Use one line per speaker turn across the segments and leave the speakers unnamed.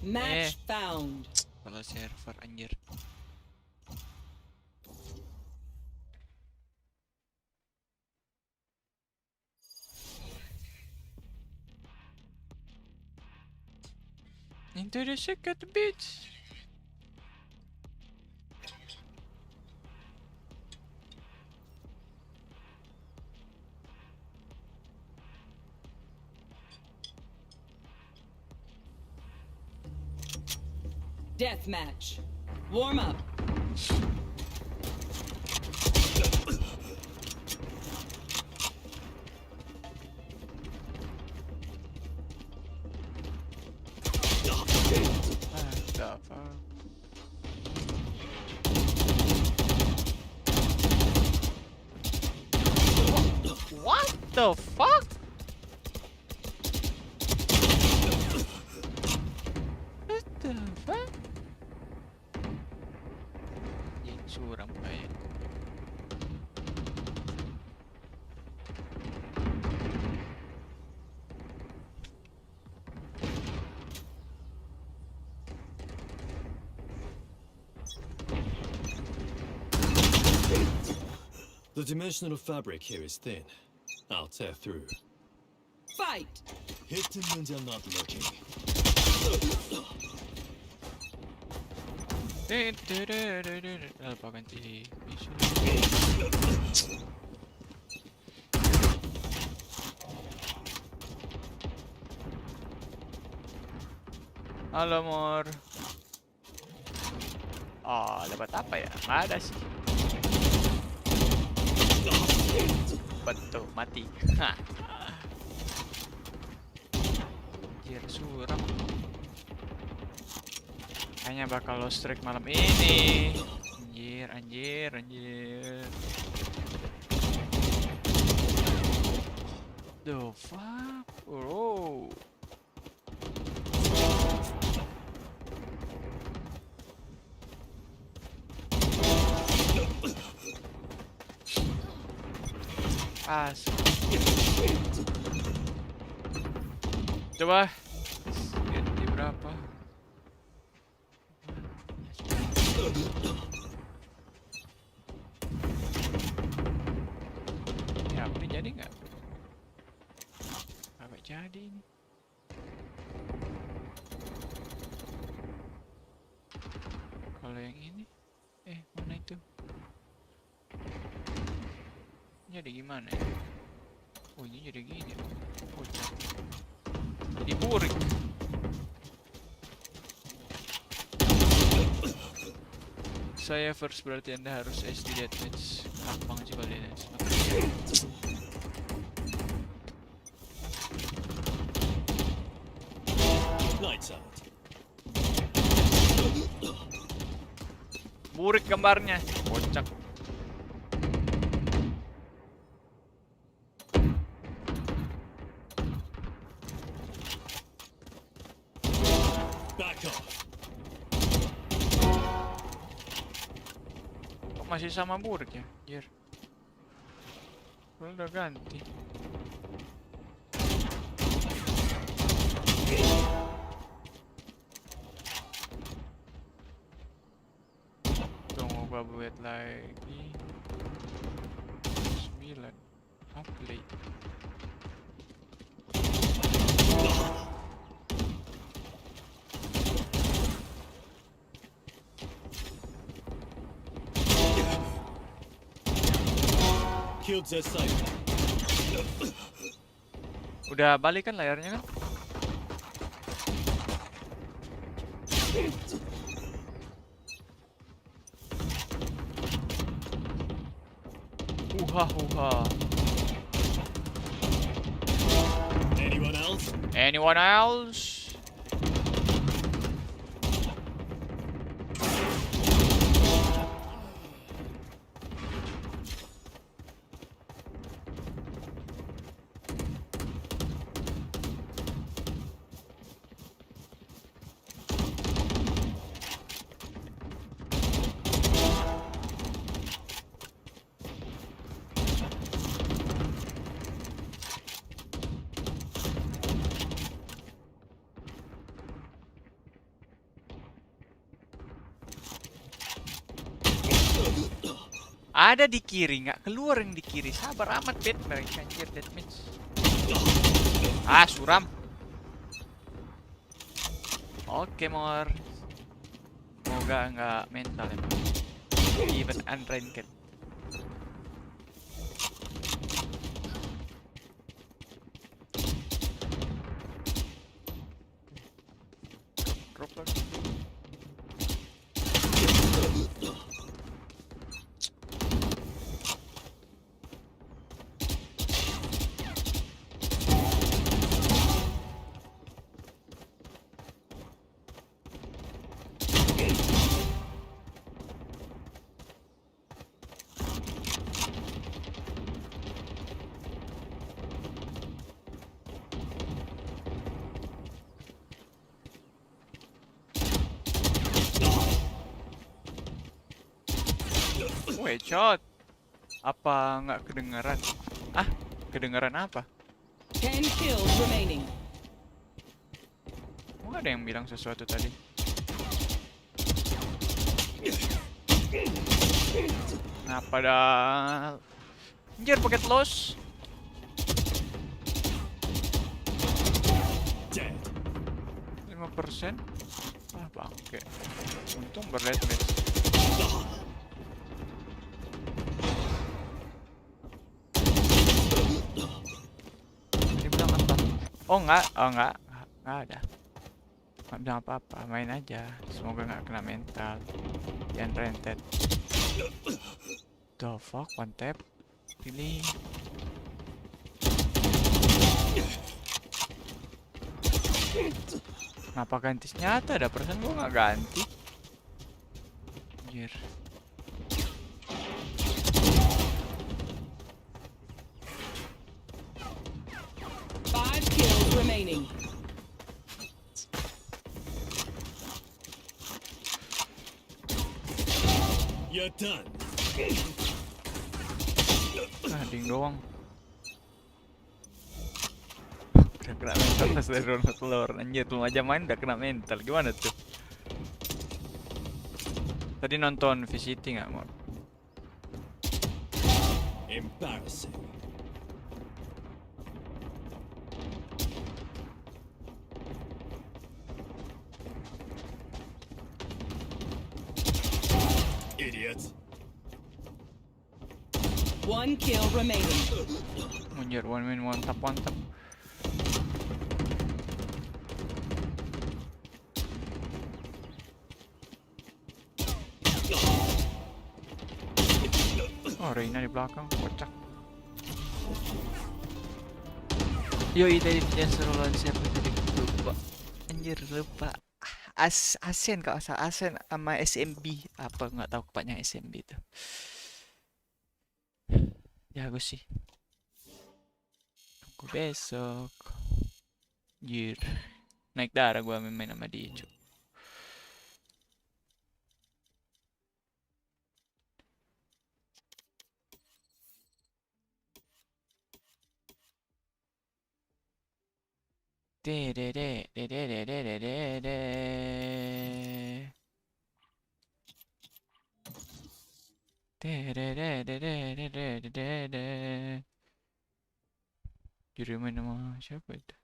Match found.
Kalau server anjir. Into the secret beach.
Deathmatch. Warm up.
The fuck? What the fuck? What the fuck? Yang suram kayak.
The dimensional fabric here is thin. I'll tear through.
Fight.
Hit him when they're not looking.
Apa ganti visual? Halo Mor. Oh, dapat apa ya? Nggak ada sih. Betul, mati. Hah. Anjir, suram. Kayaknya bakal lost track malam ini. Anjir. The fuck, bro. Pas. Coba. Ganti berapa? Ya, ini jadi nggak? Agak jadi ini. Kalau yang ini, mana itu? Jadi gimana ya? Oh, ini jadi gini. Kocak. Jadi burik. Saya first, berarti Anda harus SD deathmatch. Gampang sih kalau deathmatch.
Lights out.
Burik gambarnya. Kocak.
Back off.
Kok masih sama burik ya? Anjir. Udah ganti. Tunggu gua buat lagi. 9 update.
Killed their sight.
Udah balik kan layarnya kan? Uha.
Anyone else?
Anyone else? Ada di kiri, nggak keluar yang di kiri. Sabar amat bet mereka anjir damage. Ah, suram. Oke, Mor. Semoga nggak mental ya. Even unranked. Drop lagi. Headshot. Apa nggak kedengaran? Ah, kedengaran apa?
10 kills remaining.
Mau ada yang bilang sesuatu tadi? Kenapa dah? Anjir, paket loss.
Dead.
5%. Ah, bangke. Untung berdeathmatch. Dia bilang apa? Oh enggak ada. Nggak bilang apa-apa, main aja. Semoga nggak kena mental. Jangan rented. The fuck, one tap. Pilih. Kenapa ganti senjata? Ada persen gua nggak ganti. Anjir.
Five kills remaining.
You're done.
Ah, ding doang. Udah kena mental pas dari round telur. Anjir, belum aja main udah kena mental. Gimana tuh? Tadi nonton VCT nggak, Mor?
Embarrassing. Idiot.
One kill remaining.
Anjir, one man, one tap, one tap. Oh, Reina di belakang, kocak. Yoi, tadi punya seru lawan siapa tadi? Lupa. Anjir, lupa. Asen kalau asal Asen sama SMB. Apa nggak tahu kepanjang SMB itu. Jago sih. Tunggu besok. Anjir. Naik darah gua main sama dia, cuy. De de de de de de de de de de. De de de de de de de de de de. Jadi main sama siapa itu?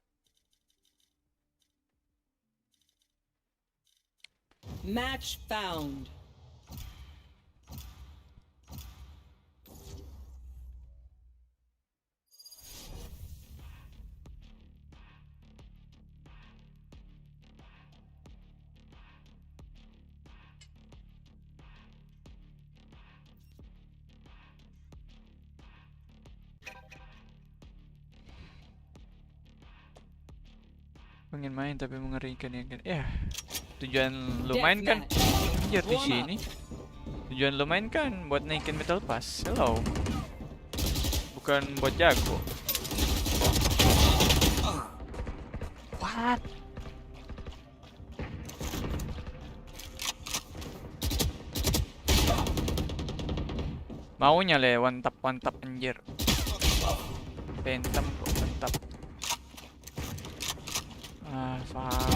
Match found.
Pengen main tapi mengerikan ya kan. Ya, tujuan lu main kan anjir di sini. Tujuan lu main kan buat naikin metal pass. Hello. Bukan buat jago. What? Maunya le one tap anjir. Phantom kok one tap. Ah, fuck.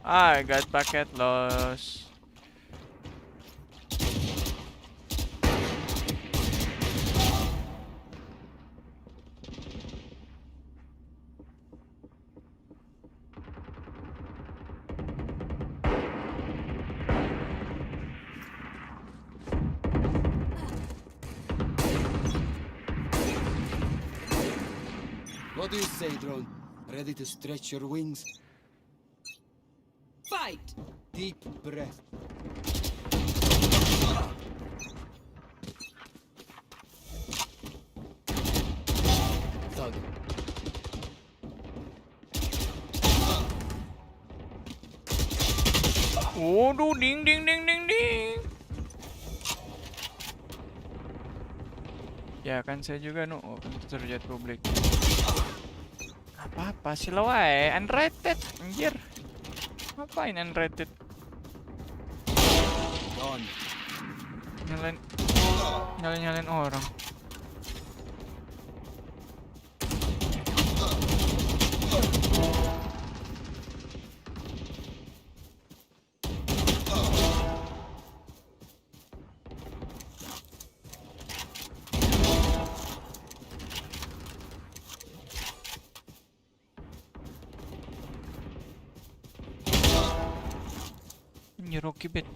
I got packet loss.
do you say, drone? Ready to stretch your wings?
Fight!
Deep breath. Thug.
Waduh, ding ding ding ding ding. Ya kan saya juga terlihat publik. Apa sih lo wae? Unrated, anjir. Ngapain unrated?
Gone.
Nyalain orang. Ini Rocky Bet.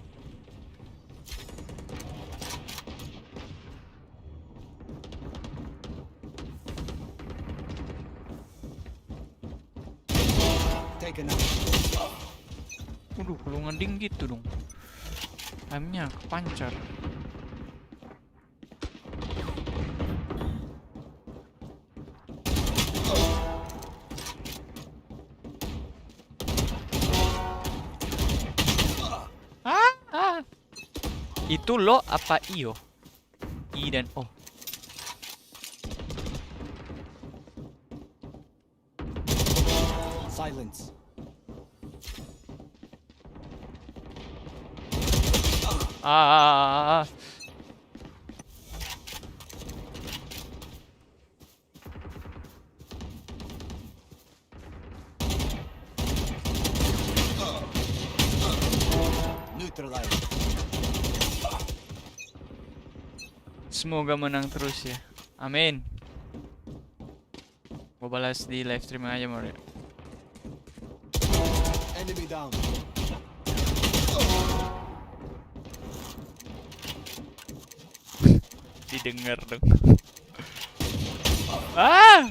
Take a nap.
Waduh, kalau ngeding gitu dong. Aimnya kepancar. Itu lo apa iyo? I dan O.
Silence. Neutralize.
Semoga menang terus ya. Amin. Gua balas di live stream aja, Mario.
Enemy down.
Didengar dong. Ah!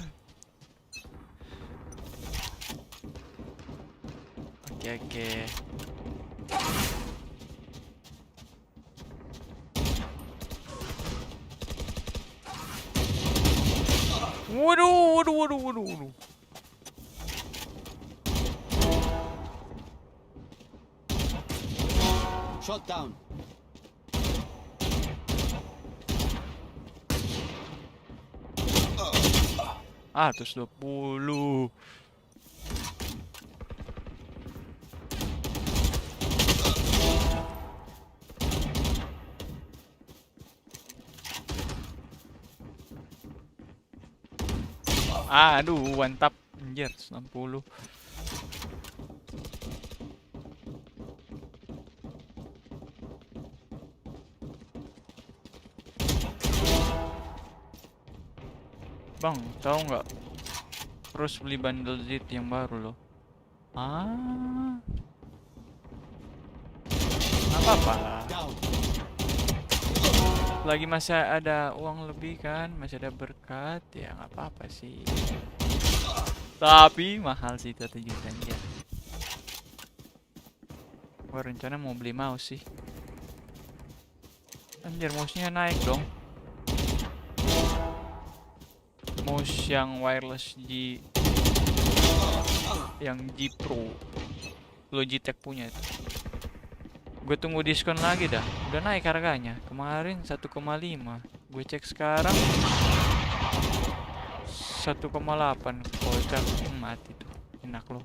Oke. Waduh.
Shot down.
Terus 20. Aduh, mantap. Anjir, 60. Bang, tahu nggak? Terus beli bundle Z yang baru loh. Apa-apa lah. Lagi masih ada uang lebih kan, masih ada berkat, ya nggak apa-apa sih. Tapi mahal sih, 1 juta ya. Gua rencana mau beli mouse sih. Anjir, mouse-nya naik dong. Mouse yang wireless yang G Pro, Logitech punya itu. Gue tunggu diskon lagi dah. Udah naik harganya. Kemarin 1,5. Gue cek sekarang 1,8. Kocak, mati tuh. Enak loh.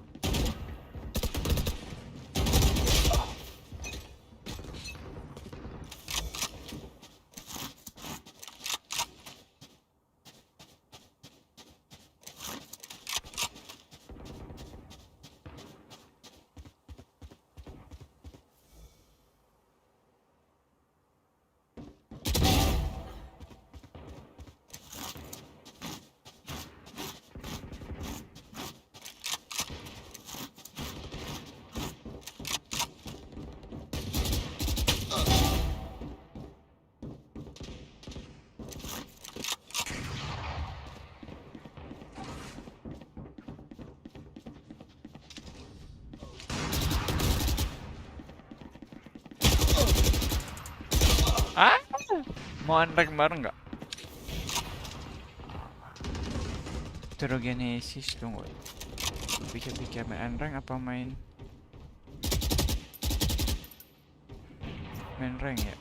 Ah, mau unrank bareng nggak? Heterogenesis tunggu. Pikir-pikir main unrank apa main rank ya?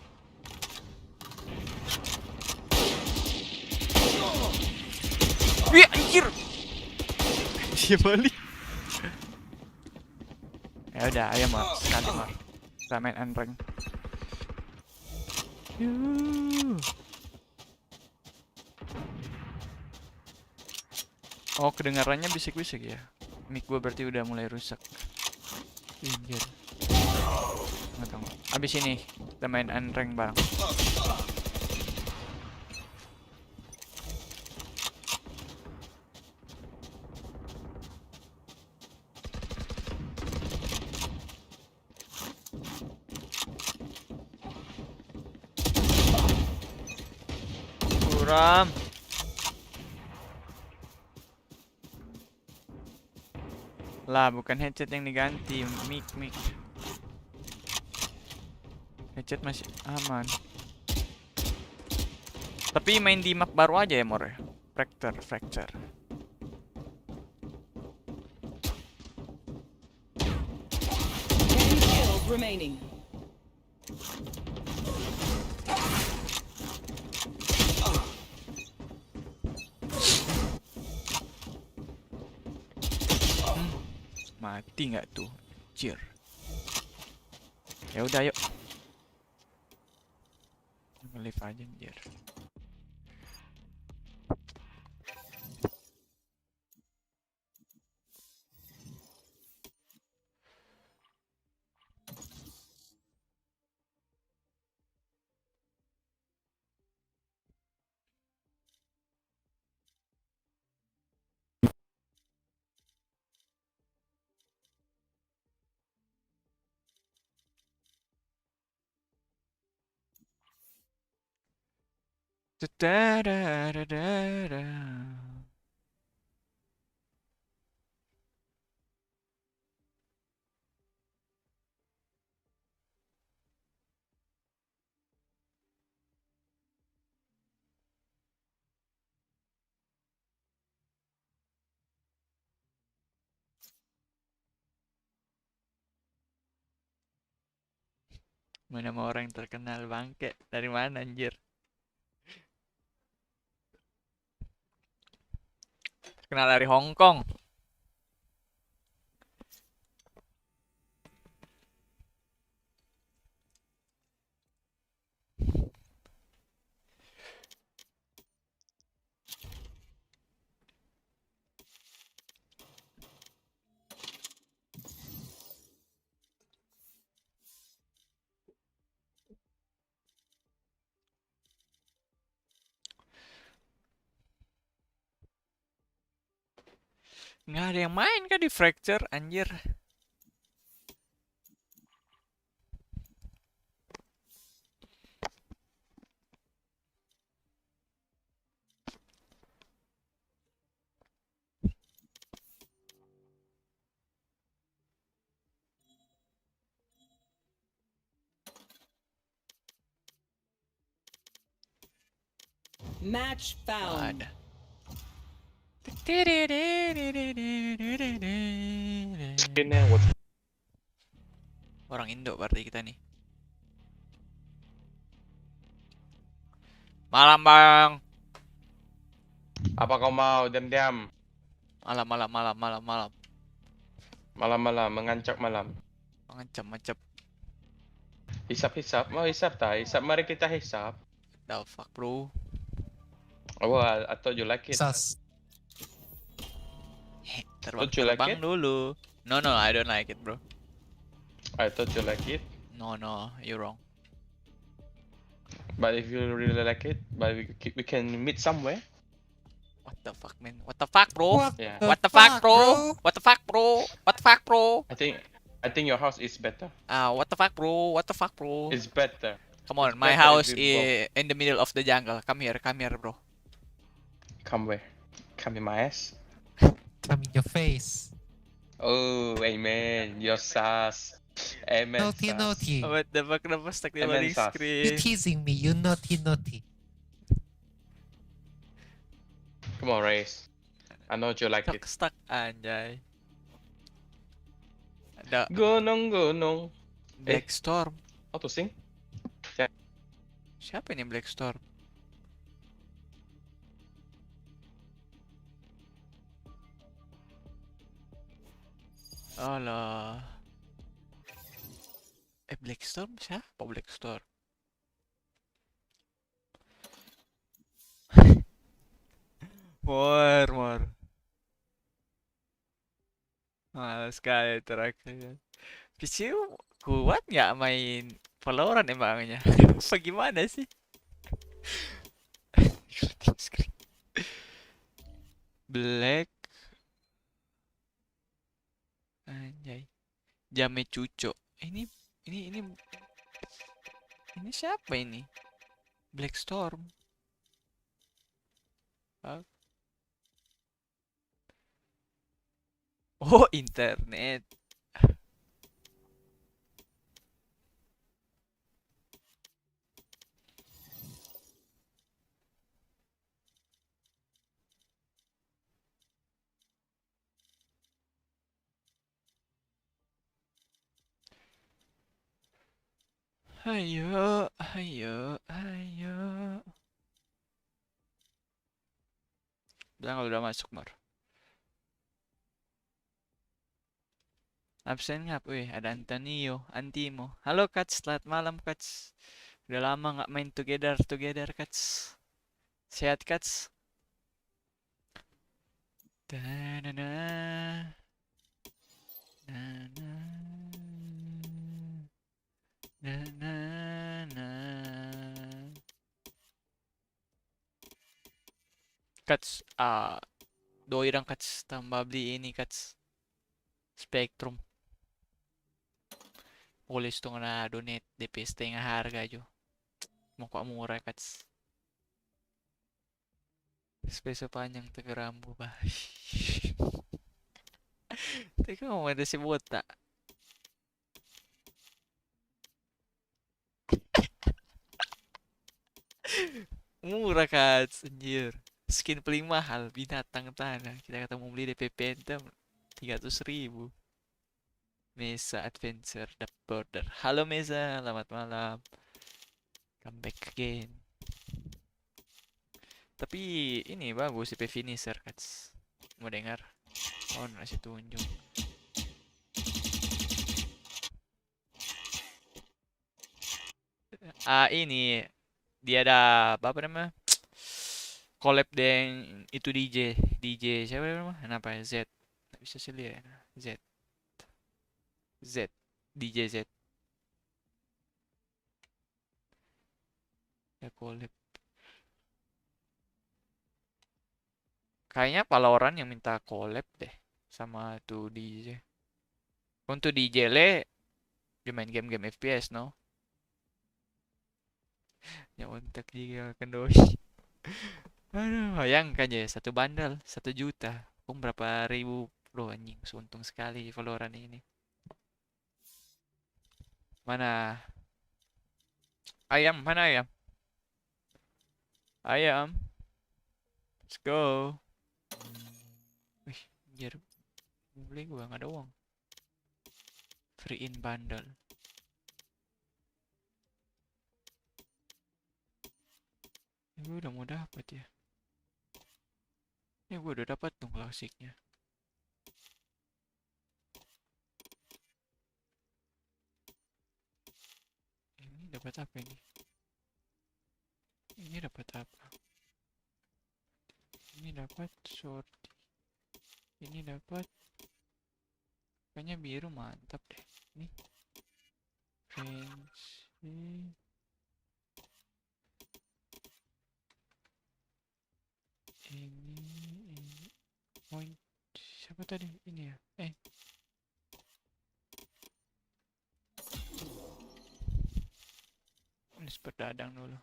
Wih anjir. Dia balik. Ya udah, ayo Mar, sekali Mar. Kita main unrank. Oh, kedengarannya bisik-bisik ya. Mic gua berarti udah mulai rusak. Anjir. Tunggu. Abis ini kita main unrank bareng. Kuram. Lah, bukan headset yang diganti, mic. Headset masih aman. Tapi main di map baru aja ya, Mor. Fracture.
10 kills remaining.
Mati nggak tuh? Anjir. Ya udah, yuk. Nge-live aja anjir. Da-da-da-da-da. Mana mau orang terkenal bangke? Dari mana anjir? Terkenal dari Hong Kong. Nggak ada yang main kan di Fracture, anjir.
Match found.
Ada. Orang Indo berarti kita nih. Malam bang.
Apa kau mau diam-diam?
Malam.
Malam-malam, mengancam malam.
Mengancam.
Hisap-hisap, mau hisap tak? Hisap, mari kita hisap.
The fuck bro.
Oh, I thought you like it.
Sas.
Don't you like
Terbang
it?
dulu. No, I don't like it bro.
I thought you like it.
No, you're wrong.
But if you really like it, but we can meet somewhere.
What the fuck man? What the fuck bro?
Yeah.
What the fuck bro? What the fuck bro?
I think your house is better.
What the fuck bro?
It's better.
Come on,
It's
my
better
house
if we
is in the middle of the jungle. Come here, bro.
Come where? Come in my ass.
Come in your face.
Oh, amen. Your sus. Immense
Naughty,
sus.
naughty.
What the fuck, kenapa stuck di loading
Immense sus.
You
screen?
teasing me, you naughty, naughty.
Come on, Race. I know you like it.
Stuck anjay. Ada
Gunung-gunung.
Black Storm.
How to sing?
Siapa ini Black Storm? Alah. Black Storm siapa Black Storm? Mor. Males sekali terakhir. PC kuat nggak main Valorant emangnya? Apa gimana sih? Black anjay. Jame Cuco. Ini siapa ini? Black Storm. Oh, internet. Ayo. Bilang kalau udah masuk, Mar. Absen ngap, weh, ada Antonio, Antimo. Halo, Kats, selamat malam, Kats. Udah lama nggak main together, Kats. Sehat, Kats? Da-na-na. Na-na. Na-na-na. Kats, doi orang Kats, tambah beli ini, Kats. Spectrum. Polis tuh na donate DP setengah harga jo. Mau kok murah, Kats. Spesial panjang tegerambu, bah. Teka mau ada si botak. Murah, Kats, anjir. Skin paling mahal binatang tanah. Kita ketemu beli DP Phantom 300.000. Mesa Adventure The Border. Halo Mesa, selamat malam. Come back again. Tapi ini bagus DP finisher, Kats. Mau dengar? Oh, ngasih tunjuk. Ini dia ada apa namanya? Collab dengan itu DJ siapa namanya? Kenapa ya? Z. Nggak bisa sih lihat. Z. DJ Z. Ya collab. Kayaknya Valorant yang minta collab deh sama tuh DJ. Untuk DJ le dia main game-game FPS, no? Ya untuk juga kan doi. Aduh, bayangkan ya, satu bandel, 1 juta. Berapa ribu, bro, anjing, untung sekali Valorant ini. Mana? Ayam, mana ayam? Ayam. Let's go. Wih, anjir. Beli gua nggak ada uang. Free in bundle. Gue udah mau dapat ya. Ya gue udah dapat dong klasiknya. Ini dapat apa ini? Ini dapat apa? Ini dapat short. Ini dapat. Kayaknya biru mantap deh. Ini. Fancy. Ini. Oh, siapa tadi? Ini ya? Ini seperti dadang dulu.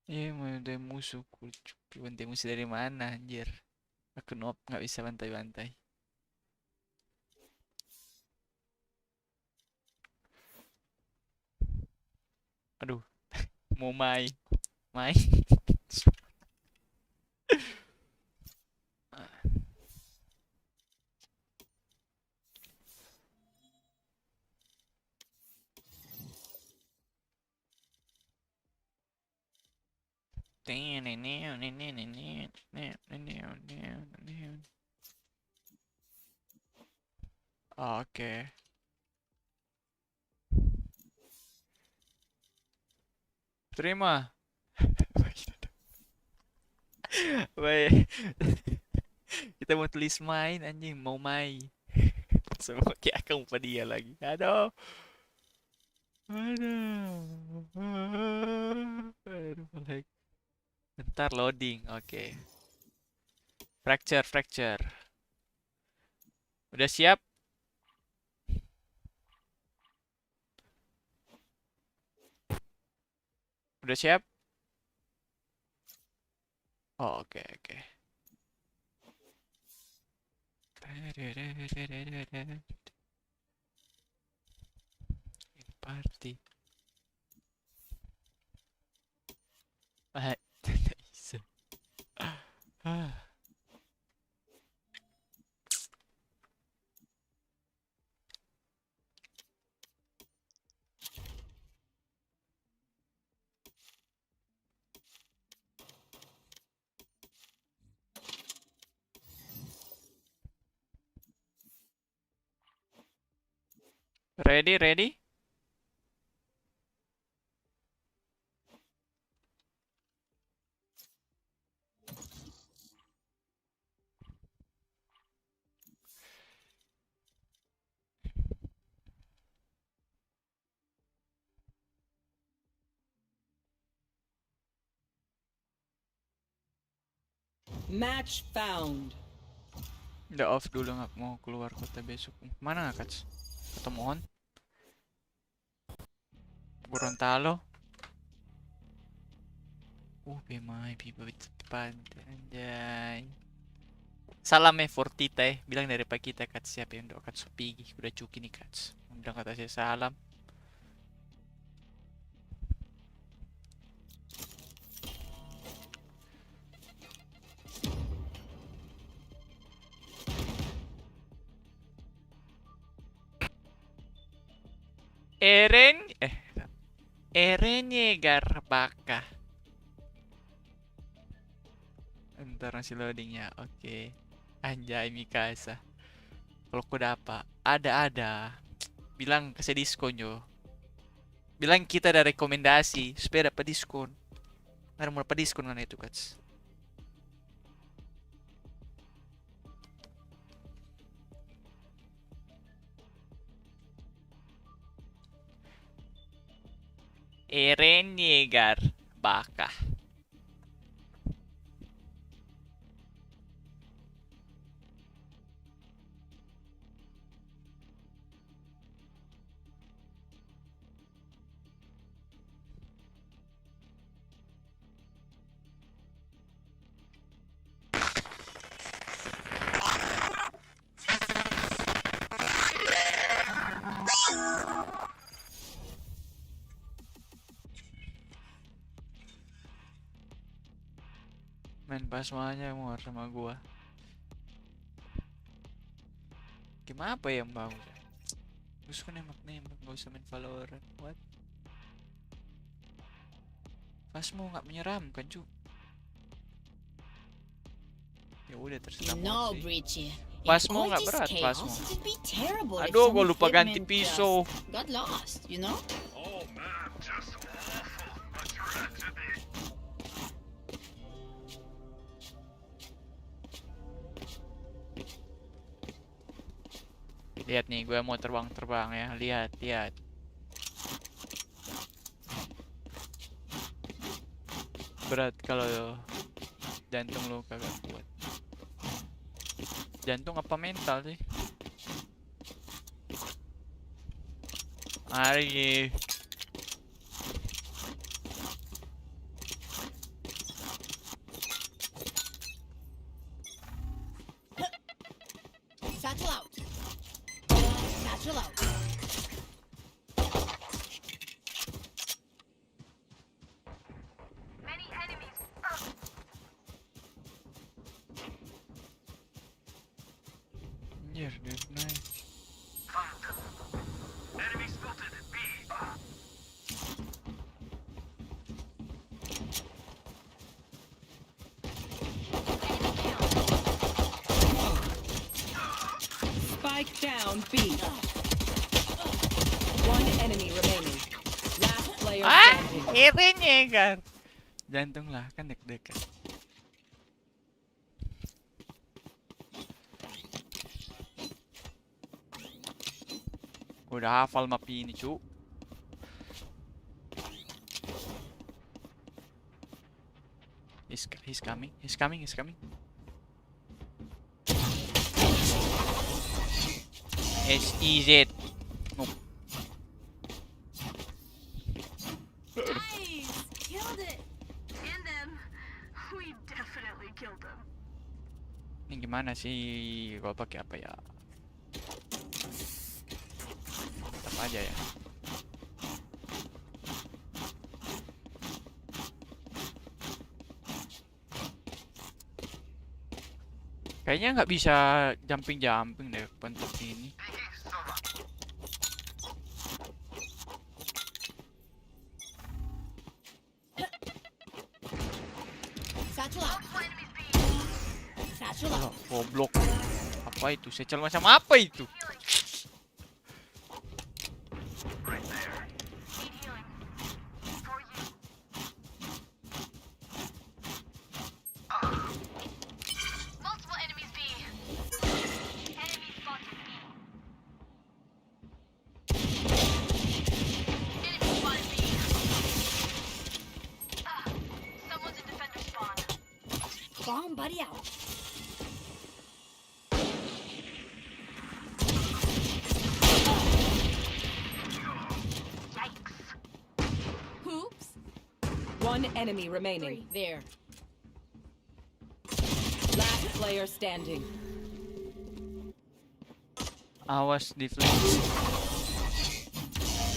Iya, mau ada musuh. Bantai musuh dari mana, anjir? Aku noob, nggak bisa bantai-bantai. Aduh, mau main. Main. Oke. Terima. Baik. Kita mau tulis main anjing, mau main. Semua kayak aku lupa dia lagi. Aduh. Aduh. Aduh, lag. Bentar loading. Oke. Fracture. Udah siap? Udah siap? Oh, oke. Party. Ah, tidak bisa. Ah. Ready?
Match found.
Udah off dulu, nggak mau keluar kota besok. Mana Kats? Ketemuan? Gorontalo? Bemai, pipa cepat, anjay. Salam for Tita bilang dari pagi kita Kats, siapa yang doa Kats Pigi, udah cuki nih Kats. Bilang kata saya salam. Erenyegar baka. Ntar masih loading ya, oke. Anjay Mikasa. Kalau kau dapat, ada. Bilang kasih diskon yo. Bilang kita ada rekomendasi supaya dapat diskon. Nggak mau dapat diskon mana itu Kats? Erenyegar baka. Main pasmanya mau sama gua. Gimana apa yang bang? Terus kan nembak nggak usah main valorant. What? Pasmu nggak menyeramkan cu. Ya udah terserah sih. Pasmu nggak berat pasmu. Aduh, gua lupa ganti pisau.
Got lost, you know?
Lihat nih, gue mau terbang ya. Lihat. Berat kalau jantung lu kagak kuat. Jantung apa mental sih? Mari. Anjir, dia naik.
Spike down B. One enemy remaining. Last player standing.
Irinya kan. Jantung lah, kan deg-degan. Udah hafal map ini, cu. He's coming. SEZ. Nope.
Nice! Killed it! And them. We definitely killed them.
Ini gimana sih? Gua pakai apa ya? Tetap aja ya. Kayaknya nggak bisa jumping deh bentuk ini.
Satchel out. Satchel out.
Goblok. Apa itu? Secel macam apa itu?
Multiple enemies B. Enemy spotted B. Enemy spotted B. Someone's in defender spawn. Bomb buddy out. Yikes. Oops.
One enemy remaining.
There.
Last player standing.
Awas di flash.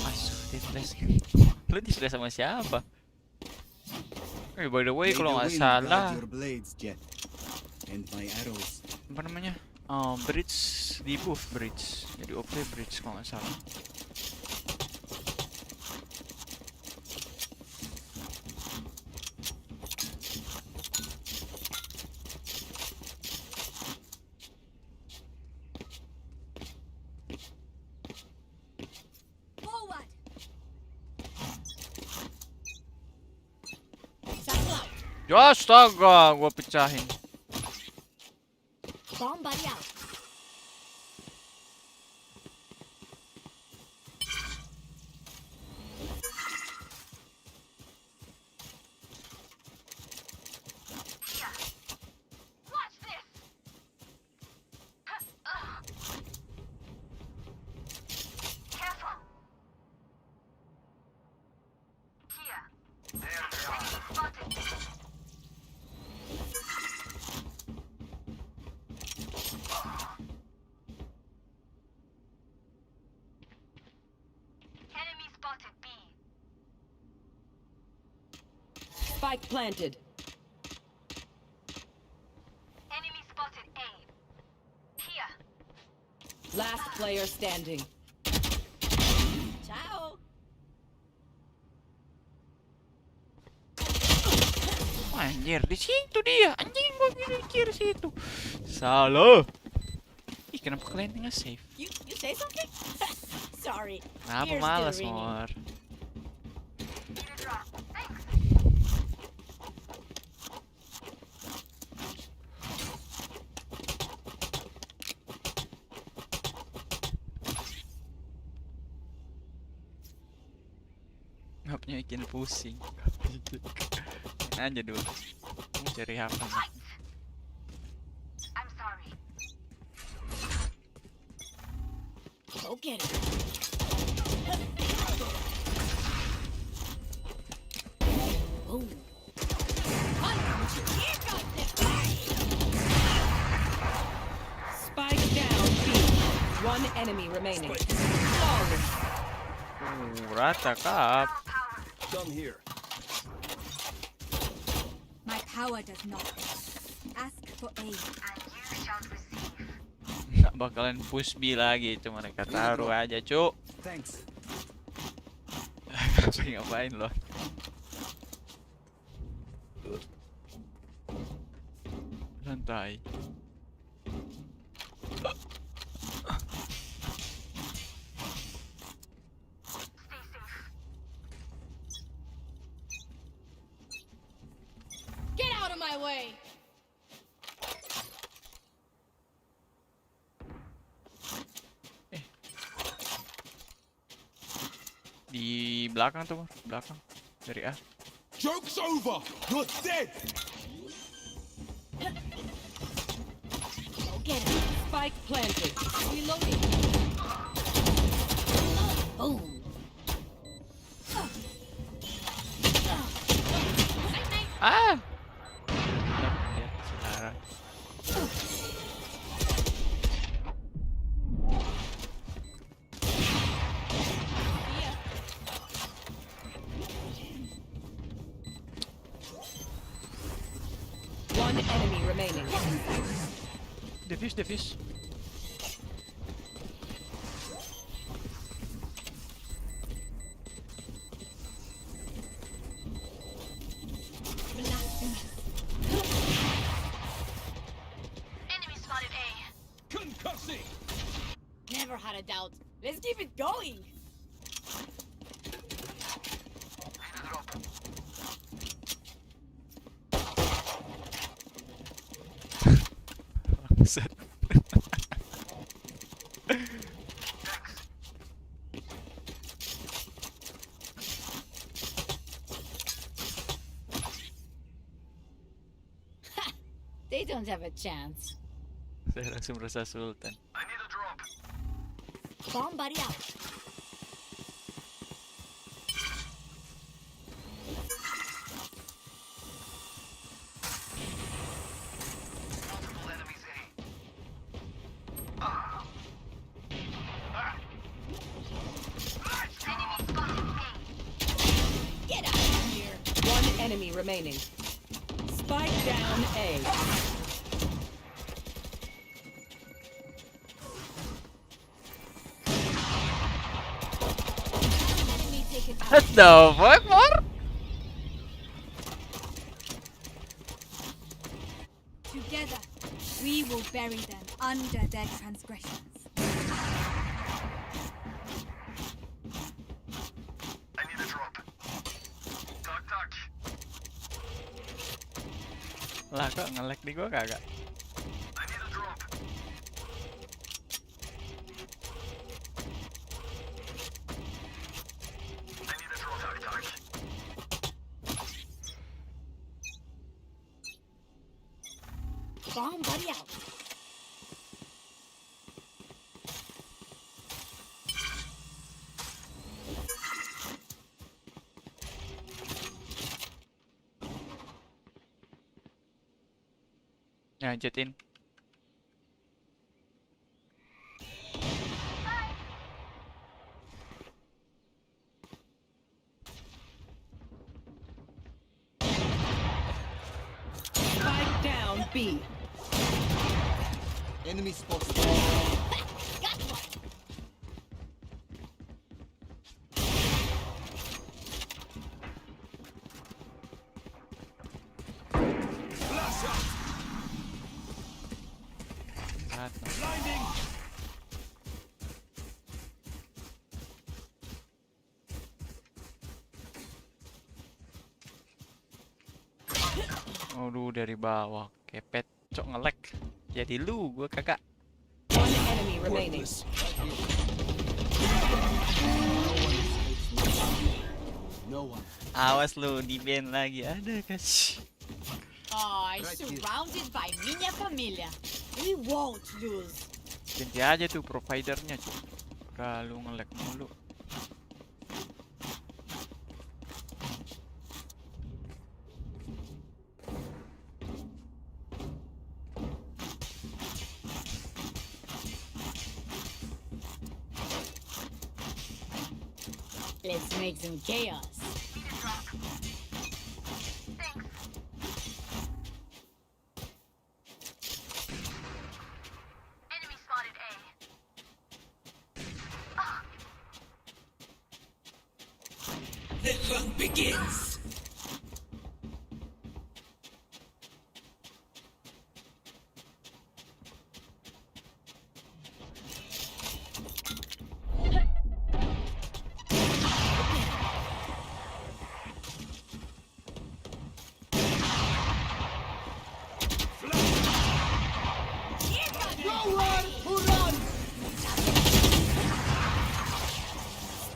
Masuk di flash. Lu di flash sama siapa? By the way, kalau nggak salah,
Your blades, Jet. And my arrows.
apa namanya? Bridge di buff bridge. Jadi OP bridge kalau nggak salah.
Forward. Satchel out.
Ya astaga, gua pecahin.
Bomb buddy out. Watch this. Careful. Here. Spotted. Enemy spotted B.
Spike planted.
Enemy spotted A. Here.
Last player standing.
Ciao.
Anjir, di situ dia. Anjing, gua pikir situ. Salah. Ih, kenapa kalian nggak save?
You say something? Sorry.
Kenapa
Here's
malas,
the ring.
Mor? Mapnya bikin pusing. Main aja dulu. Mau cari apa?
I'm sorry. Go get it. Boom.
Spike down B. One enemy remaining. Flawless.
Rata kap.
Come here.
My power does not. Ask for aid, and you shall receive.
bakalan push B lagi, cuma mereka taruh aja, cuk.
Thanks.
Ngapain lo? Santai.
Get out of my way!
Di belakang tuh, belakang. Dari A.
Joke's over! You're dead!
Go get him.
Spike planted.
Reloading. Boom.
Ah! Lihat sekarang.
One enemy remaining.
Defuse.
Enemy spotted A.
Concussing!
Never had a doubt. Let's keep it going.
Bangsat.
They don't have a chance.
Saya langsung merasa sultan.
Bomb buddy out. Get out of here.
One enemy remaining. Spike down A.
Enemy taken out.
What the fuck, more?
Together, we will bury them under their transgressions.
Lah kok nge-lag di gua kagak?
Bomb buddy out.
Ya, jetin.
Spike down B.
Enemy spotted.
Got one.
Lahat, no?
Blinding!
Aduh, dari bawah. Kepet, cok nge-lag. Jadi lu, gua kagak.
One enemy remaining.
Worthless.
No one.
Awas lu, di-ban lagi. Ada kasih.
Oh,
Right here.
surrounded by minha familia. We won't lose.
Ganti aja tuh providernya, cok. Kalau nge-lag mulu.
Let's make some chaos. Enemy spotted A.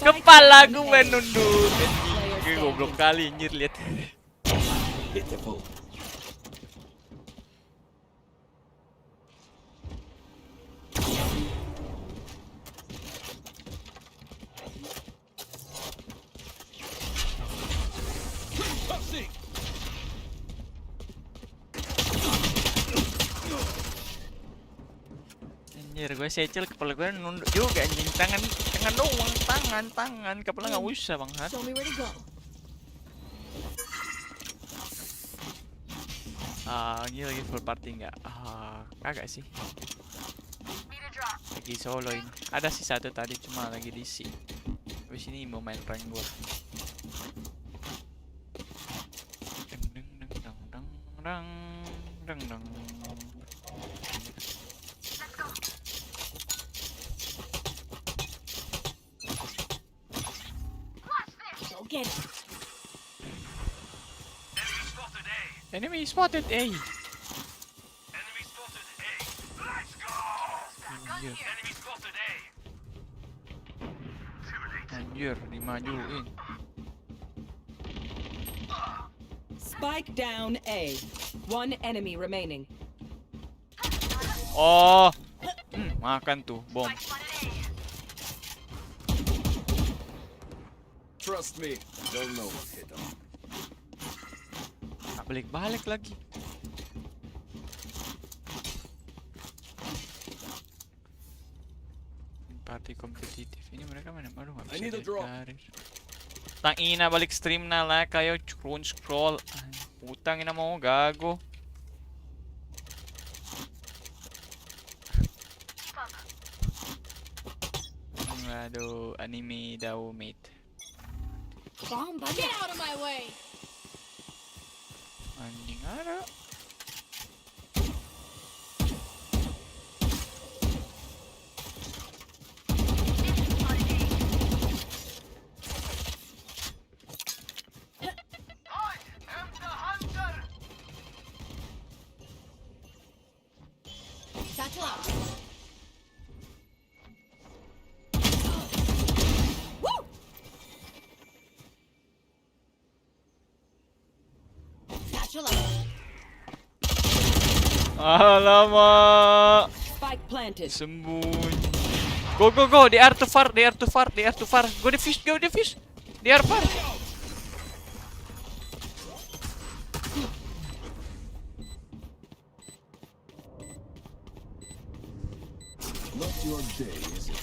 Kepala gue nunduk. Gue goblok kali anjir lihat. Anjir, gue secil kepala gue nunduk juga anjing. Tangan doang, tangan kepala nggak usah bang.
Show me where to go.
Ini lagi full party nggak? Kagak sih.
Need a drop.
Lagi solo ini. Ada sih satu tadi cuma lagi di si. Habis ini mau main rank gua. Deng.
Let's go. Watch this.
Go get it.
Enemy spotted A. Anjir. Anjir, dimajuin.
Spike down A. One enemy remaining.
Oh. Makan tuh bom.
Spotted A.
Trust me, they'll know what hit them.
Balik lagi. Party kompetitif. Ini mereka mana? Aduh nggak
I need
bisa
a drop.
garis. Tang ina balik stream na lah kayo scroll. Putang ina mo gago. Aduh anime daw mate.
Get out of my way.
Anjing ada.
Satchel out. Woo! Satchel out.
Alamak.
Spike planted.
Sembunyi. Go. They are too far. Go defuse. They are far.
Not your day, is it?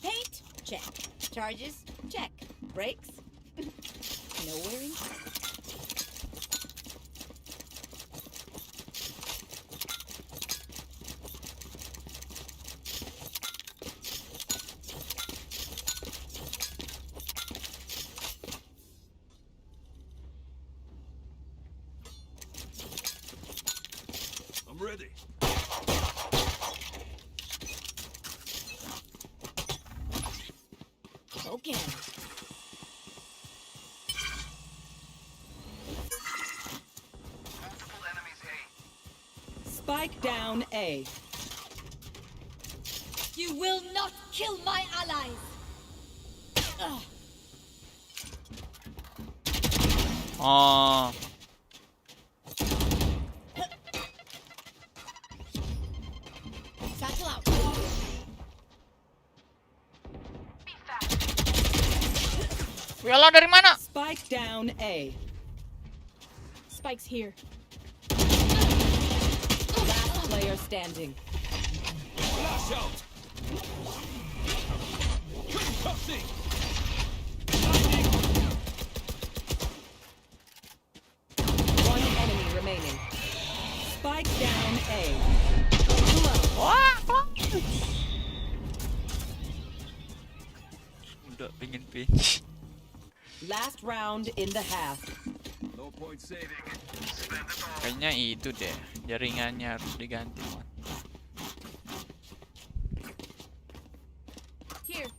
Paint? Check. Charges? Check. Brakes? No wearing?
I'm ready.
Okay. Spike down A. You will not kill my allies.
Oh.
Satchel out.
Be fast.
Wiala dari mana?
Spike down A. Spike's here. Last player standing.
Flash out. Concussing.
One enemy remaining. Spike down A.
Wah, kuda pengen pinch.
Last round in the half.
Kayaknya itu deh, jaringannya harus diganti.
Here.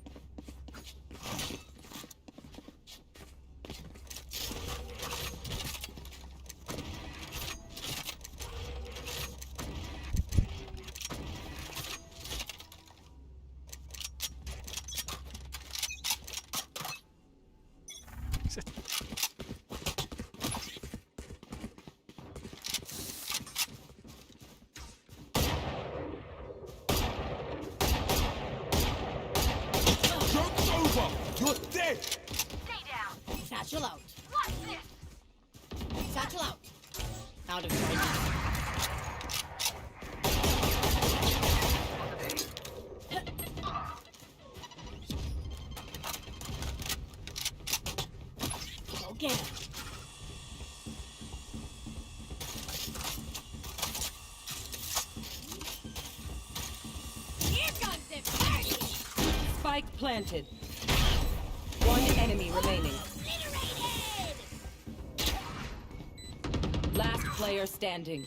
Joke's over! You're dead!
Stay down.
Satchel out.
Watch this.
Satchel out. Out of sight. Go get him.
Here comes the party.
Spike planted. One enemy remaining.
Obliterated.
Last player standing.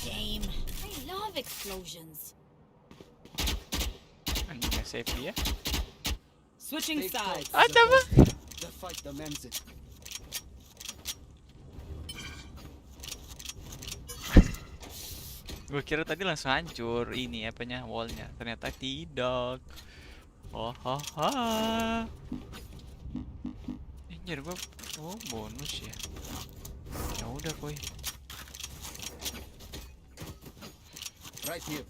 Shame. I love explosions.
Ano nga safe dia?
Switching sides.
Ah, tama!
The fight demands it.
Gue kira tadi langsung hancur ini apanya wallnya, ternyata tidak. Oh ha ha. Anjir gua, oh bonus ya. Ya udah koi.
Right here.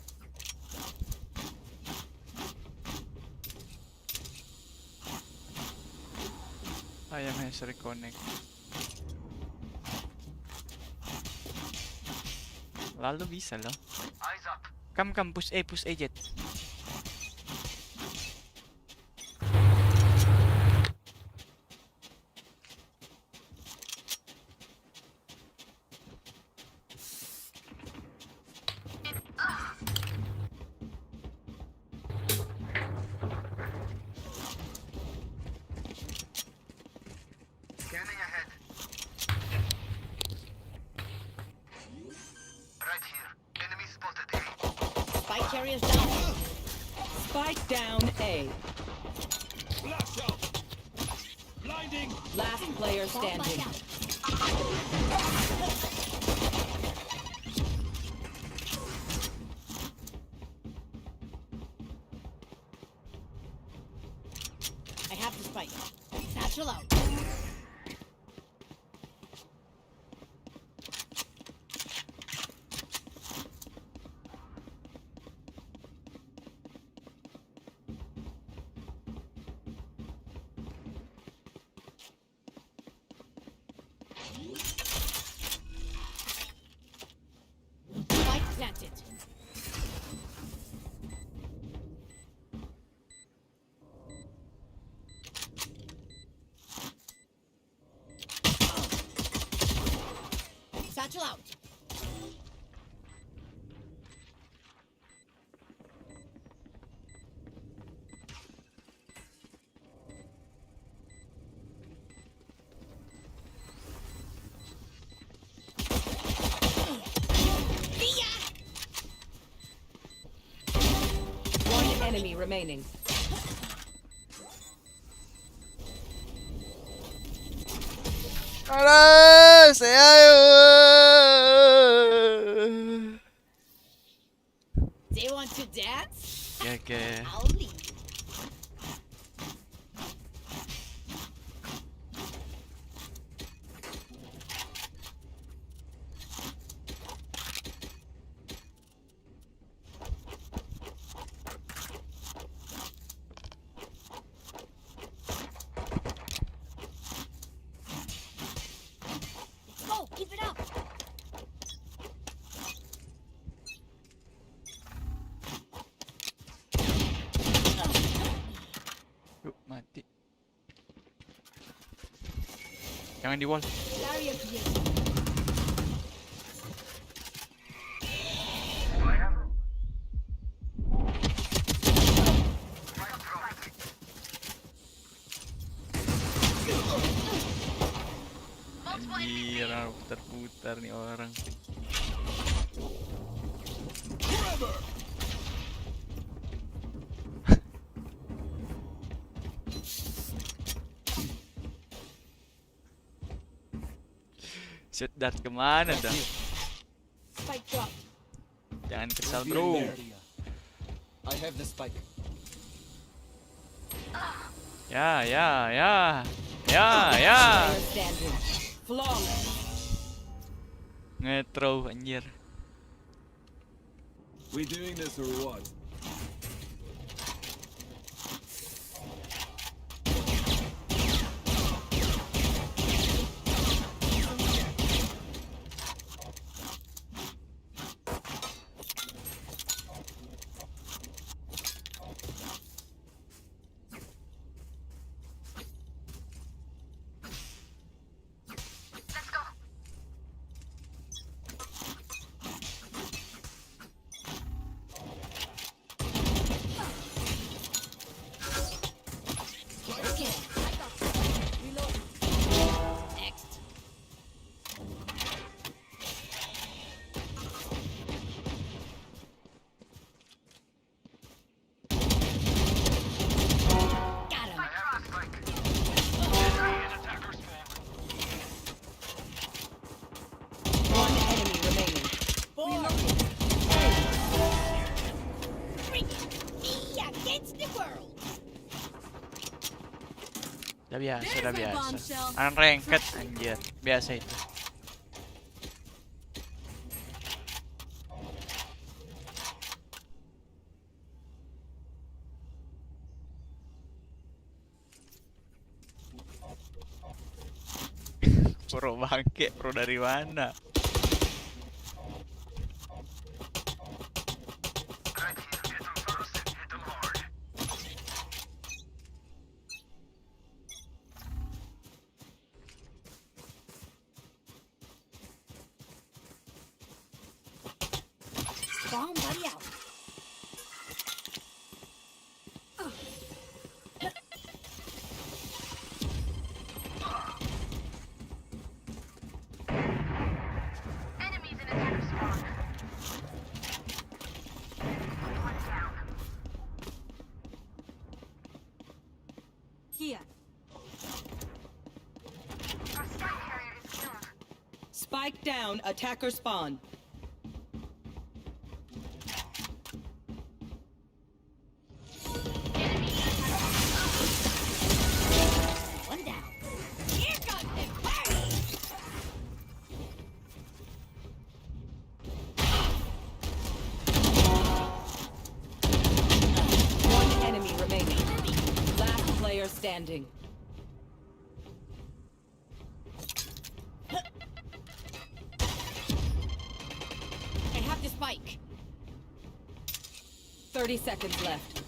Ayam has reconnect. Lalu bisa loh. Come push A jet.
Scanning ahead. Right here. Enemy spotted A.
Spike carrier's down.
Spike down A.
Flash out! Blinding!
Last player
Fall back
standing.
out. I have the spike. Satchel out. Spike planted. Satchel out.
One enemy remaining.
Harus, ayo.
They want to dance?
Ya ke.
I'll lead. Go, keep it up.
Yuk, mati. Jangan di wall.
Barrier created.
putar-putar nih orang. Shoot dart kemana dah?
Spike drop.
Jangan kesal
Be in
bro.
there. I have the spike.
Ya.
Player standing. Flawless.
Nge-throw anjir.
We doing this or what?
Okay. Reload. Next. Got him.
One enemy remaining.
Bring it. Me against the world.
Udah biasa,
There's
udah
my
biasa.
bombshell.
Unranked anjir. Biasa itu. Pro bangke, pro dari mana?
Right here. Hit them fast and hit them hard.
Bomb buddy out.
Enemies in attacker spawn. One down.
Here.
Our spy carrier is killed.
Spike down. Attacker spawn.
One down. Here comes the party.
One enemy remaining. Last player standing.
I have the spike.
30 seconds left.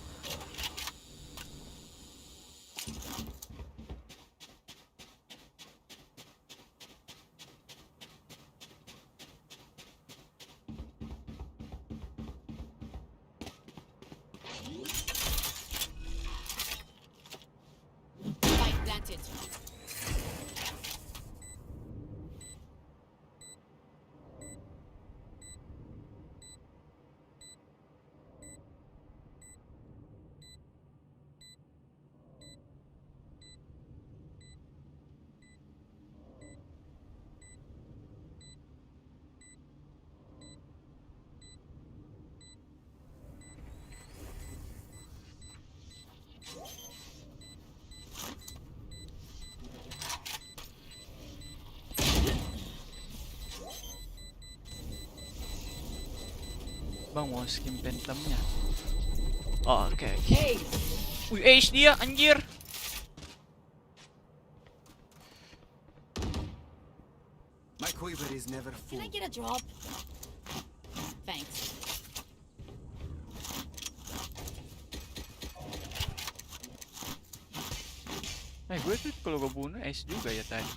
Spike planted.
Bang, mau skin pentamnya. Oh, oke.
Hey,
Wih, ace dia, anjir.
My quiver is never full.
Can I get a drop? Thanks.
Gue tuh kalau gue bunuh ace juga ya tadi.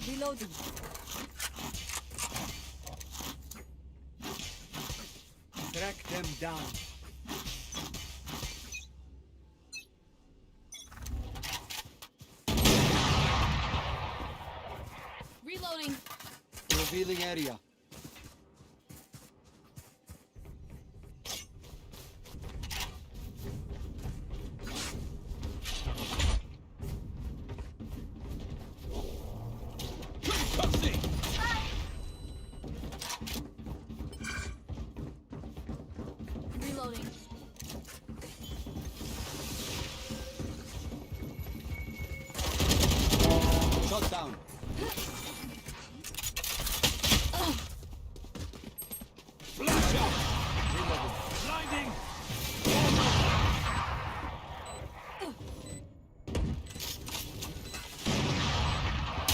Reloading.
Track them down.
Reloading.
Revealing area.
Reloading.
Shot down.
Blinding!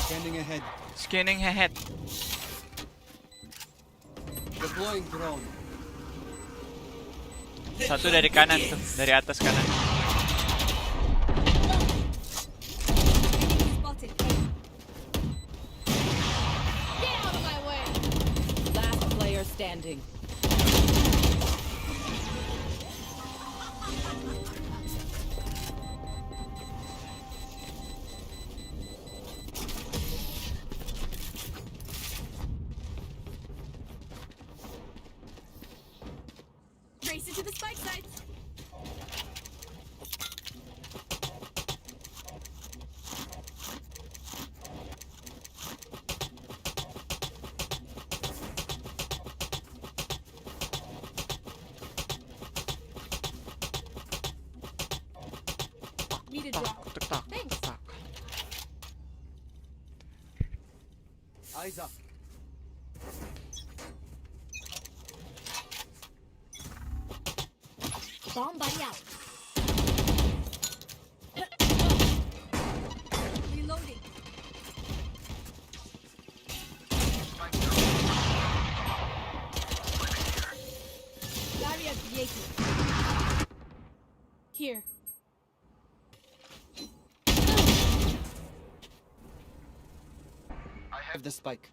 Scanning ahead.
Scanning ahead.
Deploying drone.
Satu dari kanan tuh, dari atas kanan.
Spotted. Get out of my way.
Last player standing.
Race into the spike sites. Need a
Tak,
drop.
tak, tak,
Thanks.
tak.
Eyes up.
Bomb buddy out. Reloading. Barrier created. Here.
I have the spike.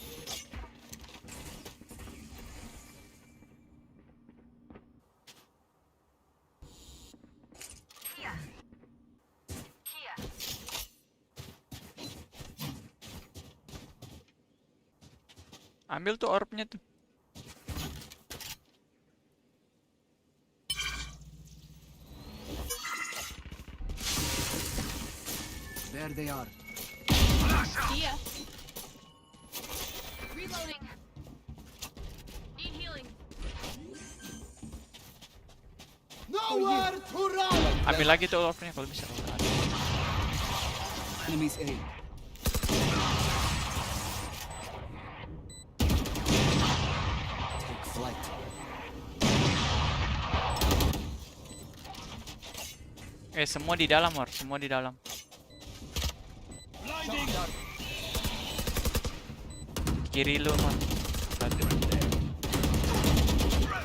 Ambil tuh orbnya tuh.
There they are.
Here. Reloading. Need healing.
Nowhere to run!
Ambil lagi tuh orbnya kalau bisa.
Enemies A. Take flight.
Semua di dalam, Or. Semua di dalam.
Blinding!
Kiri lu, Or.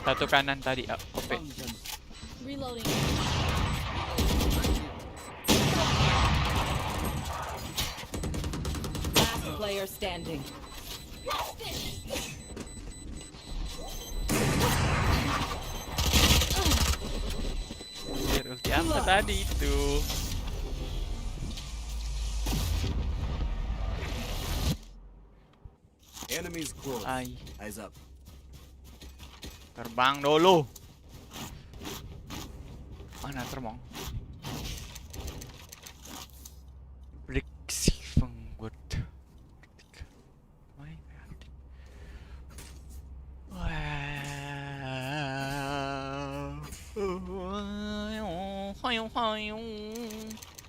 Satu kanan tadi, OP.
Found them.
Reloading.
Last player standing.
Ulti apa tadi itu?
Enemies close.
Ay,
Eyes up.
terbang dulu. Mana terbang? Briksi penggut.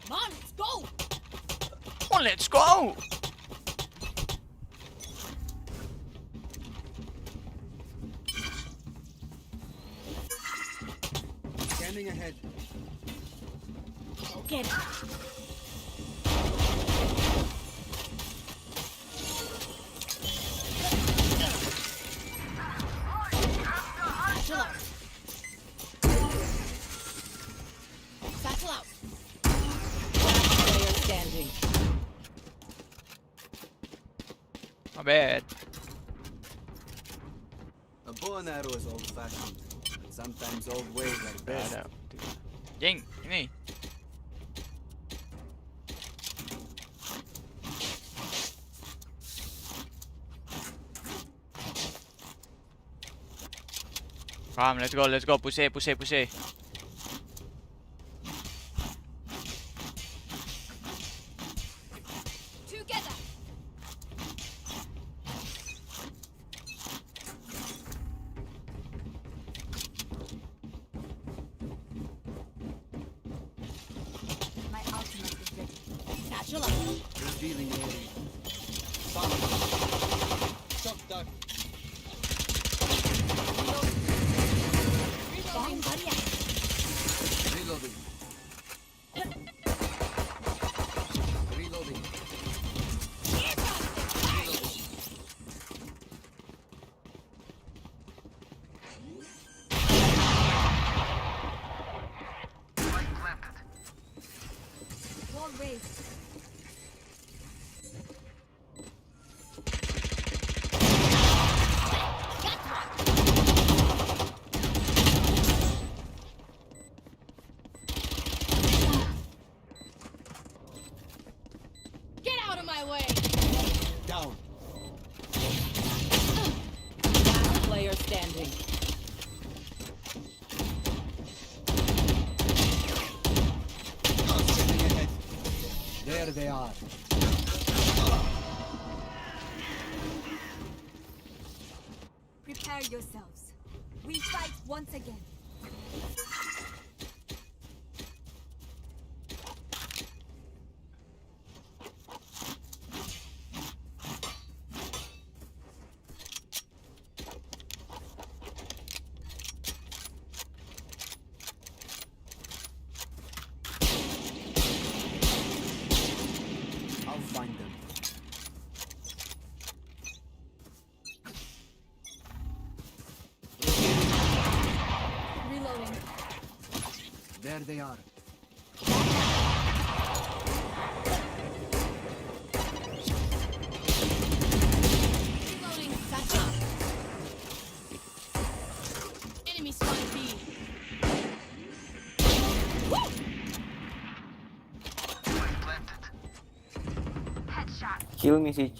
Come on, let's go.
Oh, let's go.
Scanning ahead.
Go get it. Satchel out. Satchel out.
Player standing.
My bad.
A bow and arrow is old-fashioned, but sometimes old ways are best.
Ada. Jeng, ini. Come, let's go, let's go. Push A, push A, push A.
Together. My ultimate is ready. Satchel up.
Revealing area.
Shot down.
Bomb buddy out.
Reloading. Reloading.
Here comes the party.
Spike planted.
Wall raised. Get out of my way!
Down.
Last player standing.
Sending ahead. There they are.
Prepare yourselves. We fight once again.
I'll find them.
Reloading.
There they are.
Reloading. That's up. Enemy spotted B.
Spike planted.
Headshot.
Kill message.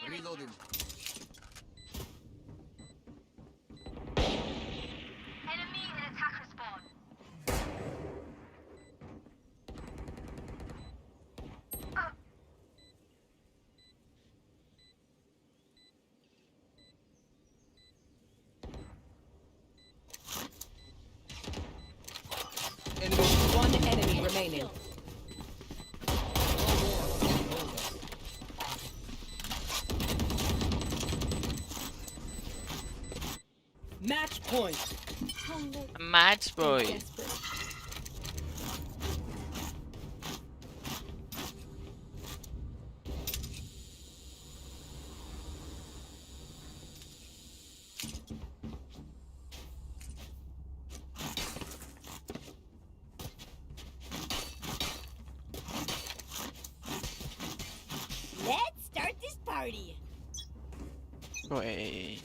Reloading.
Enemy and attacker spawn.
One enemy remaining. Match point.
Match boy.
Desperate. Let's start this party.
Go A.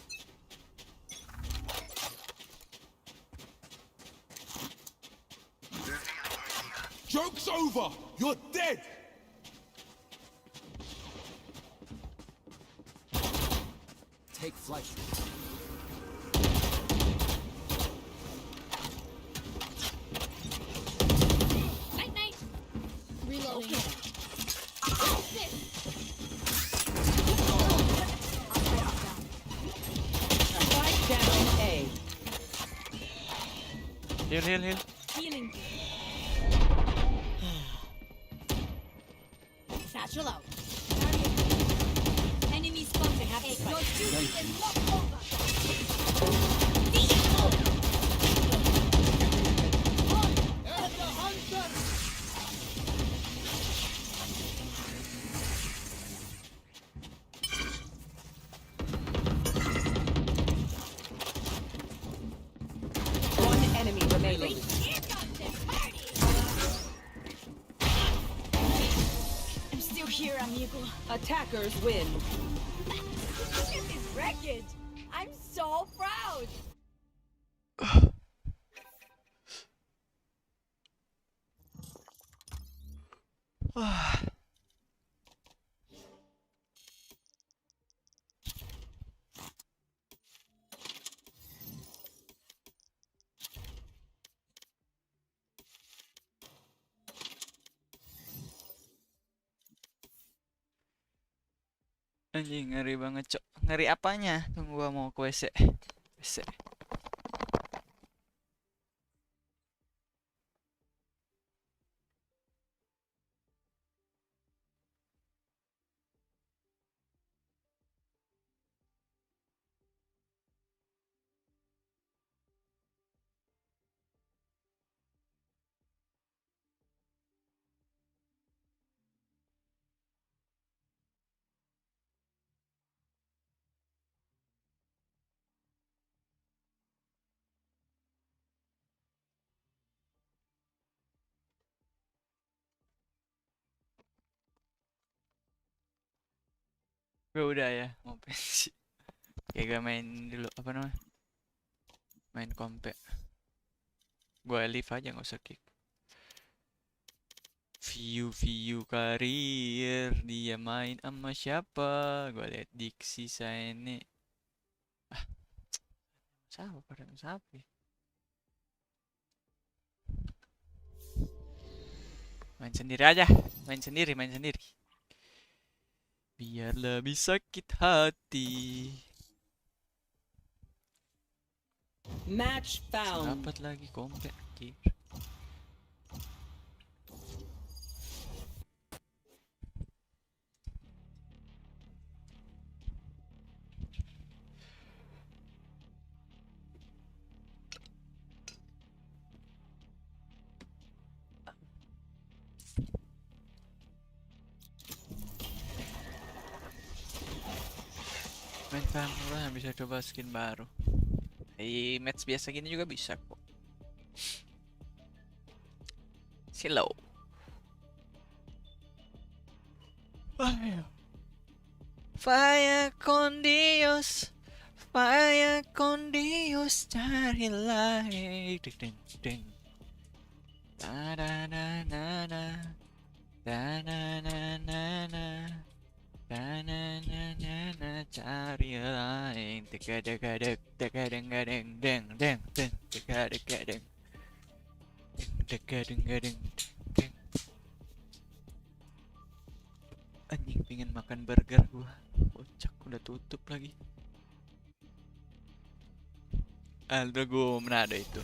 Joke's over. You're dead.
Take flight.
Night night. Reloading.
Spike down A.
Heal, heal, heal.
Healing. Satchel out. Enemy spotted. Have a your duty is not over.
One enemy remaining.
Here comes the party. I'm still here, amigo.
Attackers win.
This is wreckage. I'm so proud.
Anjing ngeri banget cok. Ngeri apanya? Tunggu gua mau ke WC. WC. Gue udah ya mau pensi. Kayak gak main dulu apa namanya? Main kompe. Gue leave aja nggak usah kick. View karir dia main sama siapa? Gue liat diksi saya ini. Ah, siapa pada siapa? Ya? Main sendiri aja, main sendiri. Biar lebih sakit hati.
Match found.
Dapat lagi kompe anjir. Main lah bisa coba skin baru. Match biasa gini juga bisa kok. Slow. Fire con Dios. Fire con Dios. Carilah. Ding ding. Da da da da da. Da da da da da. Na carilah deg anjing pingin makan burger gua kocak udah tutup lagi. Aldo gua mana ada itu.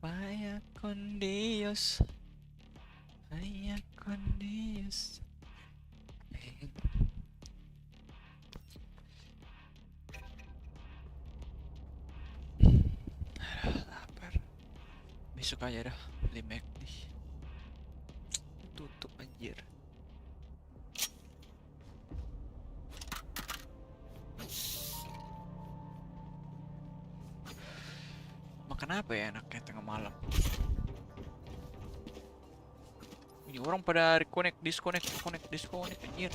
Vaya con Dios. Vaya con Dios. Lapar. Besok aja dah beli McD. Tutup anjir. Makan apa ya enaknya tengah malam? Ini orang pada disconnect anjir.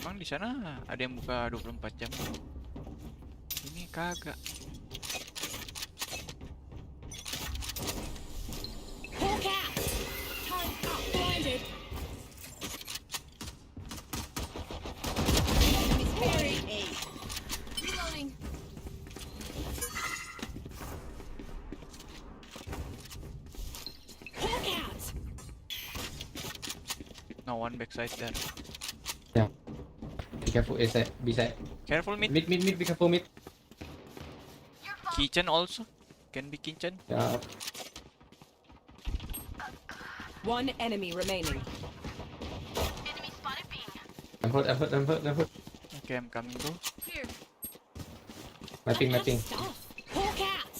Emang di sana ada yang buka 24 jam? Ini kagak.
Hawk out! Turret up, blinded! Enemy's buried. Reloading. Hawk out!
No one backside there.
Yeah. Be careful, A side, B side.
Careful mid.
Mid, be careful mid.
Kitchen also. Can be kitchen.
Yeah.
One enemy remaining.
Enemy spotted B.
I'm hurt.
Okay, I'm coming bro.
Here.
Mapping.
Stuff. Hawk out!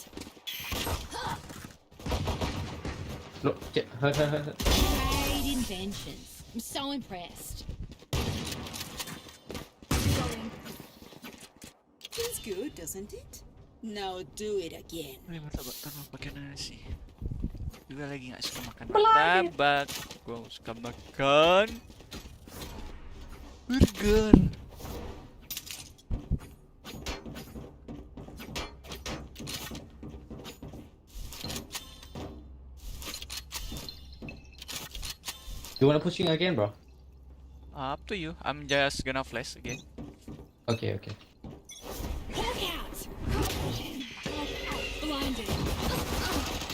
Look, hurt.
Great inventions. I'm so impressed. Feels good, doesn't it? Now do it again.
Wih, martabak taruh pakai nasi. Juga lagi nggak suka makan martabak. Gua suka makan burger.
You wanna pushing again, bro?
Up to you. I'm just gonna flash again.
Okay.
Hawk out! Blinded.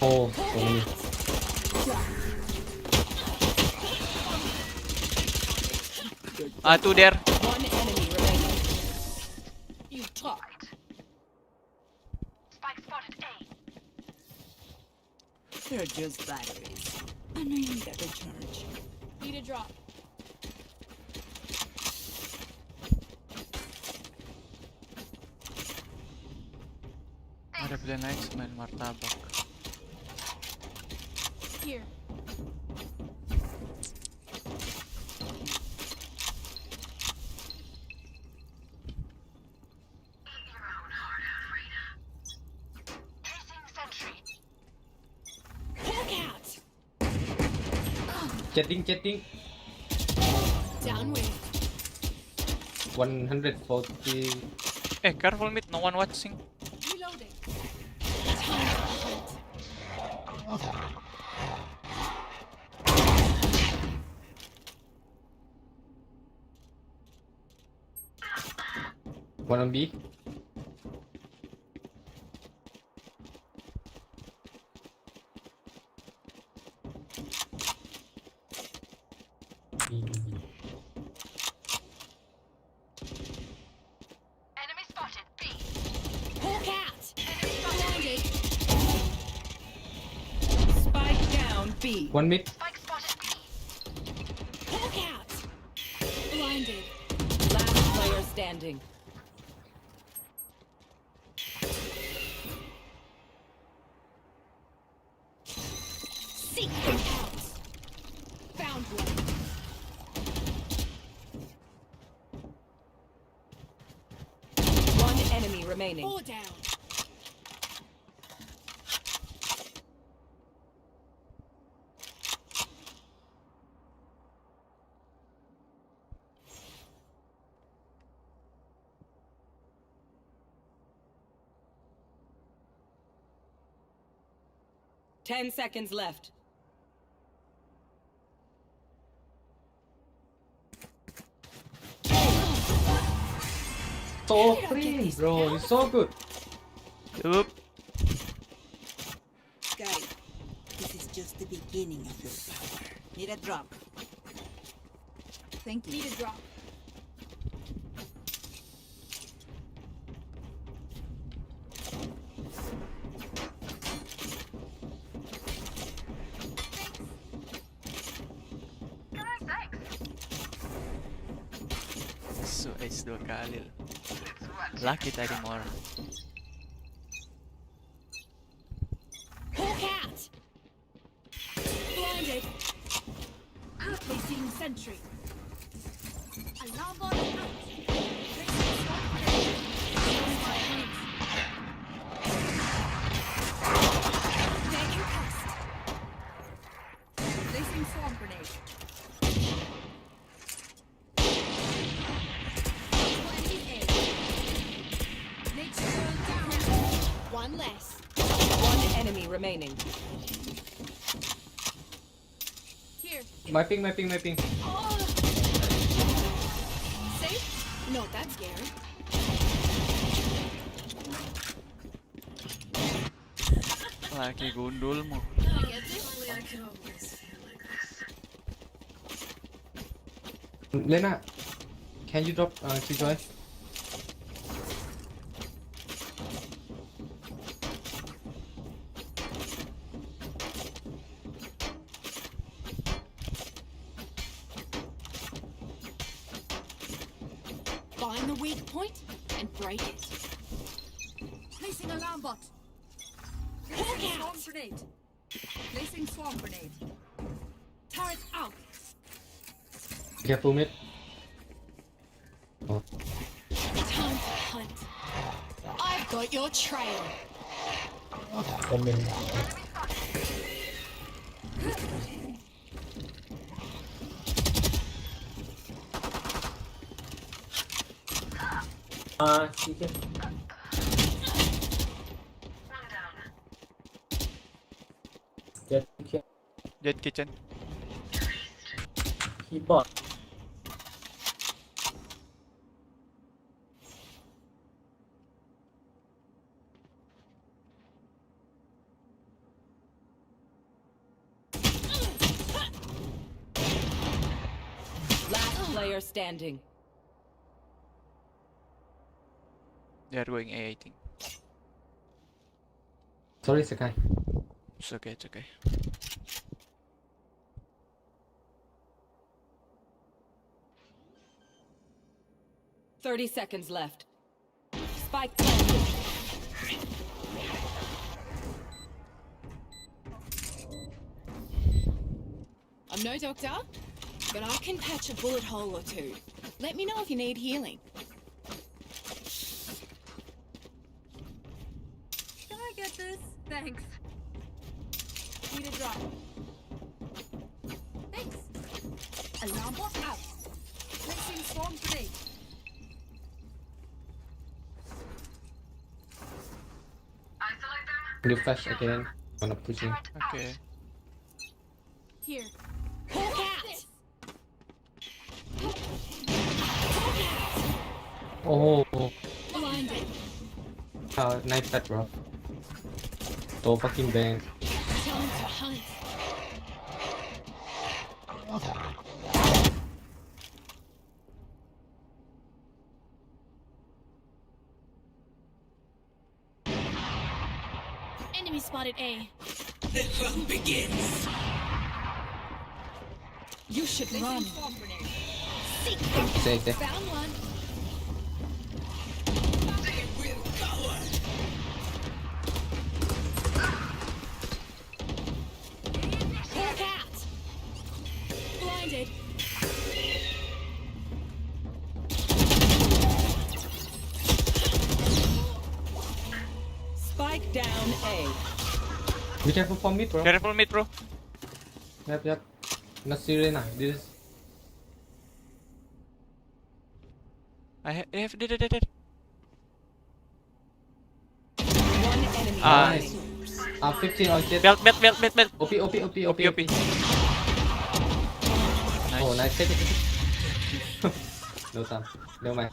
Oh, so many.
Two there.
One enemy remaining.
You talk.
Spike spotted A.
They're just batteries. And I need a recharge. Need a drop.
Ada pilihan lain selain martabak.
Here.
Placing sentry.
Hawk out!
Chatting.
Down with.
140.
Careful mid, no one watching.
Reloading. Time to hunt.
One on B.
Enemy spotted B.
Hawk out! Blinded.
Spike down B.
One mid.
Spike spotted B.
Hawk out! Blinded.
Last player standing.
Seek them out. Found one.
One enemy remaining.
Four down.
Ten seconds left.
So clean, bro. It's so good.
Oop.
Sky, this is just the beginning of your power. Need a drop. Thank you. Need a drop.
So ace 2 kali. Lucky tadi more.
Hawk out! Blinded. Placing sentry. Alarm bot out. Placing swarm grenade. Taking cost. Placing swarm grenade. 28. Nature world down. One less.
One enemy remaining.
Here.
Mapping.
Oh. Safe? Not that scary.
Laki gundul mo.
I get this. I can always feel like this.
Lena, can you drop Killjoy?
Find the weak point and break it. Placing alarm bot. Placing swarm grenade. Placing swarm grenade. Turret out.
Careful mid. Oh.
Time to hunt. I've got your trail.
One minute. ठीक है.
Jet kitchen.
keyboard.
Last player standing.
They are going A, I think.
Sorry, Sakai.
It's okay, it's okay.
Thirty seconds left. Spike planted.
I'm no doctor, but I can patch a bullet hole or two. Let me know if you need healing.
Can I get this? Thanks.
Need a drop. Thanks. Alarm bot out. Placing swarm grenade.
Isolate them.
Will you flash again? Wanna pushing?
Okay.
Here. Hawk out.
Oh,
Blinded.
nice shot, bro. So fucking bang.
Time to hunt. Enemy spotted A.
The hunt begins.
You should run. Seek.
Say.
Found one.
They will cover.
Hawk out. Blinded.
Spike down A.
Be careful for me, bro.
Careful mid, bro.
Yep. Not serious now. This is
I have did.
One enemy
Nice.
remaining.
15 on jet.
Belt.
OP.
OP.
Oh, nice. Take it. No time. No mind.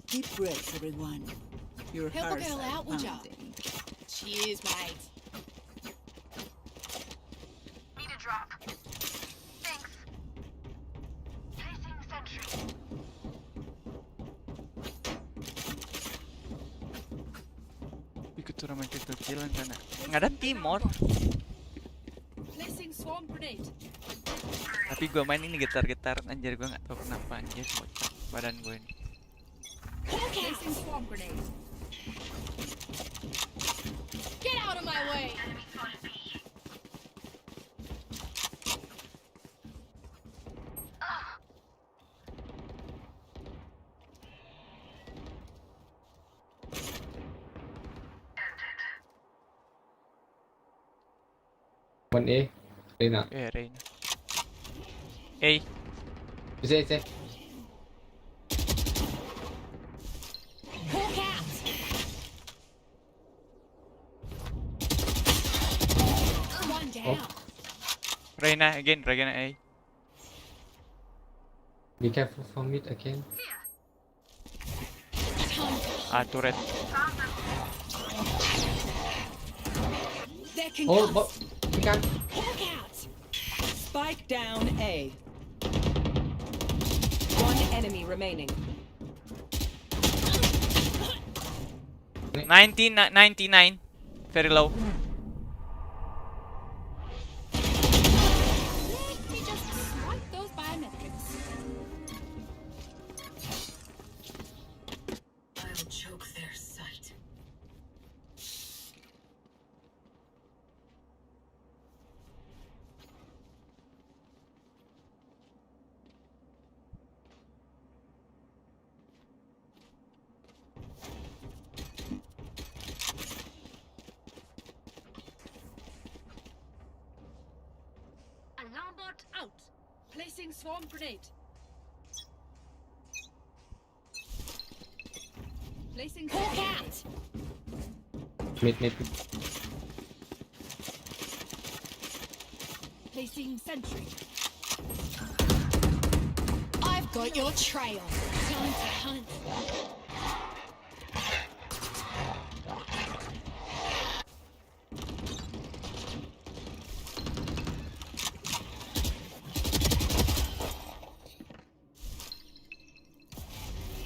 Deep breaths, everyone. Your
Help a
hearts
girl
are
out, would ya?
pounding.
Cheers, mate.
Need a drop. Thanks. Placing sentry.
Ikut turun main kecil-kecilan sana. Nggak ada timor.
Placing swarm grenade.
Tapi gua main ini getar-getaran anjir, gua nggak tahu kenapa anjir kocak badan gue ini.
Placing swarm grenade. Get out of my way.
One A. Reina.
Reina. A.
Say.
Hawk out. One down.
Reina again, Reina A.
Be careful for mid again.
Turret.
There can
Oh,
come.
but we can't.
Hawk out.
Spike down A. One enemy remaining.
99. Very low.
Let me just swipe those biometrics.
I'll choke their sight.
Alarm bot out. Placing swarm grenade. Placing Hawk out.
Mid.
Placing sentry. I've got your trail. Time to hunt.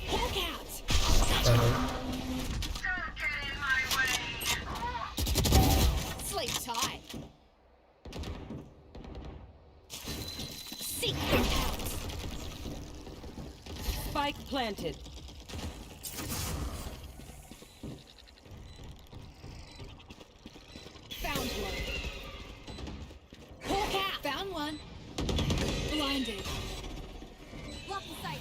Hawk out.
Don't get in my way.
Sleep tight. Seek them out.
Spike planted.
Found one. Hawk out. Found one. Blinded. Lock the sight.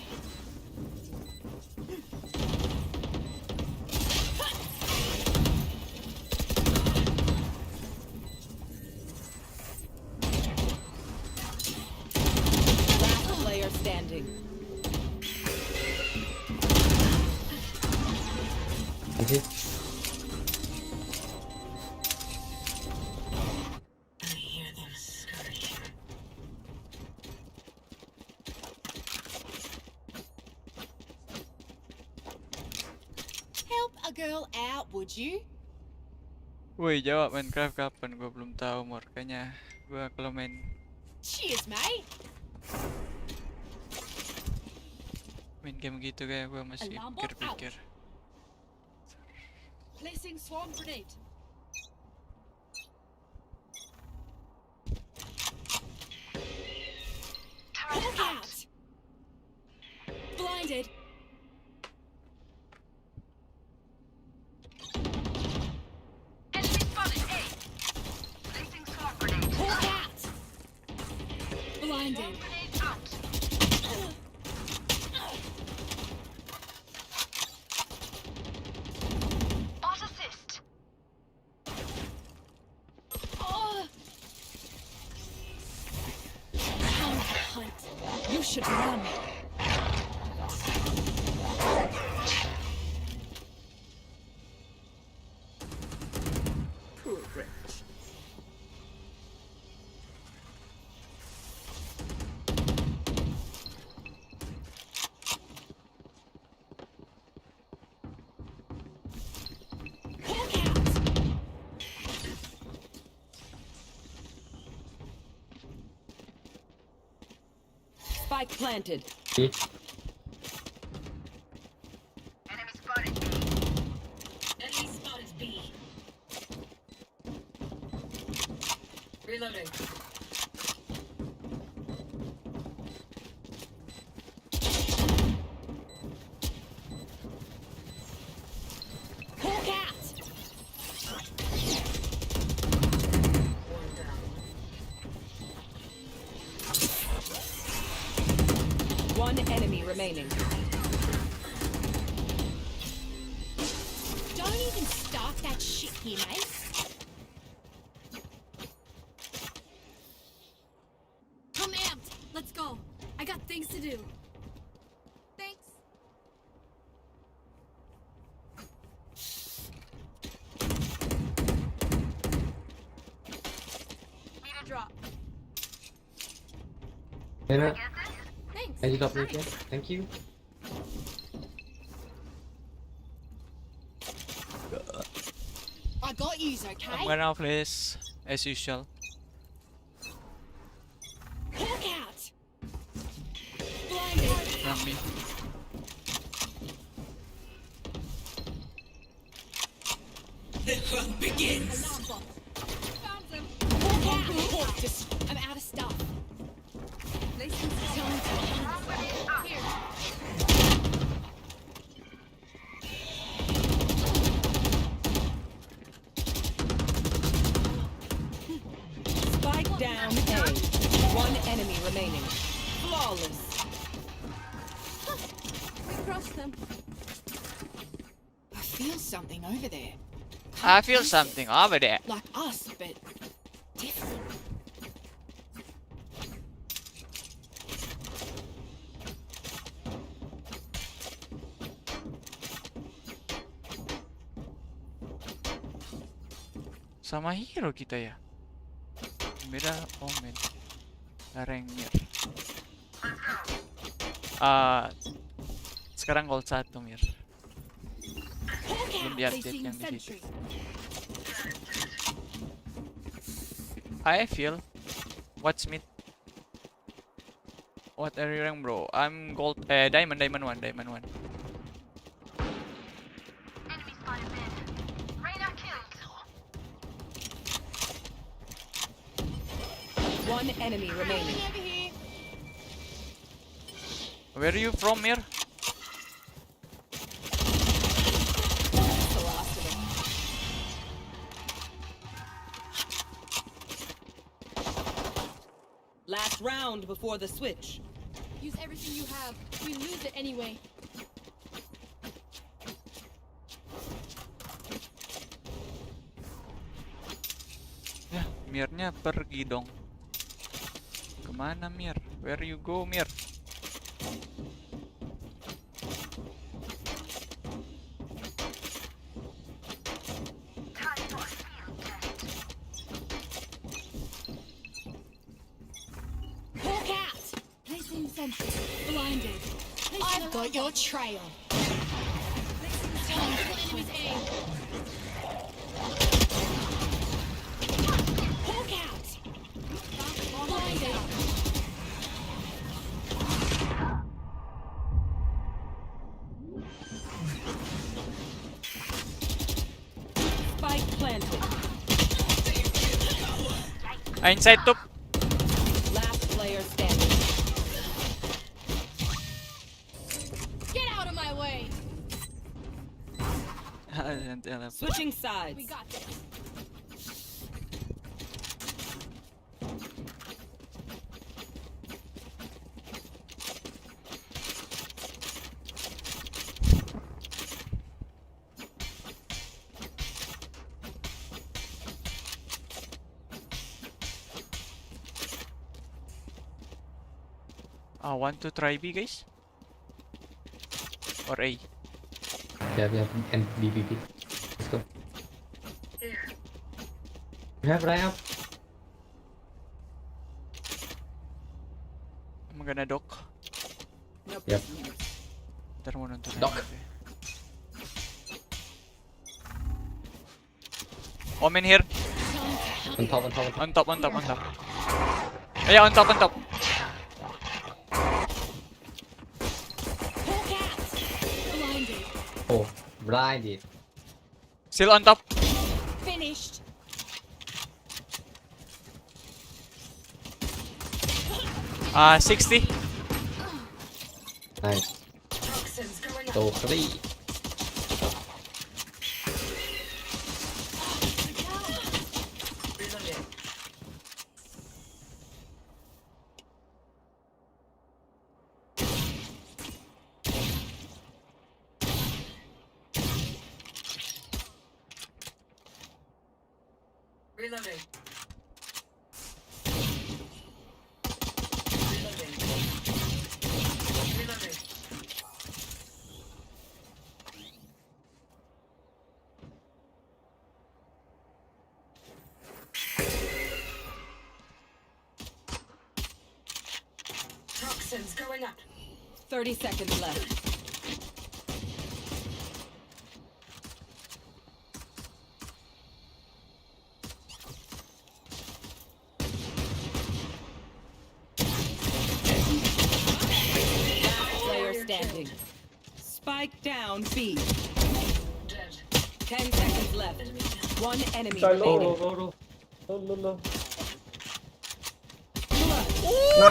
Last player standing.
Easy.
I hear them scurry.
Help a girl out, would you?
Woi, jawab Minecraft kapan? Gua belum tahu, Mor. Kayaknya gua kalau main
Cheers, mate.
game gitu kayak gua masih
Alarm bot
pikir-pikir.
Placing swarm grenade. Hawk out. Blinded.
Enemy spotted. A. Placing swarm grenade.
Hawk out. Blinded.
Grenade out. Bot assist.
Oh. Time to hunt. You should run.
Poor wretch.
Hawk out.
Spike planted.
B.
Enemy spotted. B.
Enemy spotted B. Reloading.
Hawk out.
One down.
One enemy remaining.
Don't even start that shit here, mate. Come amped. Let's go. I got things to do. Thanks. Need a drop.
Nena,
Thanks.
can you drop me again? Thank you.
I got yous,
I'm
okay?
gonna off this as usual.
Hawk out. Blinded.
From me.
The hunt begins.
Alarm bot. Found them. Hawk out. Hawk just. I'm out of stuff. Placing time to hunt. Here.
Spike down A. One enemy remaining. Flawless.
We crushed them. I feel something over there.
I feel something over there.
Like us, but different.
Sama hero kita ya. Beda omen. Lareng Mir. Sekarang gold 1 Mir. Belum di-update yang di situ. I feel. What's mid? What are you rank, bro? I'm gold. Diamond 1.
Enemy spotted mid. Reyna killed.
One enemy remaining.
Where are you from, Mir?
Last round before the switch.
Use everything you have. We lose it anyway.
Ya, Mirnya pergi dong. Kemana Mir? Where you go, Mir?
Time for field test.
Hawk out! Placing sentry. Blinded. I've got your trail. Time for enemy's aim. Hawk out! Blinded.
Spike planted.
Inside top.
Last player standing.
Get out of my way!
Switching sides.
We got this.
Want to try B, guys? Or A?
Yeah, we have NBBB. Let's go. You have right up.
I'm gonna dock.
Yep.
Ntar mau nonton
Dock.
aja. Omen here.
On top.
On top. Yeah, on top.
Hawk out! Blinded.
Oh, blinded.
Still on top.
Finished.
60.
Nice.
Toxins going up.
So 3.
Reloading. Reloading. Reloading. Toxins going up.
30 seconds left. Last player standing. Spike down B.
Dead.
10 seconds left. One enemy
Low.
remaining.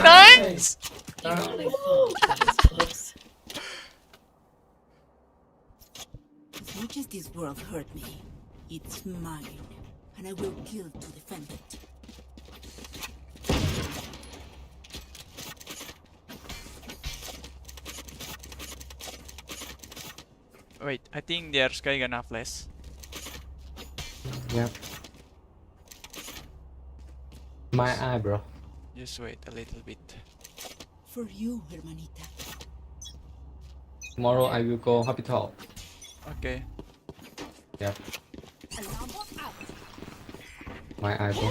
Nice!
Only thought that was close.
As much as this world hurt me, it's mine, and I will kill to defend it.
Wait, I think there's gonna flash.
Yep. My eye, bro.
Just wait a little bit.
For you, hermanita.
Tomorrow I will go hospital.
Okay.
Yep.
Alarm bot out.
My eye, bro.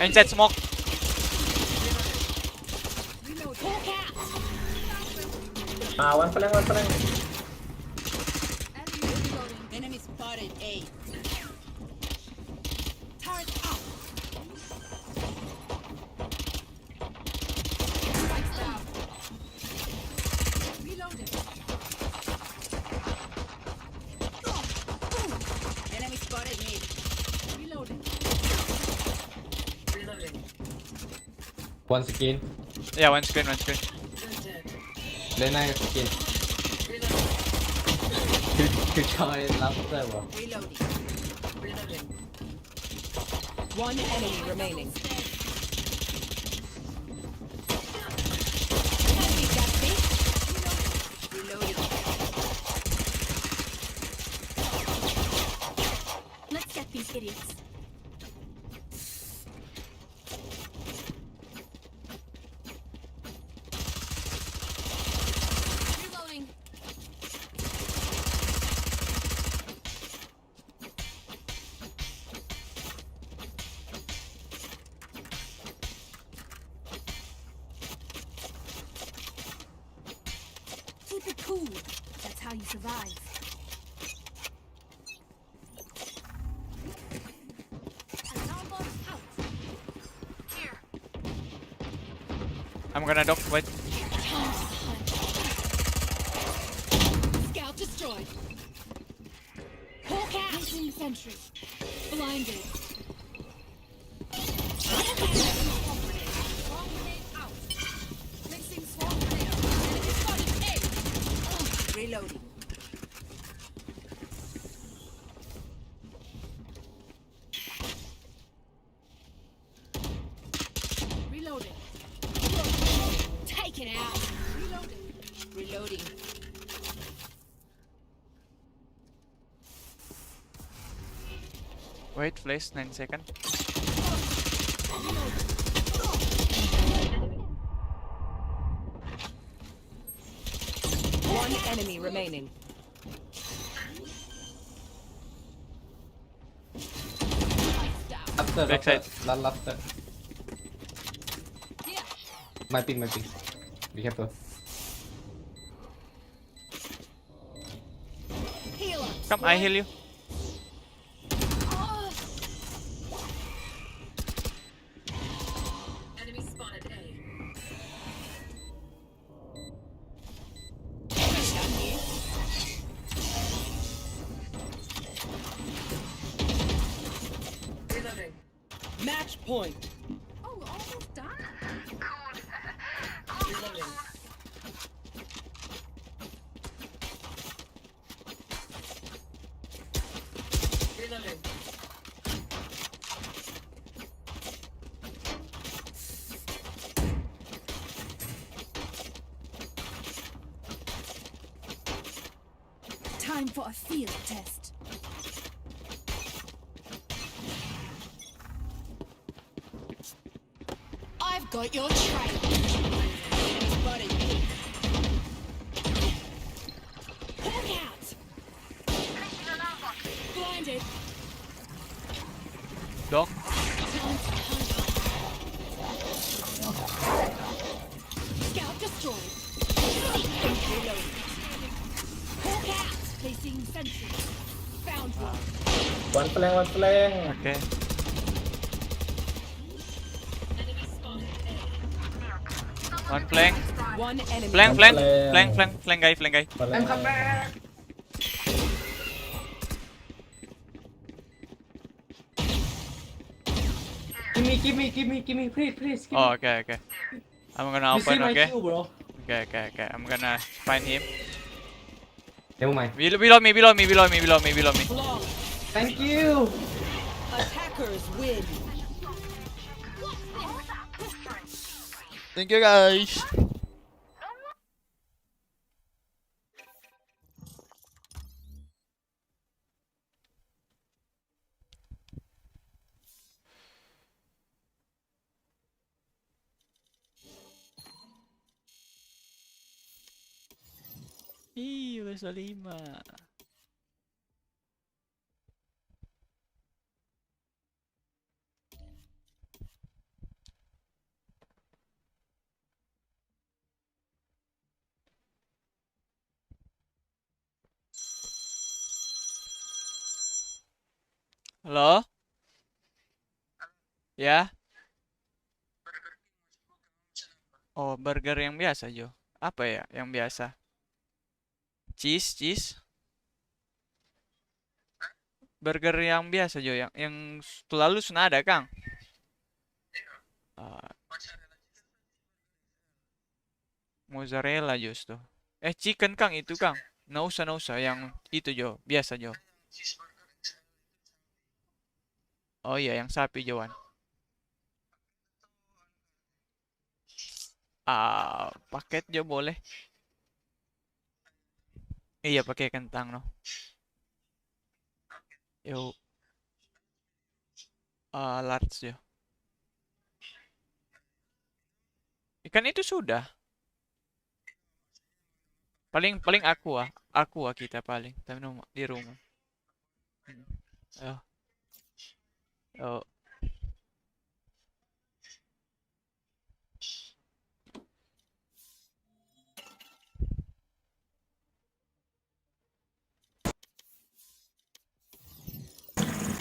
Inside smoke.
One flank.
Enemy spotted A. Turret out. Spikes down. Reloaded. Enemy spotted me. Reloading.
Reloading.
One skin.
Yeah, one screen.
They're dead.
Lena skin.
Reloading.
Cứ chơi lắm rồi mà.
Reloading.
Reloading.
One enemy remaining.
Reloading. Let's get these idiots. Reloading. Keep it cool. That's how you survive. Alarm bot out.
Here.
I'm gonna dock. Wait.
Scout destroyed. Hawk out. Placing sentry. Blinded. Swarm grenade out. Placing swarm grenade. Enemy spotted A. Reloading. Reloading. Take it out. Reloading. Reloading.
Wait, please. 9 seconds.
One enemy remaining.
After.
Backside.
Last.
Yeah.
My ping. Be careful.
Healer.
Come, I heal you.
Enemy spotted A. Reloading.
Match point.
Oh, we're almost done.
Reloading. Reloading.
Time for a field test. I've got your trail. Spotted me. Hawk out.
Placing alarm bot.
Blinded.
Dock.
Time to hunt. Scout destroyed. Reloading. Hawk out. Placing sentry. Found one.
One flank.
Okay.
Enemy spotted A.
One flank.
One enemy.
Flank,
One
flank guy.
I'm coming back. Give me, please. Give
Oh,
me.
okay. I'm gonna
You see
open,
my
okay?
kill, bro.
Okay. I'm gonna find him.
Never mind.
Below me.
Flawless.
Thank you.
Attackers win.
Thank you, guys. Ih, udah 5. Halo? Ya? Oh, burger yang biasa, Jo. Apa ya yang biasa? Cheese, cheese. Burger yang biasa, Jo. Yang lalu sudah ada, Kang. Ah, mozzarella just tuh. Chicken, Kang, itu, Kang. Nggak usah. Yang itu, Jo. Biasa, Jo. Oh iya, yang sapi, Joan. Paket, Jo, boleh. Iya, pakai kentang, no. Yuk, large, Jo. Ikan itu sudah. Paling aqua kita paling. Tapi di rumah. Ayo, ayo.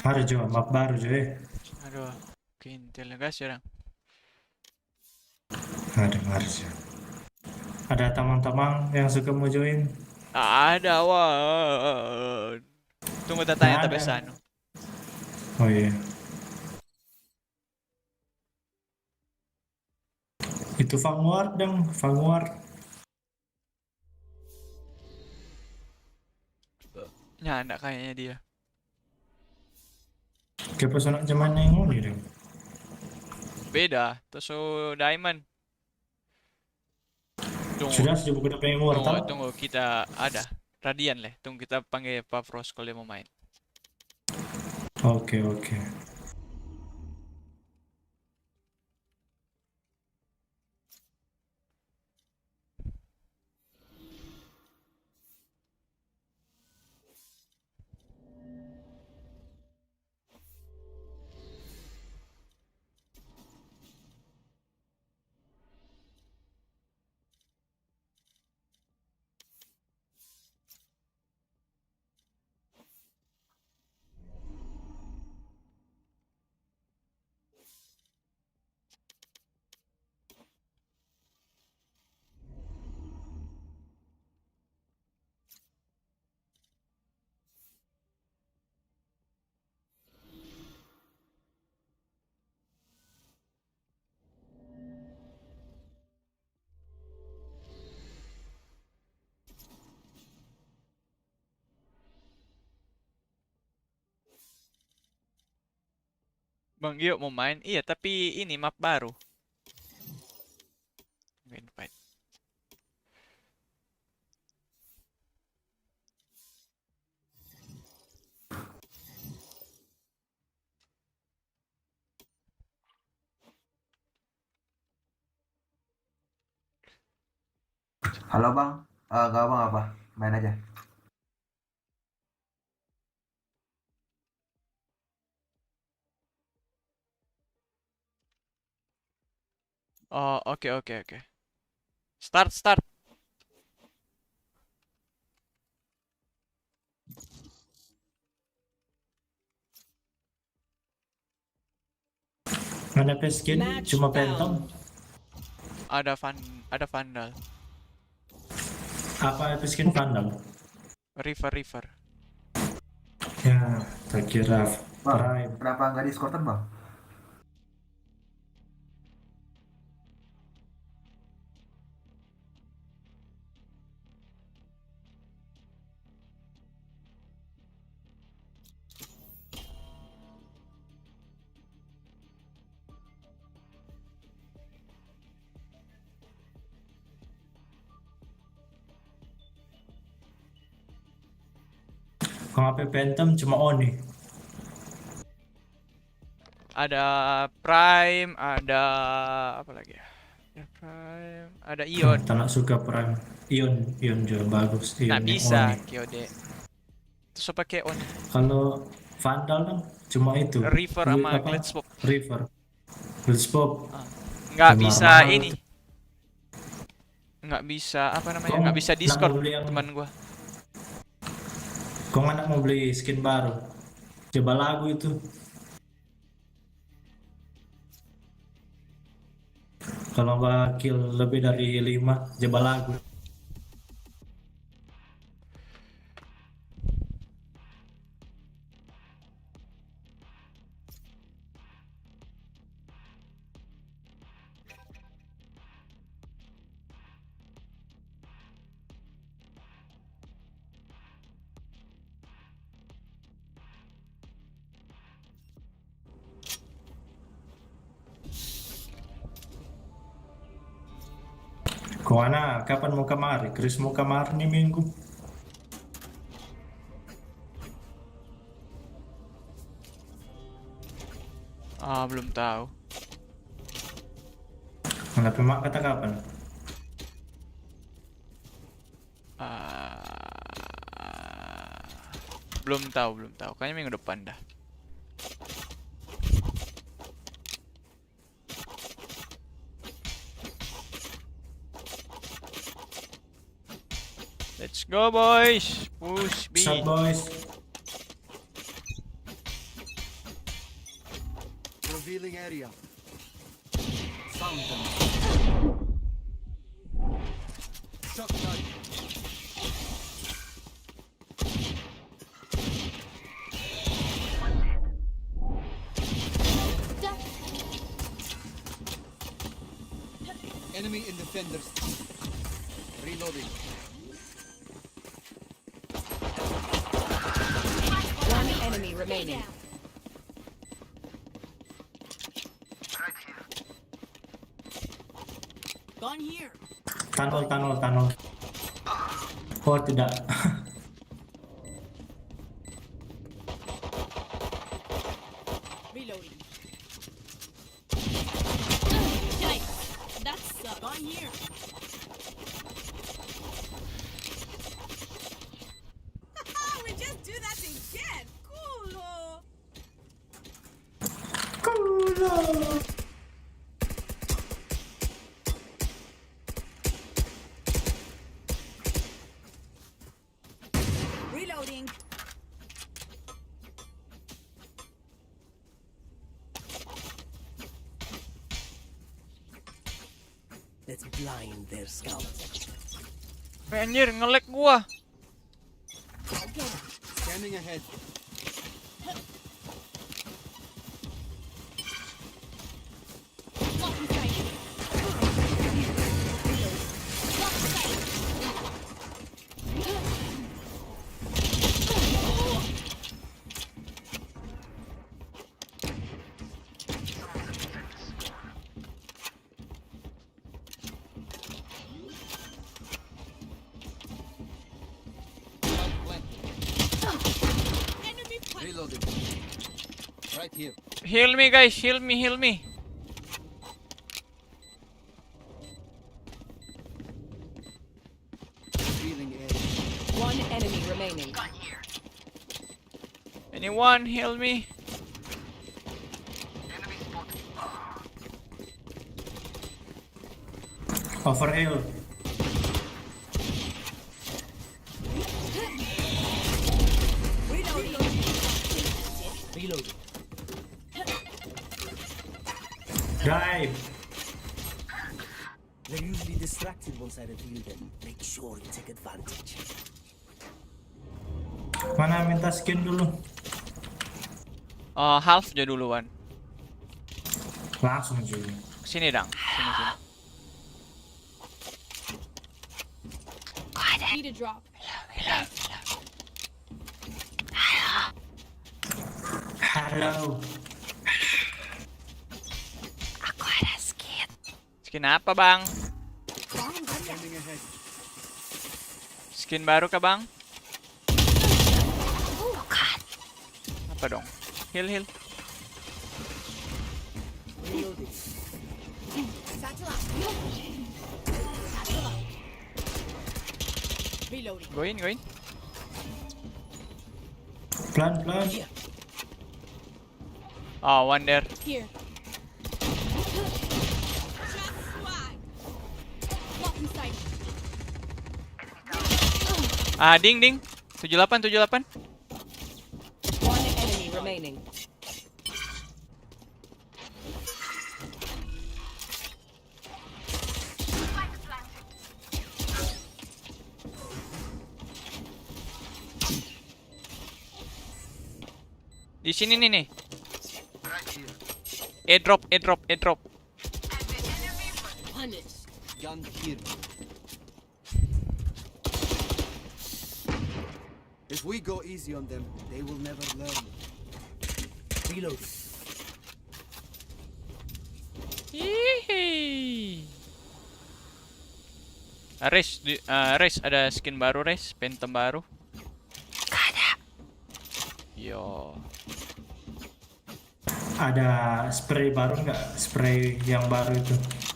Harus Jo, map baru Jo
Aduh, kintil guys ya.
harus Jo. Ada teman-teman yang suka mau join?
Ada, wah. Tunggu tanya tapi sano.
Oh iya. Itu Vanguard dong, Vanguard.
Ya, enggak kayaknya dia.
Kayak pesona zaman yang nguli dong.
Beda, terus diamond.
Sudah sejauh kita pengen immortal.
Tunggu, kita ada Radian lah. Tunggu kita panggil Pak Frost kalau dia mau main.
Oke.
Bang Gio mau main? Iya, tapi ini map baru. Invite.
Halo bang, gak bang apa? Main aja.
Oh, oke. Start.
Mana skin cuma Phantom.
Ada Vandal.
Apa skin Vandal?
River.
Ya, tak kira
Bang,
Prime.
kenapa nggak discordan bang?
Kalau HP Phantom cuma Oni.
Ada Prime, ada apa lagi ya? Ada Prime, ada Ion.
Tak nak suka Prime. Ion juga bagus. Ion
Nggak
yang
bisa,
Oni.
Kyode. Terus pakai on.
Kalau Vandal kan cuma itu.
River sama
Apa?
Glitchpop.
River. Glitchpop.
Nggak bisa
mahal
ini.
tuh.
Nggak bisa apa namanya?
Kok
Nggak bisa
nak
Discord
mau beli yang-
teman gua.
Kau nggak nak mau beli skin baru? Coba lagu itu. Kalau nggak kill lebih dari 5, coba lagu. Kemana? Kapan mau kemari? Chris mau kemari nih minggu.
Belum tahu.
Kenapa mak kata kapan?
Belum tahu. Kayaknya minggu depan dah. Let's go, boys. Push B.
Shot boys.
Revealing area. Found them. Shotgun. Enemy in defenders. Reloading.
One enemy remaining.
Gone here.
Tunnel. Oh tidak.
Reloading. Yikes. That's gone here. We just do that again. Cool. Reloading.
Let's blind their scouts.
Anjir, nge-lag gua.
Scanning ahead. Reloading. Right here.
Heal me, guys. Heal me.
Revealing area.
One enemy remaining.
Anyone heal me?
Overhill.
Reloading.
Drive.
They're usually distracted once I reveal them. Make sure you take advantage.
Mana minta skin dulu?
Half aja duluan.
Langsung juga.
Sini dang. Sini.
Need a drop.
Halo.
Aku ada skin.
Skin apa, Bang?
Scanning ahead.
Skin baru kah, Bang?
Bukan.
Apa dong? Heal.
Reloading.
Satchel up. Reloading.
Going.
Pelan.
One there.
Here.
Ding. 78.
One enemy remaining.
Di sini nih. Airdrop.
Punish.
Gun here. If we go easy on them, they will never learn. Reloading.
Hihi. Res ada skin baru, Res, phantom baru. Ada. Yo.
Ada spray baru nggak? Spray yang baru itu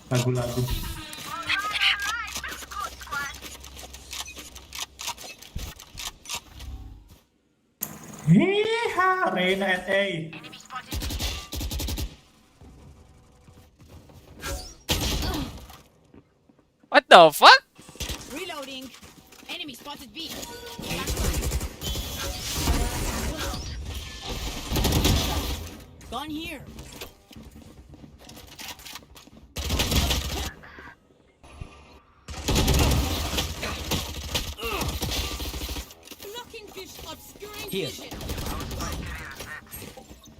lagu-lagu. Hiha, Reina at A.
What the fuck?
Reloading. Enemy spotted B. Gone here. Blocking fish obscuring
Here.
vision.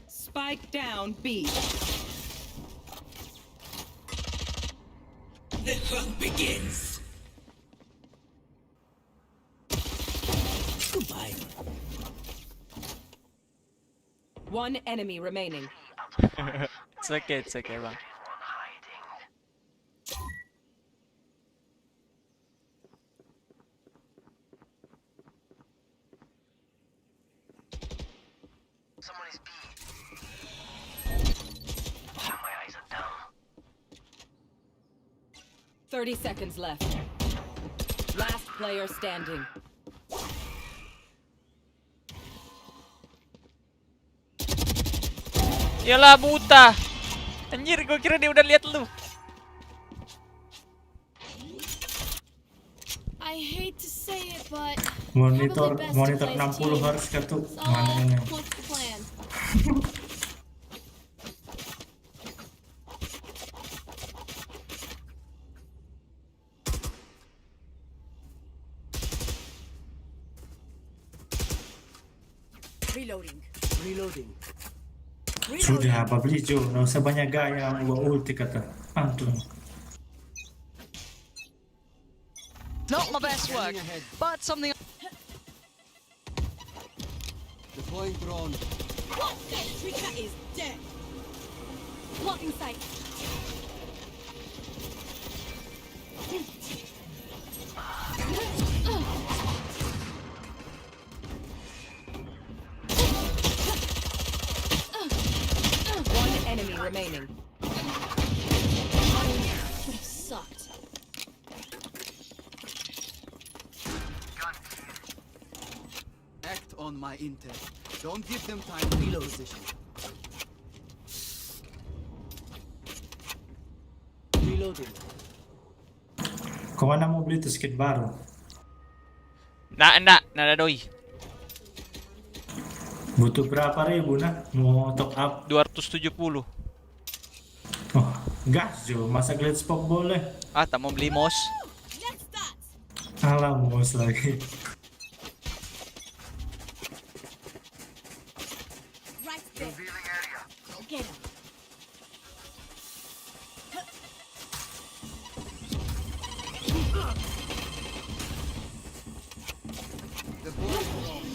Spike down B.
The hunt begins. Goodbye.
One enemy remaining.
It's okay, bang.
Someone is B.
30 seconds left. Last player standing.
Yalah buta. Anjir, gua kira dia udah lihat lu.
I hate to say it, but
Monitor 60 harus ketuk. Mana ini?
what's the plan? Reloading.
Reloading.
Sudah, apa beli Jo? Nggak usah banyak gaya, gua ulti kata. Antum.
Not my best work, but something. Deploying drone.
That trigger is dead. Blocking sight.
One enemy remaining.
Would have sucked.
Act on my intel. Don't give them time to reload position. Reloading.
Kemana mau beli tuh skin baru?
Nggak ada doi.
Butuh berapa ribu nak? Mau top up?
270.
Oh, gas Jo, masa glitch pop boleh?
Ah, tak mau beli mouse.
Let's start.
Alah, mus lagi.
Right there. Go get him.
Deploying drone.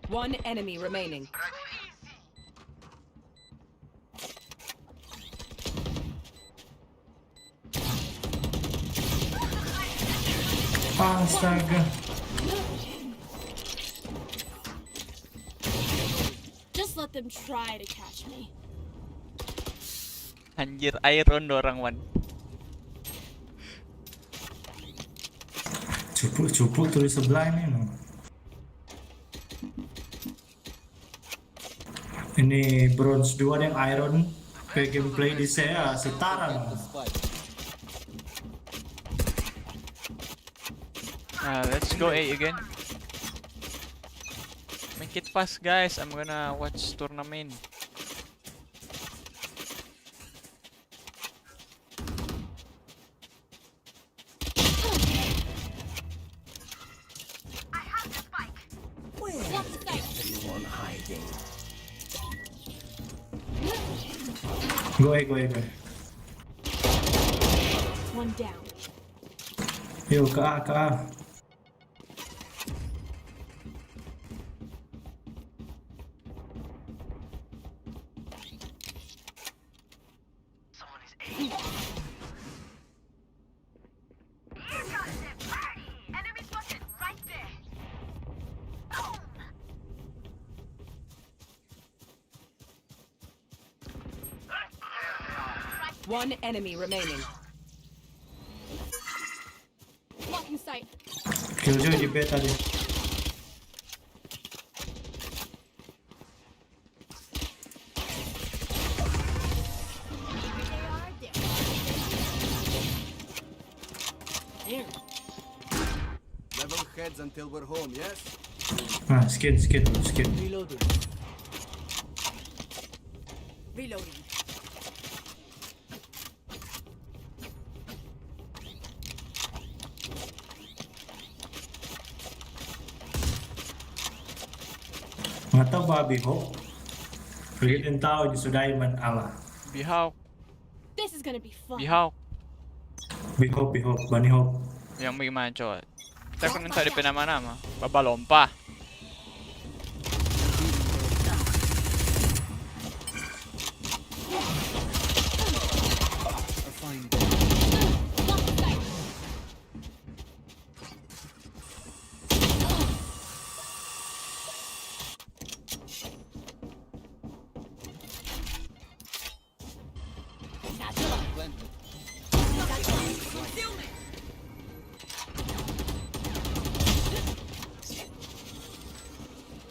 One enemy remaining.
Astaga.
let them try to catch me.
Anjir, iron dorang wan.
Cupu tuh di sebelah ini no. Ini bronze 2 yang iron kayak gameplay di saya setara no.
Let's go A again. Make it fast, guys. I'm gonna watch tournament.
Go A.
One down.
Yo, ke A.
One enemy remaining.
Blocking sight.
Killjoy di B tadi.
Level heads until we're home, yes?
Nah, skin.
Reloading.
Mata babi ho. Pergi dan tahu di Sudaiman Allah.
Bihawk.
This is gonna be fun.
Bihawk.
Bihop, Bunny Hop.
Yang bagaimana coba? Kita kan tadi nama-nama. Babalompa.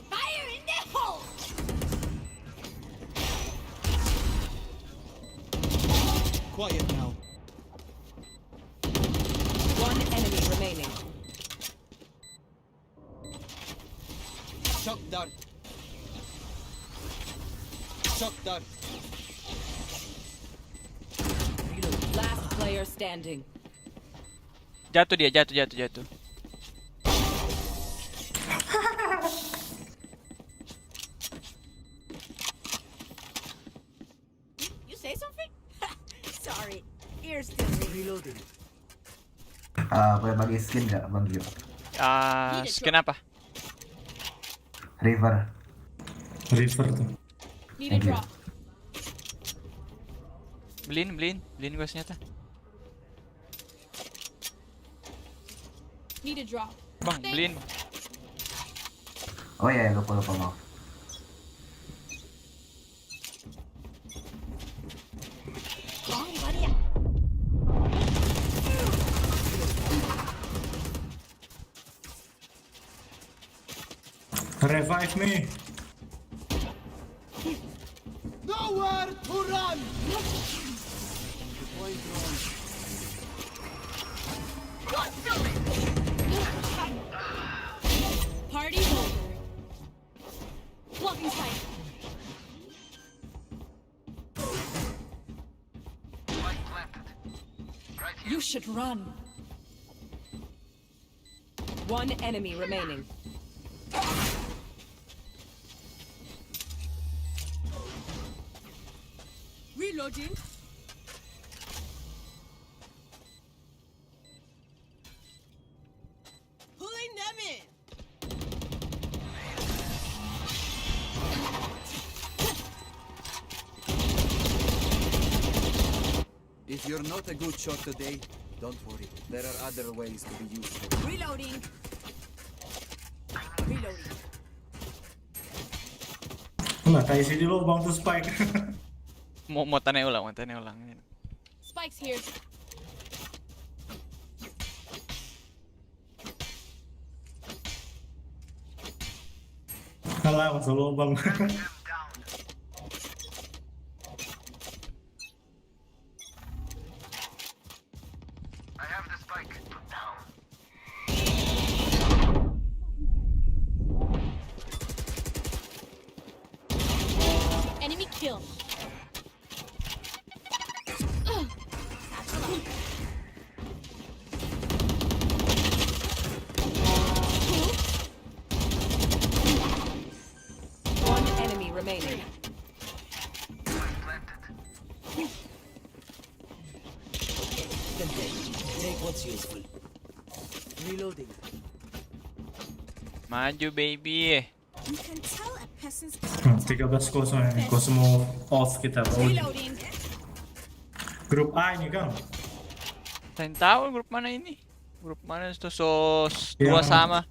Fire in the hole.
Quiet now.
One enemy remaining.
Shock dart.
Last player standing.
Jatuh dia.
You say something? Sorry, ears still ring.
Reloading.
Boleh bagi skin nggak Bang Gio?
Skin apa?
River.
Tuh.
Need a drop.
Beliin gua senjata.
Need a drop.
Bang, beliin.
Oh ya, lupa maaf.
Revive me.
Nowhere to run. Deploying drone.
Party's over. Blocking sight.
You should run. One enemy remaining.
Reloading. Pulling them in.
If you're not a good shot today, don't worry. There are other ways to be useful.
Reloading.
Lah, tayo sini lubang tuh spike.
Mau tanya ulang.
Spike's here.
Kalah masuk lubang.
Enemy kill.
One enemy remaining.
Take what's useful. Reloading.
Maju baby.
You can tell a person's
13-0 ini. Cosmo off kita.
reloading.
Grup A ini Kang.
Saya tahu grup mana ini. Grup mana itu so dua
Yang-
sama.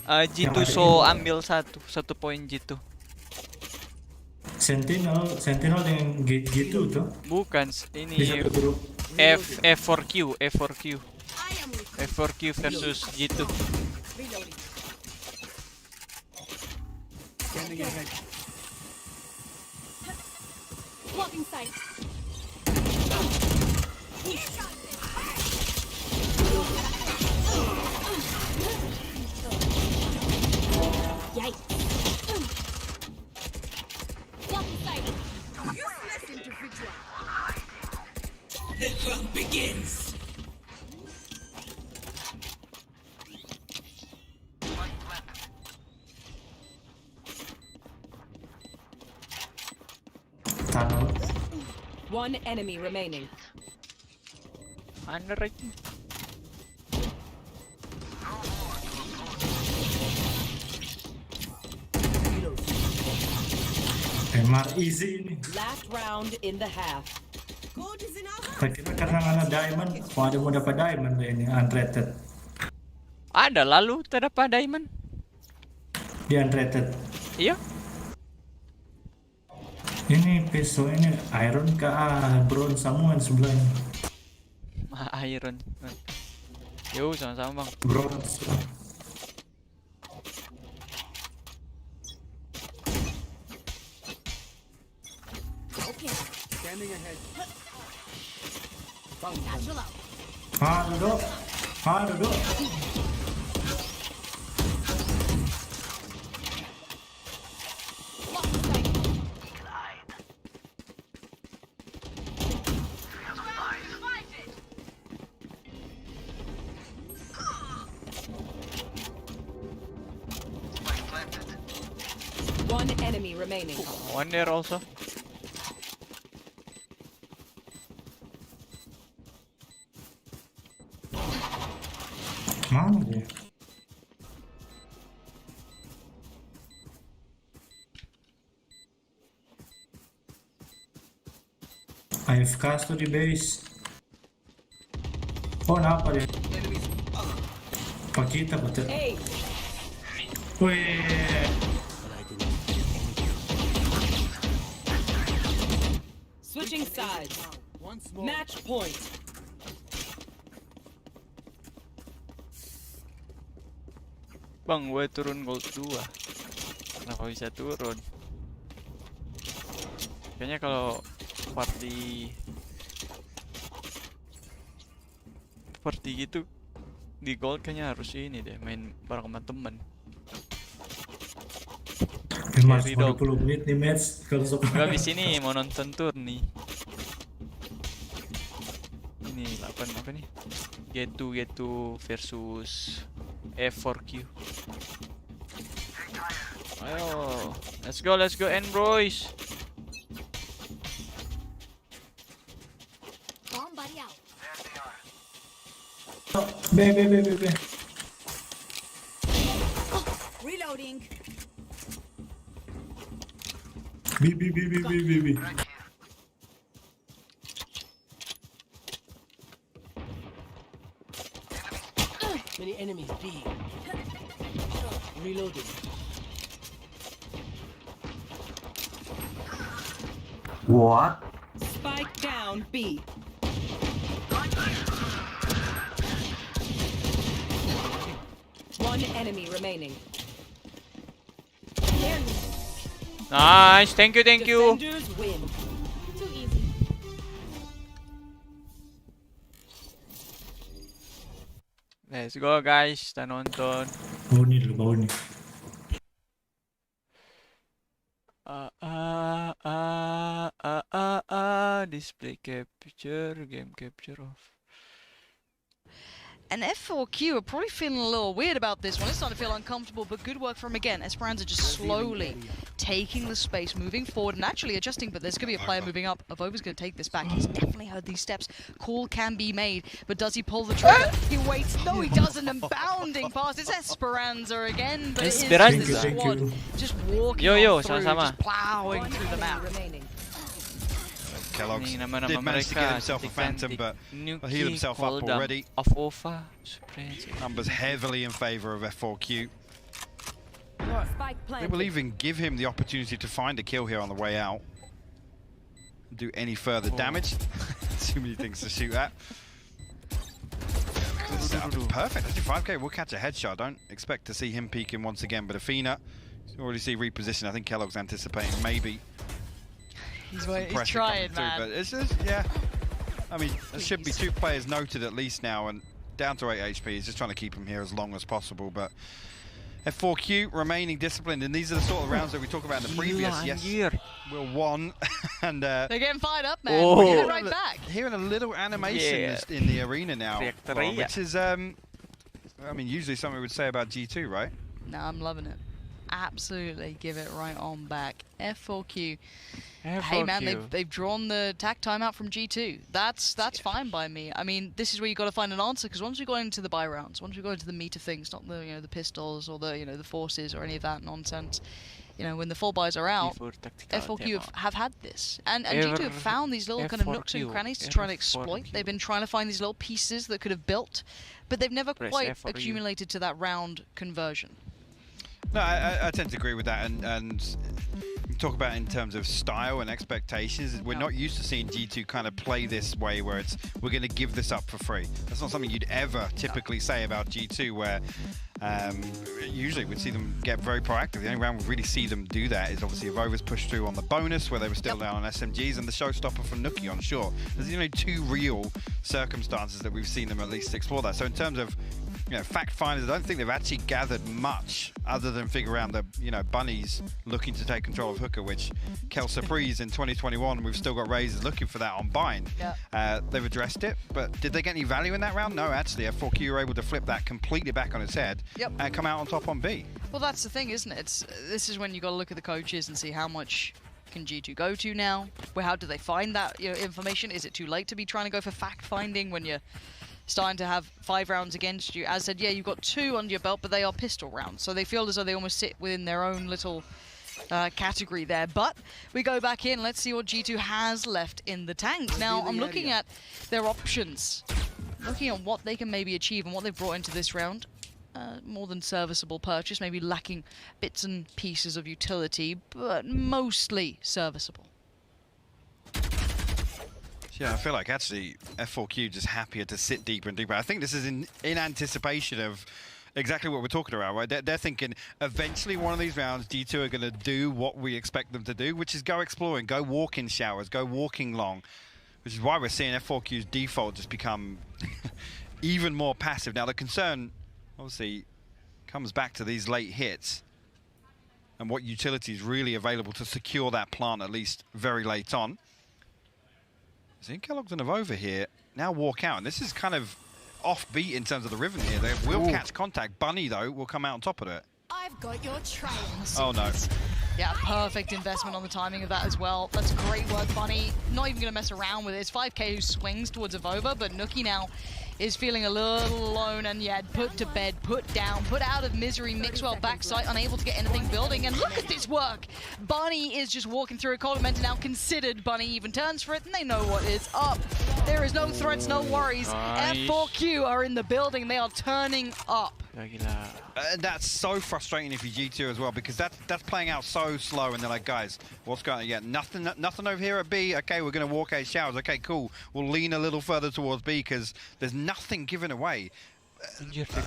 G2
yang ada
so
ini.
ambil satu poin G2.
Sentinel yang gitu tuh.
Bukan
Di
ini
satu grup.
F4Q
I am with
F4Q versus G2.
reloading.
Scanning ahead.
Blocking sight. Yikes. Blocking sight. Useless individual.
The hunt begins.
Tunnel.
One enemy remaining.
Underrated.
MR easy ini.
Last round in the half.
God is in our
Saya kira karena ada diamond, kalau ada mau dapat diamond deh ini unrated.
Ada lalu terdapat diamond.
Di unrated.
Iya.
Ini pisau ini iron ke bronze semua di sebelahnya.
Iron. Yo sama-sama bang.
Bronze.
Scanning ahead.
satchel out.
Duduk.
Blocking sight.
One enemy remaining.
One there also.
Mana dia? AFK tuh di base. Oh, kenapa dia? Pak kita betul.
Hey,
Wih,
switching sides.
Once more.
Match point.
Bang, gue turun gold 2. Kenapa bisa turun? Kayaknya kalau party gitu di gold kayaknya harus ini deh, main bareng sama temen.
Mas
Carry
mau
dog.
20 menit nih match kalau sok.
Gue abis ini mau nonton tour nih. Ini apa nih? G2 versus F4Q. Ayo, let's go end boys.
Bomb buddy out.
B.
Reloading.
B.
Many enemies B. Reloading.
What?
Spike down B. One enemy remaining.
Nice, thank you, thank you.
Defenders win.
Too easy.
Let's go guys, kita nonton.
Bau ni dulu, bau ni.
Display capture, game capture off.
And F4Q are probably feeling a little weird about this one. It's starting to feel uncomfortable, but good work from again. Esperanza just slowly taking the space, moving forward, and actually adjusting, but there's going to be a player moving up. Avova's going to take this back. He's definitely heard these steps. Call can be made, but does he pull the trigger? He waits. No, he doesn't, and bounding past. It's Esperanza again, but it is
Esperanza.
the squad just walking
Yo,
on through,
sama-sama.
just plowing through the map.
Kellogg's
Ini
did
nama-nama
manage to
mereka,
get himself a
cantik-cantik.
phantom, but
Nuki,
healed himself up
cooldown,
already.
Ova,
Numbers heavily in favour of F4Q.
Spike
They
planted.
will even give him the opportunity to find a kill here on the way out. Do any further damage. Too many things to shoot at. Perfect. Actually, 5K will catch a headshot. Don't expect to see him peeking once again, but Athena, you already see reposition. I think Kellogg's anticipating maybe.
He's
pressure
trying,
coming through,
man.
but it's just, yeah. I mean, there should be 2 players noted at least now, and down to 8 HP. He's just trying to keep him here as long as possible, but F4Q remaining disciplined, and these are the sort of rounds that we talk about in the previous. Yes, we're one, and
They're getting fired up, man. We're getting right back.
Hearing a little animation in the arena now, Rob, which is, I mean, usually something we would say about G2, right?
No, I'm loving it. Absolutely, give it right on back. F4Q. Hey man, they've drawn the tack timeout from G2. That's fine by me. I mean, this is where you got to find an answer, because once we go into the buy rounds, once we go into the meat of things, not the the pistols or the the forces or any of that nonsense. When the full buys are out, F4Q have had this, and G2 have found these little kind of nooks and crannies to try and exploit. They've been trying to find these little pieces that could have built, but they've never quite accumulated to that round conversion.
No, I tend to agree with that, and talk about in terms of style and expectations. We're not used to seeing G2 kind of play this way, where it's we're going to give this up for free. That's not something you'd ever typically say about G2, where usually we'd see them get very proactive. The only round we really see them do that is obviously Avova's pushed through on the bonus, where they were still down on SMGs, and the showstopper from Nuki on shore. There's 2 real circumstances that we've seen them at least explore that. So in terms of fact finders, I don't think they've actually gathered much other than figure out the bunnies looking to take control of hooker, which Kel Surprise in 2021 we've still got Razors looking for that on Bind. They've addressed it, but did they get any value in that round? No, actually F4Q were able to flip that completely back on its head and come out on top on B.
Well, that's the thing, isn't it? This is when you got to look at the coaches and see how much can G2 go to now. How do they find that information? Is it too late to be trying to go for fact finding when you're starting to have 5 rounds against you? As said, yeah, you've got 2 under your belt, but they are pistol rounds, so they feel as though they almost sit within their own little category there. But we go back in, let's see what G2 has left in the tank. Now, I'm looking at their options, looking at what they can maybe achieve and what they've brought into this round. More than serviceable purchase, maybe lacking bits and pieces of utility, but mostly serviceable.
Yeah, I feel like actually F4Q just happier to sit deeper and deeper. I think this is in anticipation of exactly what we're talking about, right? They're thinking eventually one of these rounds G2 are going to do what we expect them to do, which is go exploring, go walking showers, go walking long, which is why we're seeing F4Q's default just become even more passive. Now the concern obviously comes back to these late hits and what utility is really available to secure that plant, at least very late on. So Kellogg's and Avova here now walk out, and this is kind of offbeat in terms of the Riven here. They will catch contact. Bunny, though, will come out on top of it.
I've got your trail.
Oh, no.
Yeah, perfect investment on the timing of that as well. That's great work, Bunny. Not even going to mess around with it. It's 5K who swings towards Avova, but Nuki now is feeling a little alone, and yeah, put to bed, put down, put out of misery. Mixwell backside, unable to get anything building, and look at this work. Bunny is just walking through a Coldamenta now considered. Bunny even turns for it, and they know what is up. There is no threats, no worries.
Nice.
F4Q are in the building. They are turning up.
That's so frustrating if you're G2 as well, because that's playing out so slow, and they're like, guys, what's going on? Yeah, nothing over here at B. Okay, we're going to walk A showers. Okay, cool. We'll lean a little further towards B because there's nothing given away.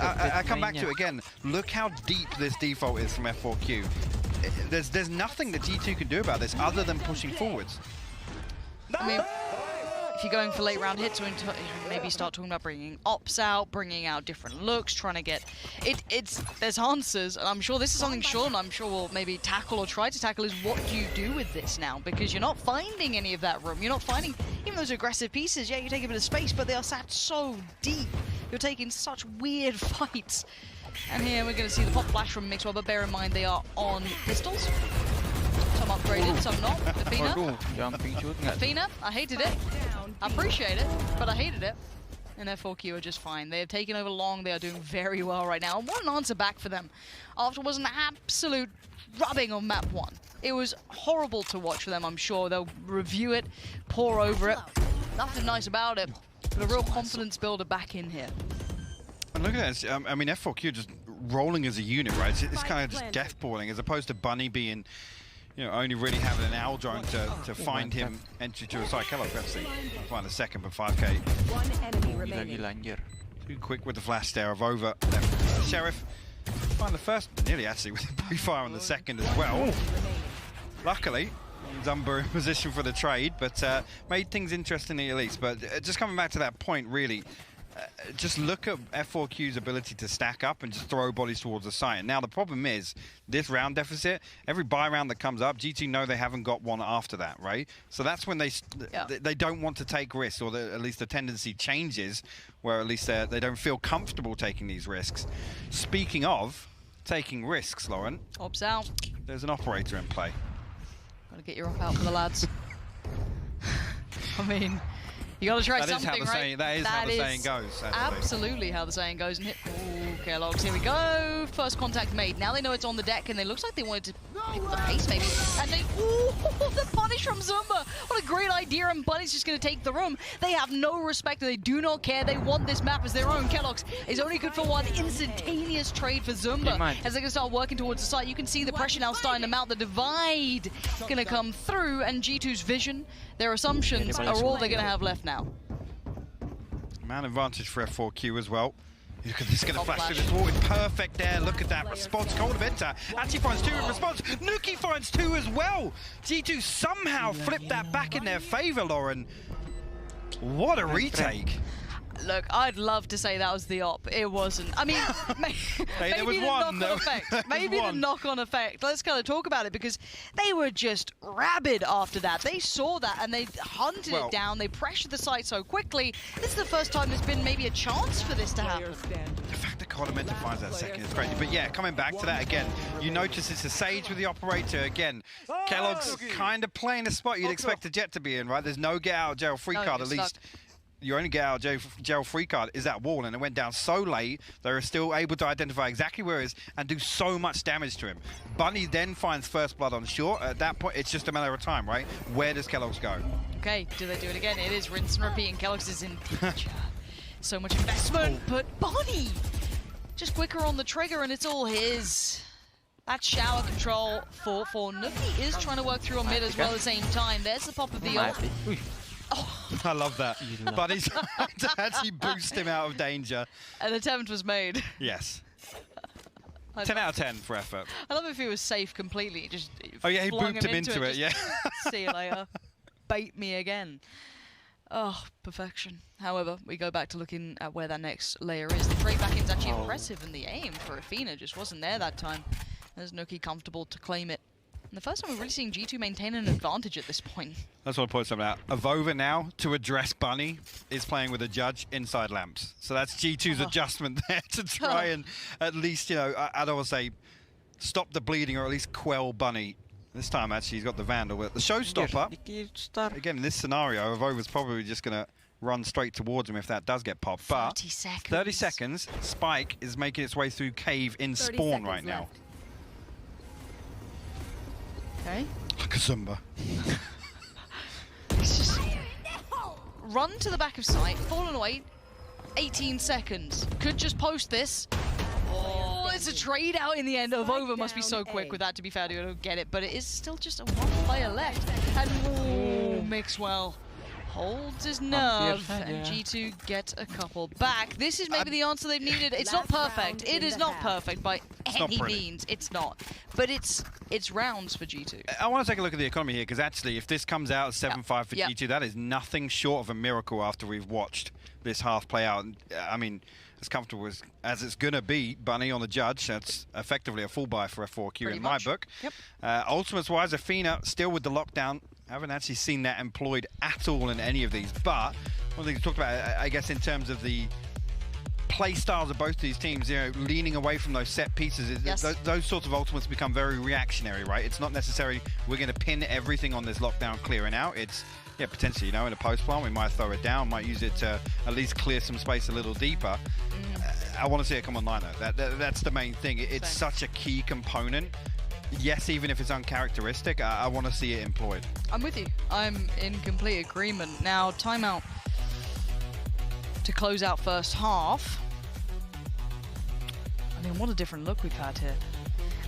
I come back to it again. Look how deep this default is from F4Q. There's nothing that G2 can do about this other than pushing forwards.
I mean, if you're going for late round hits, we maybe start talking about bringing ops out, bringing out different looks, trying to get there's answers, and I'm sure this is something Sean, I'm sure, will maybe tackle or try to tackle, is what do you do with this now? Because you're not finding any of that room. You're not finding even those aggressive pieces. Yeah, you take a bit of space, but they are sat so deep. You're taking such weird fights. And here we're going to see the pop flash from Mixwell, but bear in mind they are on pistols. Some upgraded, some not. Athena, I hated it. I appreciate it, but I hated it. And F4Q are just fine. They have taken over long. They are doing very well right now. And what an answer back for them after was an absolute rubbing on map 1. It was horrible to watch for them, I'm sure. They'll review it, pour over it. Nothing nice about it, but a real confidence builder back in here.
And look at this. I mean, F4Q just rolling as a unit, right? It's kind of just death balling, as opposed to Bunny being, you know, only really having an owl drone to find him entry to a site. Kellogg, let's see. I'll find a second, but 5k.
One enemy remaining.
Too quick with the flash there of over. Sheriff find the first, nearly actually, with the pre-fire on the second as well. Luckily, Zumba in position for the trade, but made things interesting at least. But just coming back to that point, really, just look at F4Q's ability to stack up and just throw bodies towards the site. And now the problem is, this round deficit, every buy round that comes up, G2 know they haven't got one after that, right? So that's when they don't want to take risks, or at least the tendency changes, where at least they don't feel comfortable taking these risks. Speaking of taking risks, Lauren.
Ops out.
There's an operator in play.
Gotta get your op out for the lads. I mean, you gotta try something, right?
That is how the saying goes.
Absolutely how the saying goes. And ooh, Kellogg's, here we go. First contact made. Now they know it's on the deck, and it looks like they wanted to pick up the pace, maybe. And they, ooh, the punish from Zumba. What a great idea, and Bunny's just gonna take the room. They have no respect, they do not care. They want this map as their own. Kellogg's is only good for one. Instantaneous trade for Zumba. As they're gonna start working towards the site, you can see the pressure now starting to mount. The divide gonna come through, and G2's vision, their assumptions are all they're gonna have left now.
Man advantage for F4Q as well. Look at this, gonna flash through this wall. It's perfect there. Look at that response. Cold Venter actually finds 2 in response. Nuki finds 2 as well. G2 somehow flipped that back in their favor, Lauren. What a retake.
Look, I'd love to say that was the op. It wasn't. I mean, maybe the knock-on effect. Maybe the knock-on effect. Let's kind of talk about it, because they were just rabid after that. They saw that and they hunted it down. They pressured the site so quickly. This is the first time there's been maybe a chance for this to happen.
The fact that Kalian finds that second is crazy. But yeah, coming back to that again, you notice it's a Sage with the operator again. Kellogg's kind of playing a spot you'd expect a Jet to be in, right? There's no get out of jail free card, at least. Your only get out of jail free card is that wall, and it went down so late they were still able to identify exactly where it is and do so much damage to him. Bunny then finds first blood on short. At that point, it's just a matter of time, right? Where does Kellogg's go?
Okay, do they do it again? It is rinse and repeat, and Kellogg's is in danger. So much investment, but Bunny just quicker on the trigger, and it's all his. That shower control for Nuki is trying to work through on mid as well at the same time. There's the pop of the ult.
Oh. I love that. But he's trying to actually boost him out of danger.
An attempt was made.
Yes. 10 out of 10 for effort.
I love if he was safe completely. Just
oh yeah, he booped him into it, yeah.
See you later. Bait me again. Oh, perfection. However, we go back to looking at where that next layer is. The trade back in's actually impressive, and the aim for Athena just wasn't there that time. There's Nuki comfortable to claim it. And the first time we're really seeing G2 maintain an advantage at this point.
That's what I point something out. Avova now, to address Bunny, is playing with a judge inside lamps. So that's G2's adjustment there to try and at least, you know, I don't want to say stop the bleeding, or at least quell Bunny. This time, actually, he's got the Vandal. But the showstopper, again, in this scenario, Avova's probably just going to run straight towards him if that does get popped. But 30 seconds, Spike is making its way through cave in spawn right now.
Okay.
Like a Zumba.
Just run to the back of site, fallen away, 18 seconds. Could just post this. It's a trade out in the end. Avova must be so quick with that, to be fair, to get it, but it is still just a one player left. And Mixwell holds his nerve, and G2 get a couple back. This is maybe the answer they've needed. It's not perfect. It is not perfect by any means. It's not. But it's rounds for G2.
I want to take a look at the economy here, because actually, if this comes out as 7-5 for G2, that is nothing short of a miracle after we've watched this half play out. I mean, as comfortable as it's going to be, Bunny on the judge, that's effectively a full buy for F4Q in my book.
Yep.
Ultimates-wise, Athena still with the lockdown. Haven't actually seen that employed at all in any of these, but one thing we talked about, I guess, in terms of the play styles of both these teams, you know, leaning away from those set pieces, those sorts of ultimates become very reactionary, right? It's not necessarily we're going to pin everything on this lockdown clearing out. It's, yeah, potentially, you know, in a post plant, we might throw it down, might use it to at least clear some space a little deeper. I want to see it come online, though. That's the main thing. It's such a key component. Yes, even if it's uncharacteristic, I want to see it employed.
I'm with you. I'm in complete agreement. Now, timeout to close out first half. I mean, what a different look we've had here.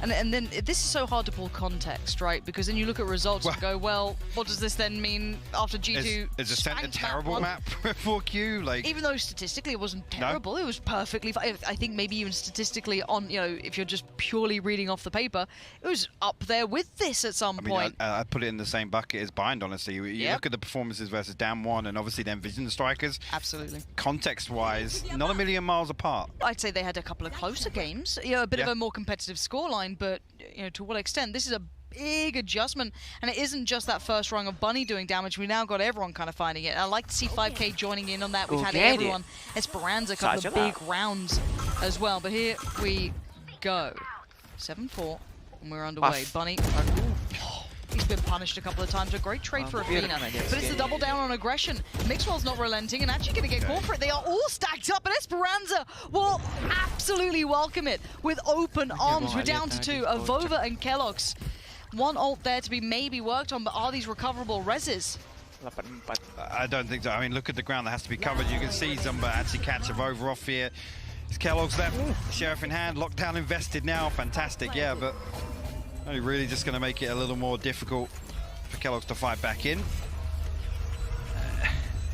And then this is so hard to pull context, right? Because then you look at results and go, well, what does this then mean after G2?
Is a terrible map for Q? Like,
even though statistically it wasn't terrible, it was perfectly fine. I think maybe even statistically, on, you know, if you're just purely reading off the paper, it was up there with this at some point.
I put it in the same bucket as Bind, honestly. You look at the performances versus Damn One and obviously then Vision Strikers.
Absolutely.
Context-wise, not a million miles apart.
I'd say they had a couple of closer games, you know, a bit of a more competitive scoreline, but you know, to what extent? This is a big adjustment, and it isn't just that first rung of Bunny doing damage. We now got everyone kind of finding it. And I like to see 5K joining in on that. We've had everyone. Esperanza, a couple of big rounds as well. But here we go. 7-4, and we're underway. Bunny, he's been punished a couple of times. A great trade for Athena, but it's the double down on aggression. Mixwell's not relenting and actually going to get caught for it. They are all stacked up, and Esperanza will absolutely welcome it with open arms. We're down to 2, Avova and Kelox. One ult there to be maybe worked on, but are these recoverable reses?
I don't think so. I mean, look at the ground that has to be covered. You can see Zumba actually catch Avova off here. It's Kellogg's left, Sheriff in hand, lockdown invested now. Fantastic, yeah, but only really just going to make it a little more difficult for Kellogg's to fight back in.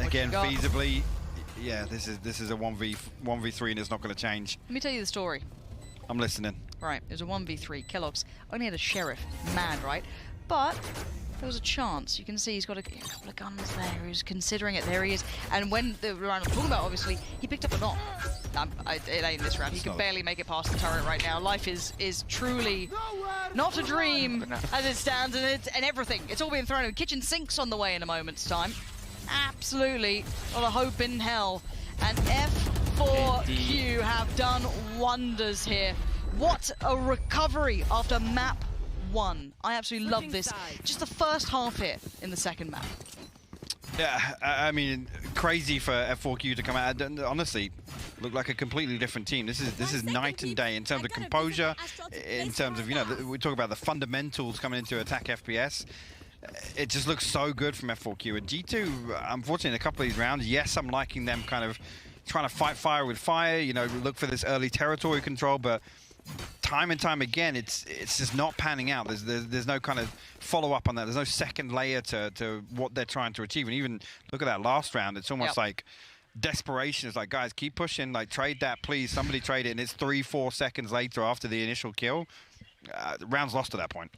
Again, feasibly, yeah, this is a 1v3 and it's not going to change.
Let me tell you the story.
I'm listening.
Right, it was a 1v3. Kellogg's only had a Sheriff, mad, right? But there was a chance. You can see he's got a couple of guns there. He's considering it. There he is. And when the round I'm talking about, obviously, he picked up a knock. It ain't this round. He can barely make it past the turret right now. Life is truly not a dream as it stands, and everything. It's all being thrown in. Kitchen sink's on the way in a moment's time. Absolutely not a hope in hell. And F4Q have done wonders here. What a recovery after map 1. I absolutely love this. Just the first half here in the second map.
Yeah, I mean, crazy for F4Q to come out. Honestly, look like a completely different team. This is night and day in terms of composure, in terms of, you know, we talk about the fundamentals coming into attack FPS. It just looks so good from F4Q. And G2, unfortunately, in a couple of these rounds, yes, I'm liking them kind of trying to fight fire with fire, you know, look for this early territory control, but time and time again, it's just not panning out. There's no kind of follow-up on that. There's no second layer to what they're trying to achieve. And even look at that last round. It's almost like desperation. It's like, guys, keep pushing. Like, trade that, please. Somebody trade it. And it's 3-4 seconds later after the initial kill. The round's lost at that point.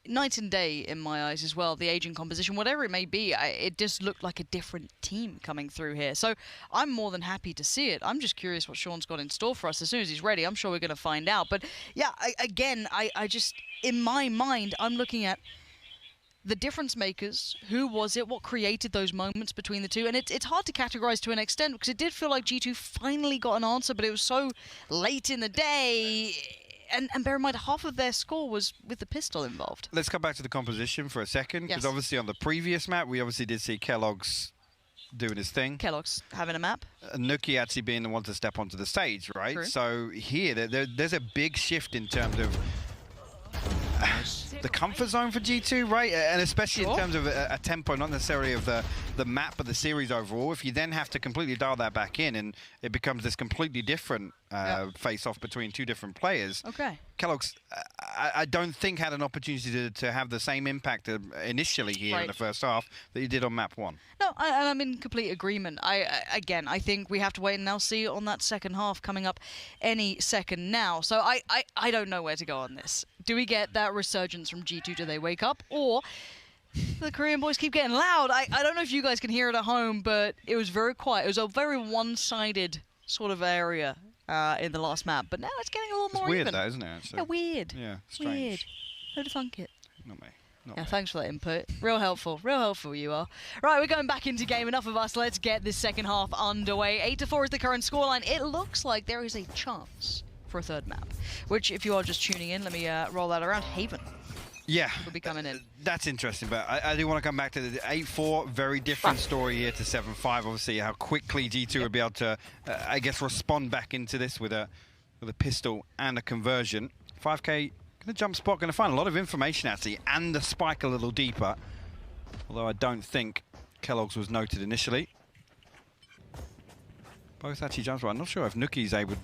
Night and day in my eyes as well. The aging composition, whatever it may be, it just looked like a different team coming through here. So I'm more than happy to see it. I'm just curious what Sean's got in store for us. As soon as he's ready, I'm sure we're going to find out. But yeah, I just, in my mind, I'm looking at the difference makers. Who was it? What created those moments between the two? And it's hard to categorize to an extent because it did feel like G2 finally got an answer, but it was so late in the day. And bear in mind, half of their score was with the pistol involved.
Let's come back to the composition for a second, because obviously on the previous map, we obviously did see Kellogg's doing his thing.
Kellogg's having a map.
Nuki actually being the one to step onto the stage, right? True. So here, there's a big shift in terms of the comfort zone for G2, right? And especially in terms of a tempo, not necessarily of the the map, but the series overall. If you then have to completely dial that back in, and it becomes this completely different face-off between two different players.
Okay.
Kellogg's, I don't think had an opportunity to have the same impact initially here in the first half that you did on map 1.
No, I'm in complete agreement. Again, I think we have to wait and now see on that second half coming up any second now. So I don't know where to go on this. Do we get that resurgence from G2? Do they wake up? Or the Korean boys keep getting loud? I don't know if you guys can hear it at home, but it was very quiet. It was a very one-sided sort of area in the last map. But now it's getting a little more
weird,
even.
That, isn't it? Actually?
Yeah, weird.
Yeah, strange.
Weird. Who'd have thunk it?
Not me.
Yeah, thanks for that input. Real helpful you are. Right, we're going back into game. Enough of us. Let's get this second half underway. 8-4 is the current scoreline. It looks like there is a chance for a third map, which, if you are just tuning in, let me roll that around. Haven.
Yeah,
will be coming in.
That's interesting, but I do want to come back to the 8-4. Very different story here to 7-5. Obviously, how quickly G2 would be able to, I guess, respond back into this with a pistol and a conversion. 5K. The jump spot going to find a lot of information actually, and the spike a little deeper. Although I don't think Kellogg's was noted initially. Both actually jump spot. I'm not sure if Nuki's able.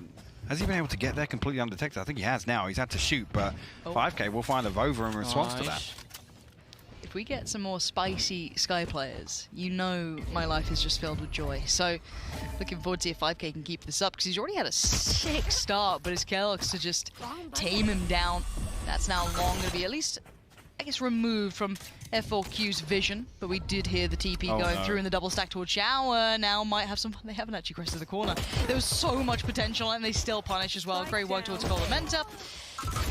Has he been able to get there completely undetected? I think he has now. He's had to shoot, but 5K will find a Vova in response to that.
If we get some more spicy Sky players, you know my life is just filled with joy. So, looking forward to see if 5K can keep this up, because he's already had a sick start, but it's Kellogg's to just tame him down. That's now long going to be at least, I guess, removed from F4Q's vision, but we did hear the TP going through in the double stack towards Shower. Now might have some fun. They haven't actually crested the corner. There was so much potential, and they still punish as well. Great work towards Colamenta.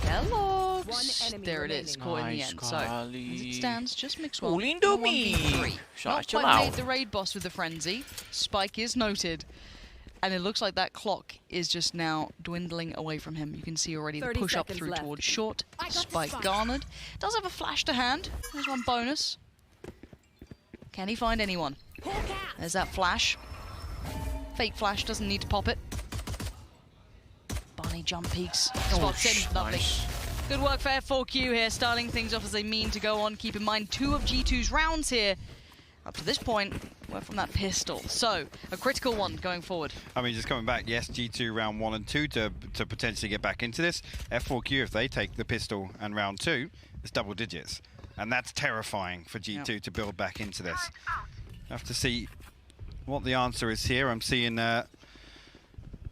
Kellogg's. There it is, caught in the end. So, as it stands, just mix well. 1v3. Not quite made the raid boss with the frenzy. Spike is noted. And it looks like that clock is just now dwindling away from him. You can see already the push up through towards short. Spike garnered. Does have a flash to hand. There's one bonus. Can he find anyone? There's that flash. Fake flash, doesn't need to pop it. Bunny jump peaks. Spots in, lovely. Nice. Good work for F4Q here, starting things off as they mean to go on. Keep in mind, 2 of G2's rounds here, up to this point, were from that pistol. So, a critical one going forward.
I mean, just coming back, yes, G2 round 1 and 2 to potentially get back into this. F4Q, if they take the pistol and round 2, it's double digits. And that's terrifying for G2 to build back into this. Have to see what the answer is here. I'm seeing a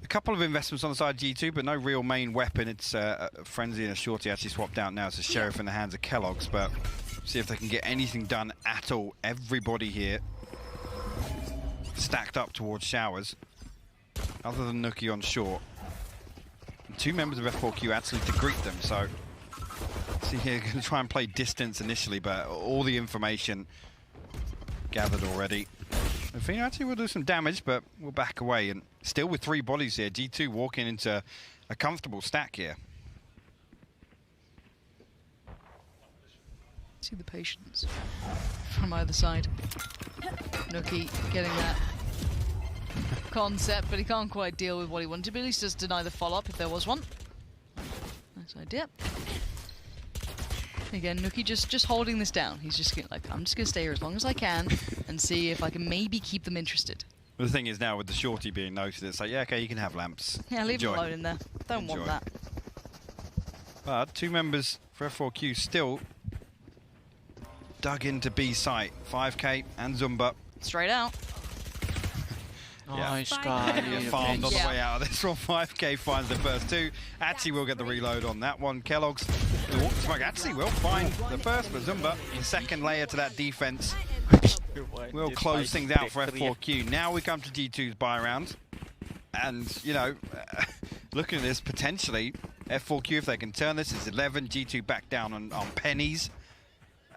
couple of investments on the side of G2, but no real main weapon. It's a Frenzy and a Shorty actually swapped out now. It's a Sheriff in the hands of Kellogg's, but see if they can get anything done at all. Everybody here stacked up towards Showers, other than Nuki on short. And 2 members of F4Q actually to greet them, so see here, going to try and play distance initially, but all the information gathered already. I think actually we'll do some damage, but we'll back away. And still with 3 bodies here, G2 walking into a comfortable stack here.
See the patience from either side. Nuki getting that concept, but he can't quite deal with what he wanted, but at least just deny the follow-up if there was one. Nice idea. Again, Nuki just holding this down. He's just like, I'm just going to stay here as long as I can and see if I can maybe keep them interested.
But the thing is now with the Shorty being noted, it's like, yeah, okay, you can have lamps.
Yeah, leave him alone in there. Don't want that.
But 2 members for F4Q still dug into B site. 5K and Zumba.
Straight out.
Nice guy.
Farmed on the way out of this one. 5K finds the first 2. Actually will get the reload on that one. Kellogg's actually will find the first, but Zumba, the second layer to that defense, will close things out for F4Q. Now we come to G2's buy round. And, you know, looking at this, potentially, F4Q, if they can turn this, is 11. G2 back down on pennies.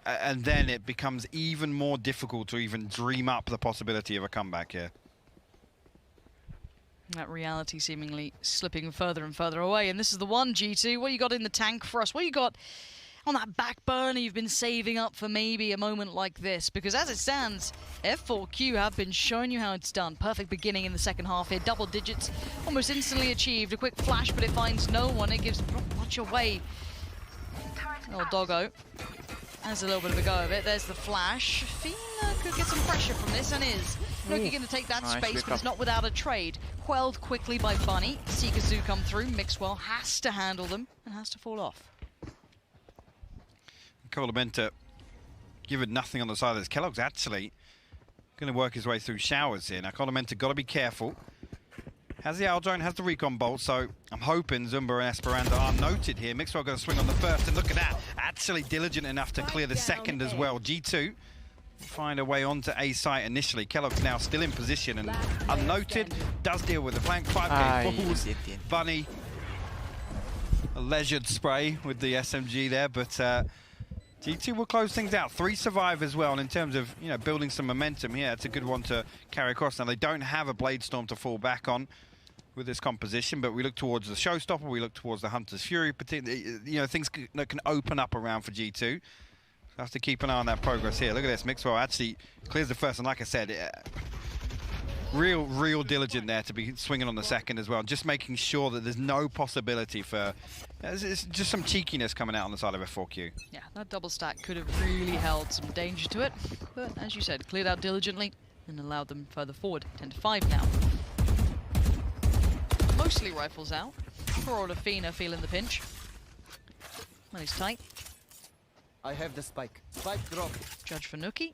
And then it becomes even more difficult to even dream up the possibility of a comeback here.
That reality seemingly slipping further and further away. And this is the one, G2. What you got in the tank for us? What you got on that back burner you've been saving up for maybe a moment like this? Because as it stands, F4Q have been showing you how it's done. Perfect beginning in the second half here. Double digits almost instantly achieved. A quick flash, but it finds no one. It gives not much away. Oh, doggo. has a little bit of a go of it. There's the flash. Fina could get some pressure from this and is. Nuki going to take that
Nice,
space,
good
but it's
call.
not without a trade. Quelled quickly by Bunny. Seekazoo come through. Mixwell has to handle them and has to fall off.
Colamenta given nothing on the side of this. Kellogg's actually going to work his way through showers here. Now Colamenta got to be careful. Has the Aldrone, has the recon bolt, so I'm hoping Zumba and Esperanza are noted here. Mixwell going to swing on the first, and look at that. Actually diligent enough to clear the second as well. G2 find a way onto A site initially. Kellogg's now still in position and unnoted. Does deal with the flank. 5k falls. Bunny, a leisured spray with the SMG there, but G2 will close things out. 3 survive as well, and in terms of building some momentum here, it's a good one to carry across. Now they don't have a Blade Storm to fall back on with this composition, but we look towards the Showstopper, we look towards the Hunter's Fury, things that can open up around for G2. So have to keep an eye on that progress here. Look at this, Mixwell actually clears the first, and like I said, real diligent there to be swinging on the second as well, just making sure that there's no possibility for it's just some cheekiness coming out on the side of F4Q.
Yeah, that double stack could have really held some danger to it, but as you said, cleared out diligently and allowed them further forward. 10-5 now. Mostly rifles out. Poor old Fina feeling the pinch. Money's tight.
I have the spike. Spike drop.
Judge for Nuki.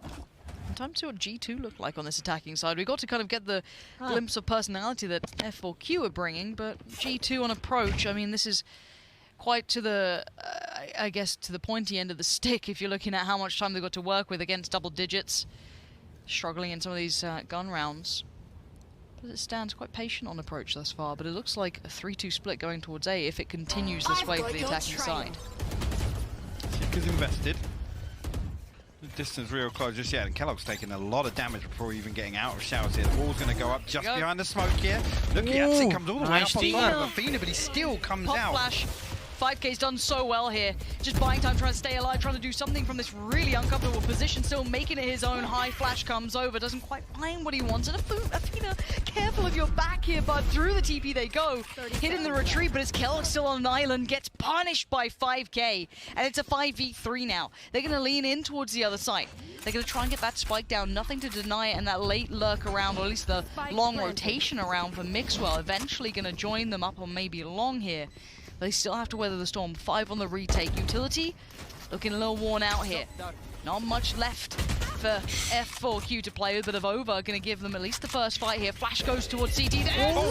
And time to see what G2 look like on this attacking side. We got to kind of get the glimpse of personality that F4Q are bringing, but G2 on approach, I mean, this is quite to the, I guess, to the pointy end of the stick if you're looking at how much time they've got to work with against double digits. Struggling in some of these gun rounds. As it stands, quite patient on approach thus far, but it looks like a 3-2 split going towards A if it continues this way for the attacking side.
Seeker's invested. The distance real close just yet, and Kellogg's taking a lot of damage before even getting out of showers here. The wall's going to go up just behind the smoke here. Look, he actually comes all the way up on side of Fina, but he still comes out.
Flash. 5k's done so well here. Just buying time, trying to stay alive, trying to do something from this really uncomfortable position, still making it his own. High flash comes over, doesn't quite find what he wants. And Athena, careful of your back here, bud. Through the TP they go. Hitting the retreat, but it's Kellogg still on an island, gets punished by 5k. And it's a 5v3 now. They're going to lean in towards the other side. They're going to try and get that spike down, nothing to deny it, and that late lurk around, or at least the long rotation around for Mixwell. Eventually going to join them up on maybe long here. They still have to weather the storm. 5 on the retake. Utility looking a little worn out here. Not much left for F4Q to play with, but of over going to give them at least the first fight here. Flash goes towards CT.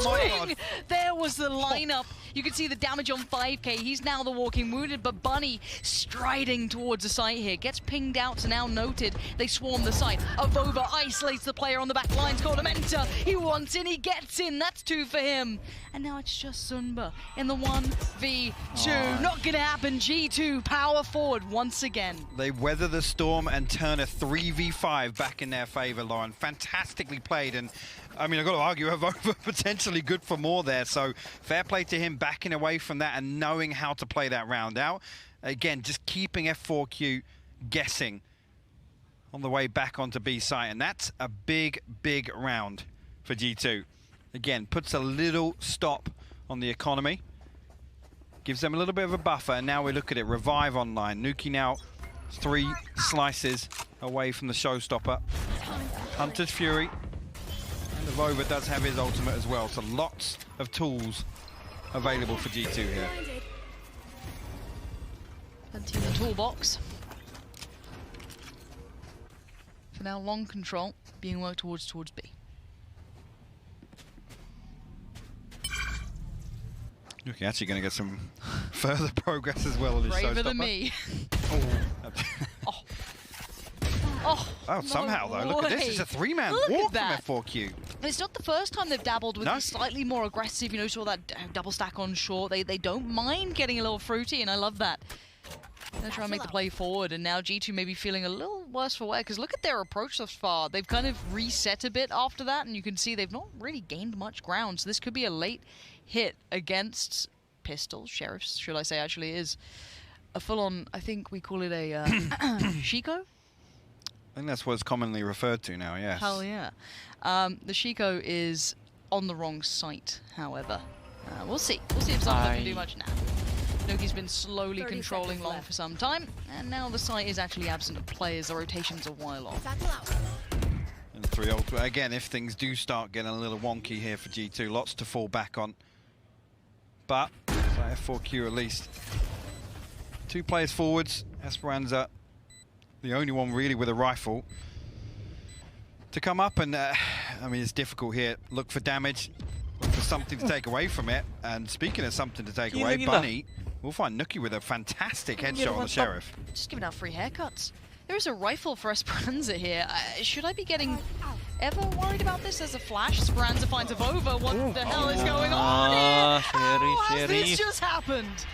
Swing! There was the lineup. You can see the damage on 5k. He's now the walking wounded, but Bunny striding towards the site here. Gets pinged out to now noted. They swarm the site. Avova isolates the player on the back lines called Amenta. He wants in, he gets in. That's 2 for him. And now it's just Sunba in the 1v2. Not gonna happen. G2 power forward once again.
They weather the storm and turn a 3v5 back in their favor, Lauren. Fantastically played, and I mean, I've got to argue, Avova potentially good for more there, so fair play to him backing away from that and knowing how to play that round out. Again, just keeping F4Q guessing on the way back onto B site, and that's a big round for G2. Again, puts a little stop on the economy, gives them a little bit of a buffer, and now we look at it. Revive online. Nuki now 3 slices away from the showstopper. Hunter's Fury. And Avova does have his ultimate as well, so lots of tools available for G2 here.
Plenty in the toolbox. For now, long control being worked towards B.
You're actually going to get some further progress as well on his showstopper.
Braver than me.
Oh, somehow though, look at this. It's a 3-man walk from F4Q.
It's not the first time they've dabbled with these slightly more aggressive, you know, saw that double stack on short. They don't mind getting a little fruity, and I love that. They're trying to make the play forward, and now G2 may be feeling a little worse for wear, because look at their approach thus far. They've kind of reset a bit after that, and you can see they've not really gained much ground, so this could be a late hit against pistols. Sheriffs, should I say, actually is a full-on, I think we call it a Shiko?
I think that's what it's commonly referred to now, yes.
Hell yeah. The Shiko is on the wrong site, however. We'll see. We'll see if Sunba can do much now. Nuki's been slowly controlling long for some time, and now the site is actually absent of players. The rotation's a while off.
And 3 ult. Again, if things do start getting a little wonky here for G2, lots to fall back on. But F4Q at least. 2 players forwards. Esperanza, the only one really with a rifle to come up, and I mean, it's difficult here. Look for damage, look for something to take away from it. And speaking of something to take away, Bunny will find Nuki with a fantastic headshot on the Sheriff.
Just giving out free haircuts. There is a rifle for Esperanza here. Should I be getting ever worried about this as a flash? Esperanza finds a Vova. What the hell is going on here? How has this just happened?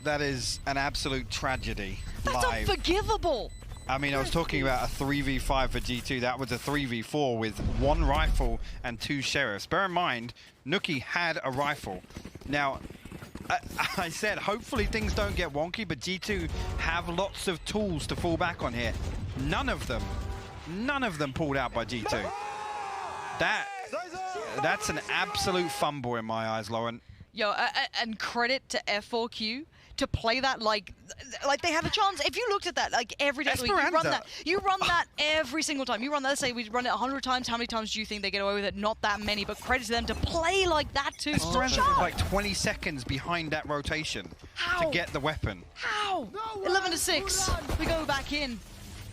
That is an absolute tragedy.
That's
live.
Unforgivable.
I mean, I was talking about a 3v5 for G2. That was a 3v4 with 1 rifle and 2 sheriffs. Bear in mind, Nuki had a rifle. Now, I said hopefully things don't get wonky, but G2 have lots of tools to fall back on here. None of them pulled out by G2. That's an absolute fumble in my eyes, Lauren.
Yo, and credit to F4Q to play that like they have a chance. If you looked at that like every day, you run that every single time. You run that. Let's say we run it 100 times. How many times do you think they get away with it? Not that many, but credit to them to play like that too.
Esperanza was like 20 seconds behind that rotation to get the weapon.
How? 11-6. We go back in.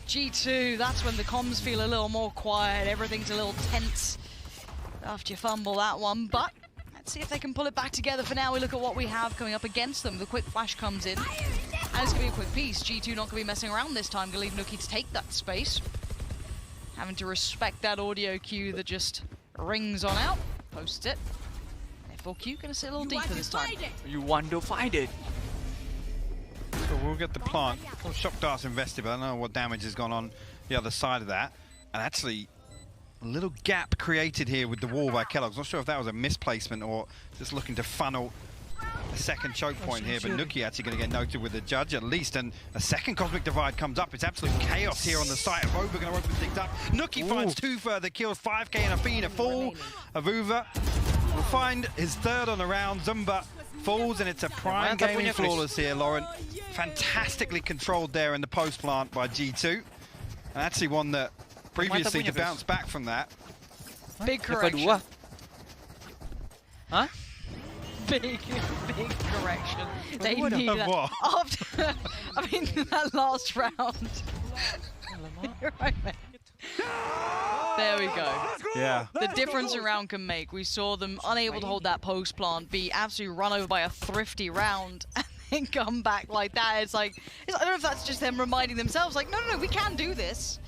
G2. That's when the comms feel a little more quiet. Everything's a little tense after you fumble that one, but. Let's see if they can pull it back together. For now, we look at what we have coming up against them. The quick flash comes in, and it's going to be a quick piece. G2 not going to be messing around this time. Going to leave Nuki to take that space. Having to respect that audio cue that just rings on out. Posts it. F4Q going to sit a little deeper this time.
You want to find it.
So we'll get the plant. Well, shock darts invested, but I don't know what damage has gone on the other side of that. And actually, a little gap created here with the wall by Kellogg's. Not sure if that was a misplacement or just looking to funnel a second choke point here, but Nuki actually going to get noted with the judge at least, and a second Cosmic Divide comes up. It's absolute chaos here on the site. Avuva going to open things up. Nuki finds 2 further kills, 5k and a feed, a fall. Avuva will find his 3rd on the round. Zumba falls, and it's a prime gaming flawless here, Lauren. Fantastically controlled there in the post plant by G2, and actually one that previously to bounce back from that.
Big correction.
Huh?
Big correction. They need that. After, I mean, that last round. You're right, mate. There we go.
Yeah.
The difference a round can make. We saw them unable to hold that post plant, be absolutely run over by a thrifty round, and then come back like that. It's like, I don't know if that's just them reminding themselves, like, no, we can do this.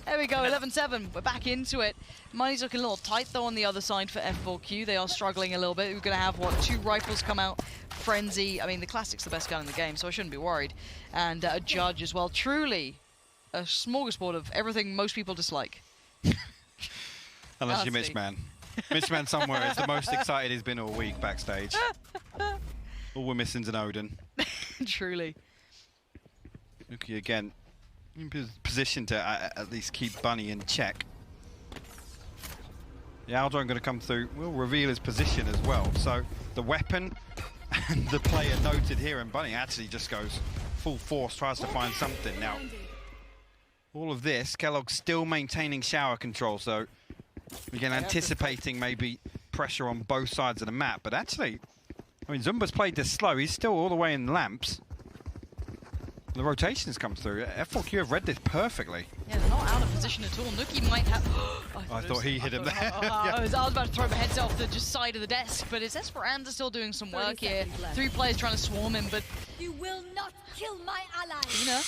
There we go, 11-7. We're back into it. Money's looking a little tight, though, on the other side for F4Q. They are struggling a little bit. We're going to have, what, 2 rifles come out. Frenzy. I mean, the Classic's the best gun in the game, so I shouldn't be worried. And a Judge as well. Truly a smorgasbord of everything most people dislike.
Unless you're Mitchman. Mitchman somewhere is the most excited he's been all week backstage. All we're missing's an Odin.
Truly.
Nuki again. In position to at least keep Bunny in check. The Aldron going to come through, will reveal his position as well. So the weapon and the player noted here, and Bunny actually just goes full force, tries to find something. Now, all of this, Kellogg's still maintaining shower control, so again, anticipating maybe pressure on both sides of the map. But actually, I mean, Zumba's played this slow. He's still all the way in lamps. The rotations come through. F4Q have read this perfectly.
Yeah, they're not out of position at all. Nuki might have...
I thought he hit him there.
I was about to throw my head off the just side of the desk, but it's Esperanza still doing some work here. 3 players trying to swarm him, but...
You will not kill my ally.
You know?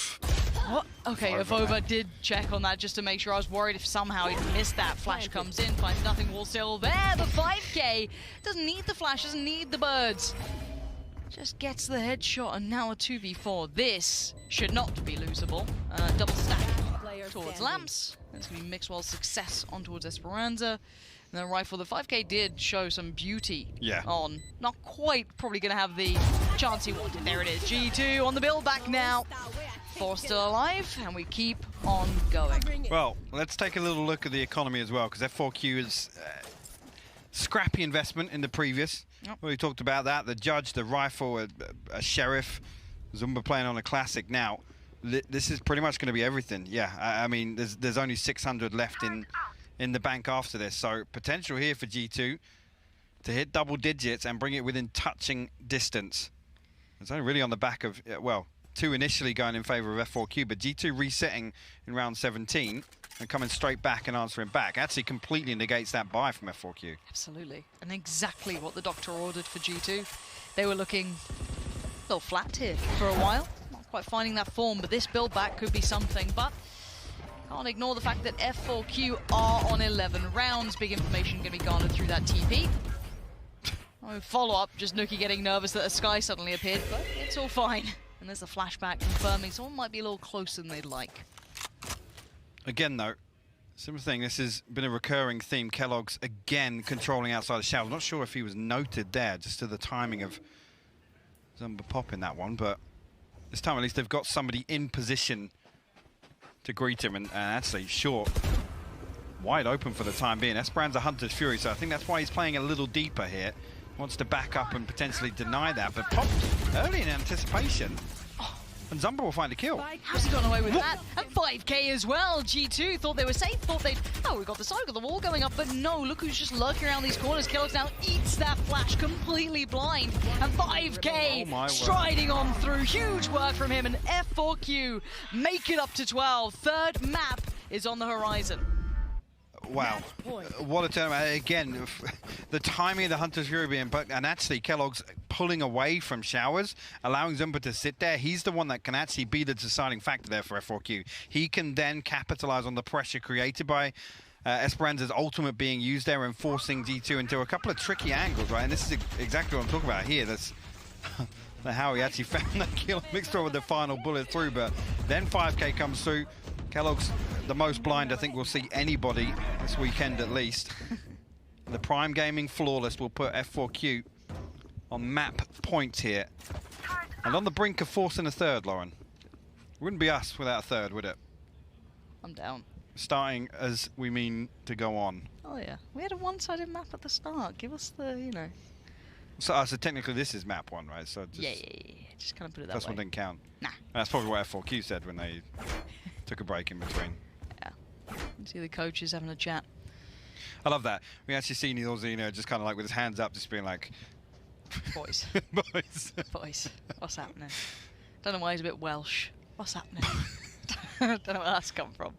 What? Okay, Avuva did check on that just to make sure. I was worried if somehow he'd missed that. Flash comes in, finds nothing, wall still there. The 5k doesn't need the flash, doesn't need the birds. Just gets the headshot, and now a 2v4. This should not be losable. Double stack towards lamps. It's going to be Mixwell's success on towards Esperanza. And then rifle. The 5k did show some beauty on. Not quite probably going to have the chance he wanted. There it is. G2 on the build back now. 4 still alive, and we keep on going.
Well, let's take a little look at the economy as well, because F4Q is... scrappy investment in the previous.
Yep.
We talked about that. The judge, the rifle, a sheriff, Zumba playing on a classic now. This is pretty much going to be everything. Yeah, I mean, there's only 600 left in the bank after this, so potential here for G2 to hit double digits and bring it within touching distance. It's only really on the back of, well, 2 initially going in favor of F4Q, but G2 resetting in round 17 and coming straight back and answering back actually completely negates that buy from F4Q.
Absolutely, and exactly what the doctor ordered for G2. They were looking a little flat here for a while, not quite finding that form, but this build back could be something. But can't ignore the fact that F4Q are on 11 rounds. Big information going to be garnered through that TP. Follow-up, just Nuki getting nervous that a sky suddenly appeared, but it's all fine. And there's a flashback confirming someone might be a little closer than they'd like.
Again, though, similar thing, this has been a recurring theme. Kellogg's again controlling outside the shadow. Not sure if he was noted there, just to the timing of Zumba popping that one, but this time at least they've got somebody in position to greet him, and actually short. Wide open for the time being. Esperanza Hunter's Fury, so I think that's why he's playing a little deeper here. Wants to back up and potentially deny that, but popped early in anticipation. And Zumba will find a kill.
How's he gone away with that? And 5k as well. G2 thought they were safe, thought they'd, oh, we got the side, got the wall going up, but no, look who's just lurking around these corners. Kellogg's now eats that flash, completely blind. And 5k striding on through. Huge work from him, and F4Q make it up to 12. Third map is on the horizon.
Wow, what a tournament. Again, the timing of the Hunter's Fury being, and actually Kellogg's pulling away from Showers, allowing Zumba to sit there. He's the one that can actually be the deciding factor there for F4Q. He can then capitalize on the pressure created by Esperanza's ultimate being used there and forcing G2 into a couple of tricky angles, right? And this is exactly what I'm talking about here. That's how he actually found that kill mixed with the final bullet through, but then 5k comes through. Kellogg's the most blind I think we'll see anybody this weekend at least. The Prime Gaming Flawless will put F4Q on map point here. And on the brink of forcing a third, Lauren. Wouldn't be us without a third, would it?
I'm down.
Starting as we mean to go on.
Oh yeah, we had a one-sided map at the start. Give us the, you know.
So technically this is map 1, right? So just,
yeah. Just kind of put it that way.
First one didn't count.
Nah.
That's probably what F4Q said when they took a break in between.
Yeah. You see the coaches having a chat.
I love that. We actually seen Orzino just kind of like with his hands up, just being like,
boys.
Boys.
Boys. What's happening? Don't know why he's a bit Welsh. What's happening? Don't know where that's come from.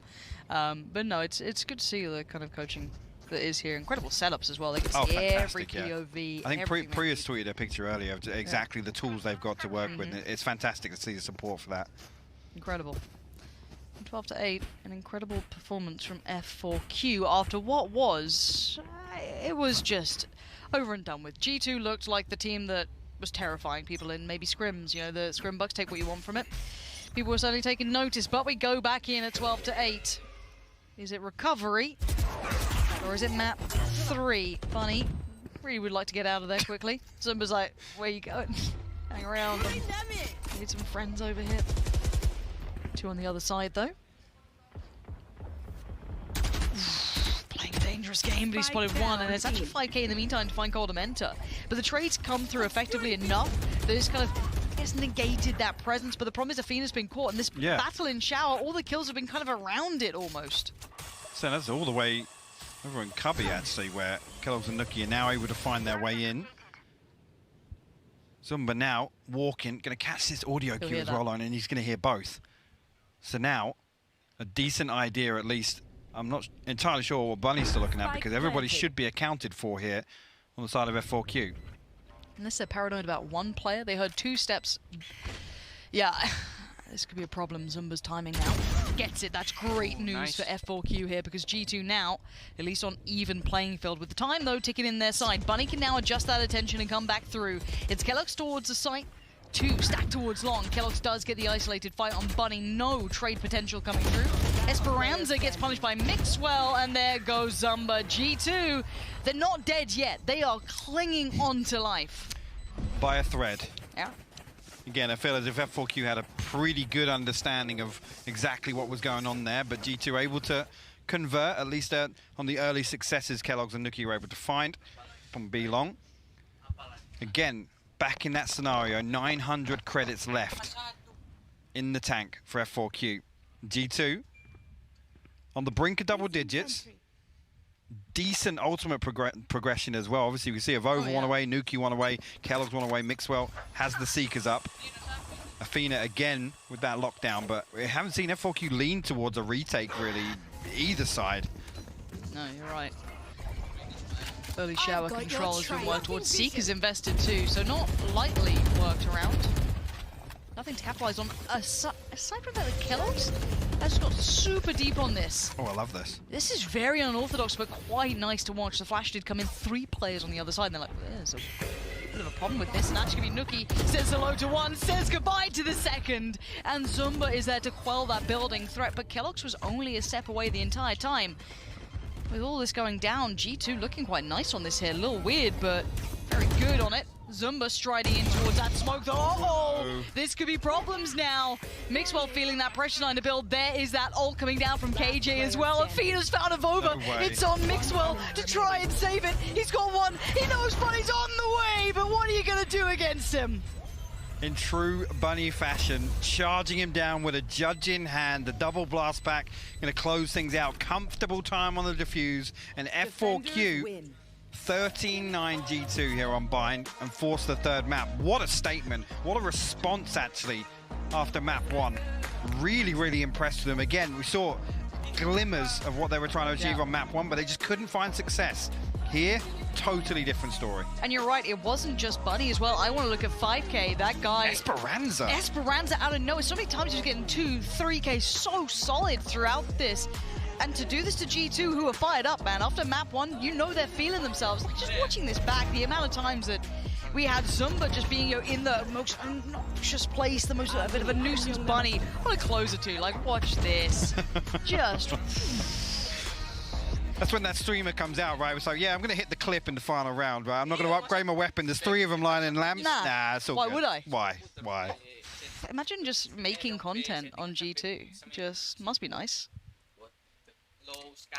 But no, it's good to see the kind of coaching that is here. Incredible setups as well. They can see every POV.
I think Prius tweeted a picture earlier of exactly the tools they've got to work with. It's fantastic to see the support for that.
Incredible. 12-8, an incredible performance from F4Q after what was, it was just over and done with. G2 looked like the team that was terrifying people in maybe scrims. You know, the scrim bucks, take what you want from it. People were certainly taking notice, but we go back in at 12-8. Is it recovery? Or is it map 3? Funny. Really would like to get out of there quickly. Zumba's like, where you going? Hang around. Need some friends over here. 2 on the other side, though. Playing a dangerous game, but he spotted 1, and it's actually 5k in the meantime to find Cold Mentor. But the trades come through effectively enough that it's kind of, I guess, negated that presence. But the problem is Athena's been caught, and this battle in Shower, all the kills have been kind of around it almost.
So that's all the way over in Cubby, actually, where Kellogg's and Nuki are now able to find their way in. Zumba now walking, going to catch this audio cue as well, and he's going to hear both. So now, a decent idea at least. I'm not entirely sure what Bunny's still looking at, because everybody should be accounted for here on the side of F4Q.
Unless they're paranoid about one player, they heard 2 steps. Yeah, this could be a problem. Zumba's timing now. Gets it. That's great news for F4Q here, because G2 now, at least on even playing field. With the time, though, ticking in their side. Bunny can now adjust that attention and come back through. It's Kellogg's towards the site. 2 stacked towards long. Kellogg's does get the isolated fight on Bunny. No trade potential coming through. Esperanza gets punished by Mixwell, and there goes Zumba. G2, they're not dead yet. They are clinging on to life.
By a thread.
Yeah.
Again, I feel as if F4Q had a pretty good understanding of exactly what was going on there, but G2 able to convert, at least on the early successes Kellogg's and Nuki were able to find from B long. Again, back in that scenario, 900 credits left in the tank for F4Q. G2 on the brink of double digits. Decent ultimate progression as well. Obviously, we see Avova one away, Nuki one away, Kellogg's one away, Mixwell has the Seekers up. Athena again with that lockdown, but we haven't seen F4Q lean towards a retake really, either side.
No, you're right. Early shower control has been worked towards. Seekers invested too, so not lightly worked around. Nothing to capitalize on. Aside from that, the Kellogg's has got super deep on this.
Oh, I love this.
This is very unorthodox, but quite nice to watch. The flash did come in, 3 players on the other side, and they're like, there's a bit of a problem with this, and actually Nuki says hello to one, says goodbye to the second, and Zumba is there to quell that building threat, but Kellogg's was only a step away the entire time. With all this going down, G2 looking quite nice on this here. A little weird, but very good on it. Zumba striding in towards that smoke though. Uh-oh! This could be problems now. Mixwell feeling that pressure line to build. There is that ult coming down from KJ as well. Athena's found Avova. It's on Mixwell to try and save it. He's got one. He knows Bunny's on the way, but what are you going to do against him?
In true Bunny fashion, charging him down with a judge in hand. The double blast back, going to close things out. Comfortable time on the defuse. And F4Q, 13-9 G2 here on bind and force the third map. What a statement. What a response, actually, after map 1. Really, really impressed with them. Again, we saw glimmers of what they were trying to achieve on map 1, but they just couldn't find success. Here, totally different story.
And you're right, it wasn't just Bunny as well. I want to look at 5K. That guy...
Esperanza
out of nowhere. So many times he's getting 2, 3K so solid throughout this. And to do this to G2, who are fired up, man. After map 1, you know they're feeling themselves. Just watching this back, the amount of times that we had Zumba just being in the most obnoxious place, the most bit of a nuisance Bunny. What a closer to, like, watch this. Just...
That's when that streamer comes out, right? It's like, yeah, I'm going to hit the clip in the final round, right? I'm not going to upgrade my weapon. There's 3 of them lying in lamps. Nah, it's all
Why
good.
would I?
Why?
Imagine just making content on G2. Just must be nice.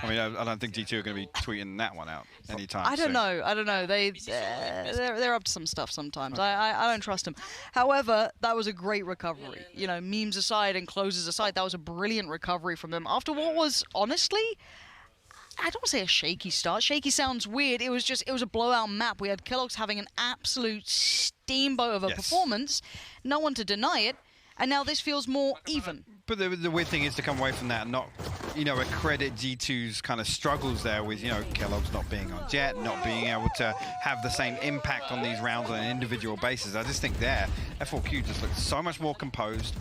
I mean, I don't think G2 are going to be tweeting that one out anytime
I don't
soon.
know. I don't know. They're up to some stuff sometimes. I don't trust them. However, that was a great recovery. You know, memes aside and closes aside, that was a brilliant recovery from them after what was honestly, I don't want to say a shaky start. Shaky sounds weird. It was a blowout map. We had Kellogg's having an absolute steamboat of a performance. No one to deny it. And now this feels more even.
But the weird thing is to come away from that and not, you know, accredit G2's kind of struggles there with, you know, Kellogg's not being on Jet, not being able to have the same impact on these rounds on an individual basis. I just think there, F4Q just looked so much more composed,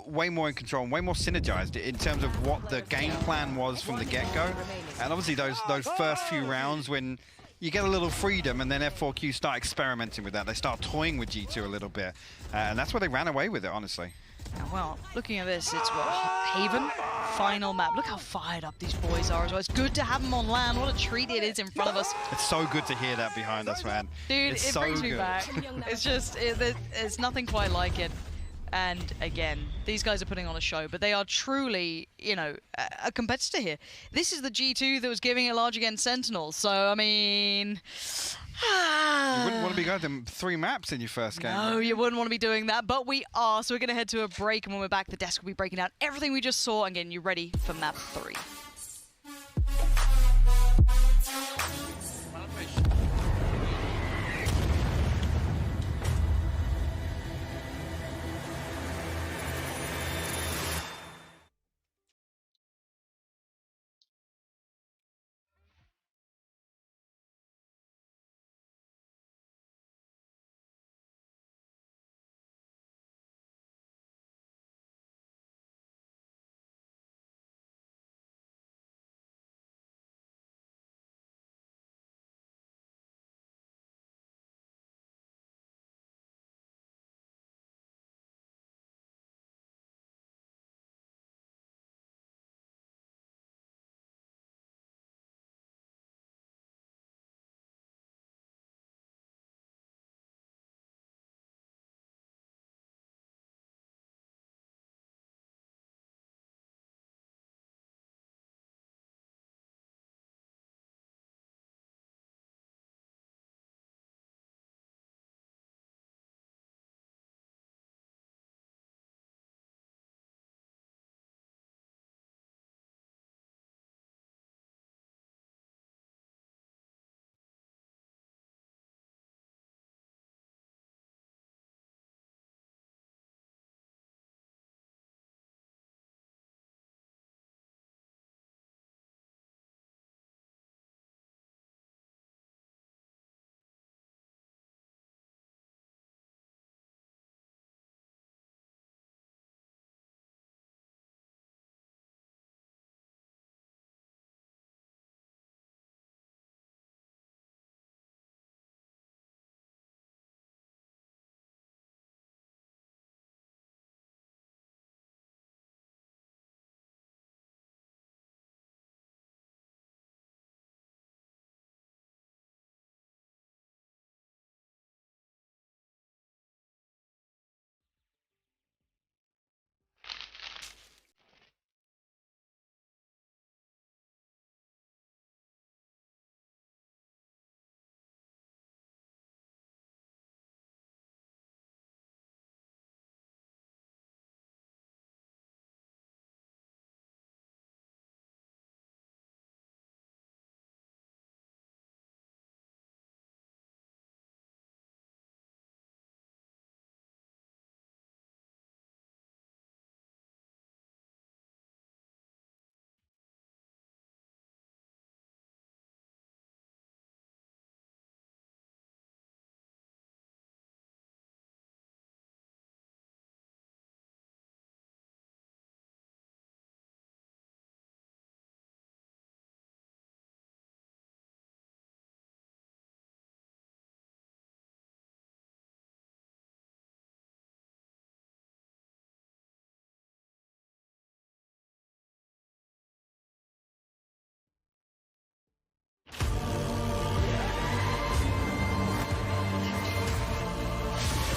way more in control, and way more synergized in terms of what the game plan was from the get-go. And obviously those first few rounds when you get a little freedom and then F4Q start experimenting with that. They start toying with G2 a little bit. And that's where they ran away with it, honestly.
Well, looking at this, it's what, Haven, final map. Look how fired up these boys are as well. It's good to have them on land. What a treat it is in front of us.
It's so good to hear that behind us, man.
Dude,
it's
it
so
brings me
good.
back. It's just, it's nothing quite like it. And again, these guys are putting on a show, but they are truly, you know, a competitor here. This is the G2 that was giving it large against Sentinels. So, I mean...
You wouldn't want to be going to 3 maps in your first game.
No, you wouldn't want to be doing that, but we are. So we're going to head to a break, and when we're back, the desk will be breaking down everything we just saw and getting you ready for map 3.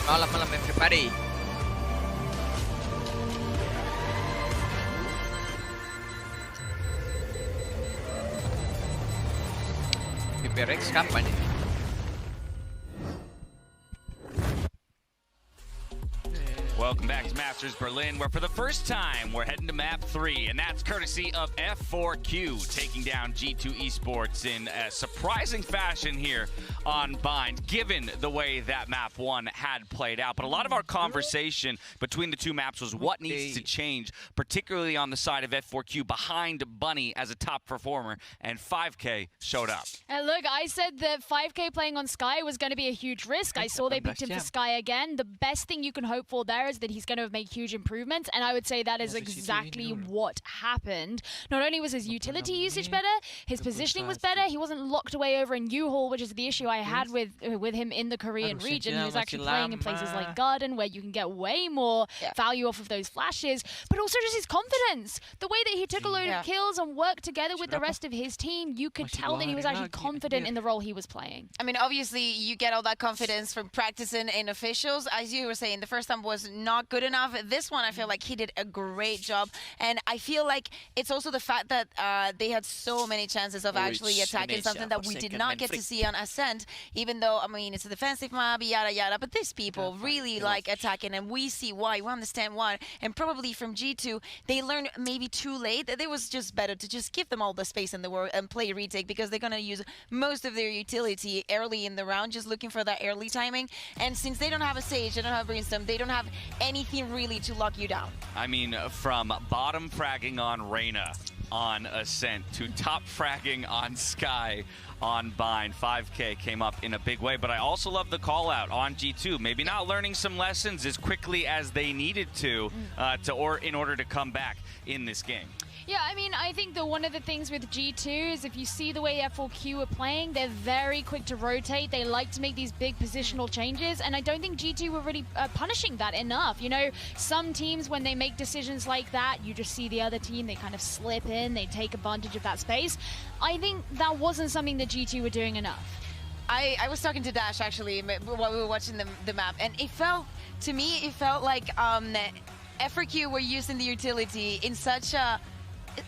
Malam-malam everybody. PPRX kapan ini?
Welcome back to Masters Berlin, where for the first time we're heading to map 3, and that's courtesy of F4Q, taking down G2 Esports in a surprising fashion here on Bind, given the way that map 1 had played out. But a lot of our conversation between the two maps was what needs to change, particularly on the side of F4Q behind Bunny as a top performer, and 5K showed up.
And look, I said that 5K playing on Sky was going to be a huge risk. I saw they picked him for Sky again. The best thing you can hope for there is that he's going to make huge improvements, and I would say that is exactly what happened. Not only was his utility usage better, his positioning was better. He wasn't locked away over in U-Haul, which is the issue I had with him in the Korean region. He was actually playing in places like Garden, where you can get way more value off of those flashes, but also just his confidence. The way that he took a load of kills and worked together with the rest of his team, you could tell that he was actually confident in the role he was playing.
I mean, obviously, you get all that confidence from practicing in officials. As you were saying, the first time was not good enough. This one, I feel like he did a great job, and I feel like it's also the fact that they had so many chances of actually attacking something that we did not get to see on Ascent, even though, I mean, it's a defensive map, yada yada, but these people really like attacking, and we see why, we understand why, and probably from G2, they learned maybe too late that it was just better to just give them all the space in the world and play retake, because they're going to use most of their utility early in the round, just looking for that early timing, and since they don't have a Sage, they don't have Brimstone, they don't have anything really to lock you down.
I mean, from bottom fragging on Reyna on Ascent to top fragging on Sky on Bind, 5K came up in a big way, but I also love the call out on G2, maybe not learning some lessons as quickly as they needed to, in order to come back in this game.
Yeah, I mean, I think that one of the things with G2 is if you see the way F4Q are playing, they're very quick to rotate. They like to make these big positional changes, and I don't think G2 were really punishing that enough. You know, some teams, when they make decisions like that, you just see the other team, they kind of slip in, they take advantage of that space. I think that wasn't something that G2 were doing enough.
I was talking to Dash, actually, while we were watching the map, and it felt, to me, it felt like F4Q were using the utility in such a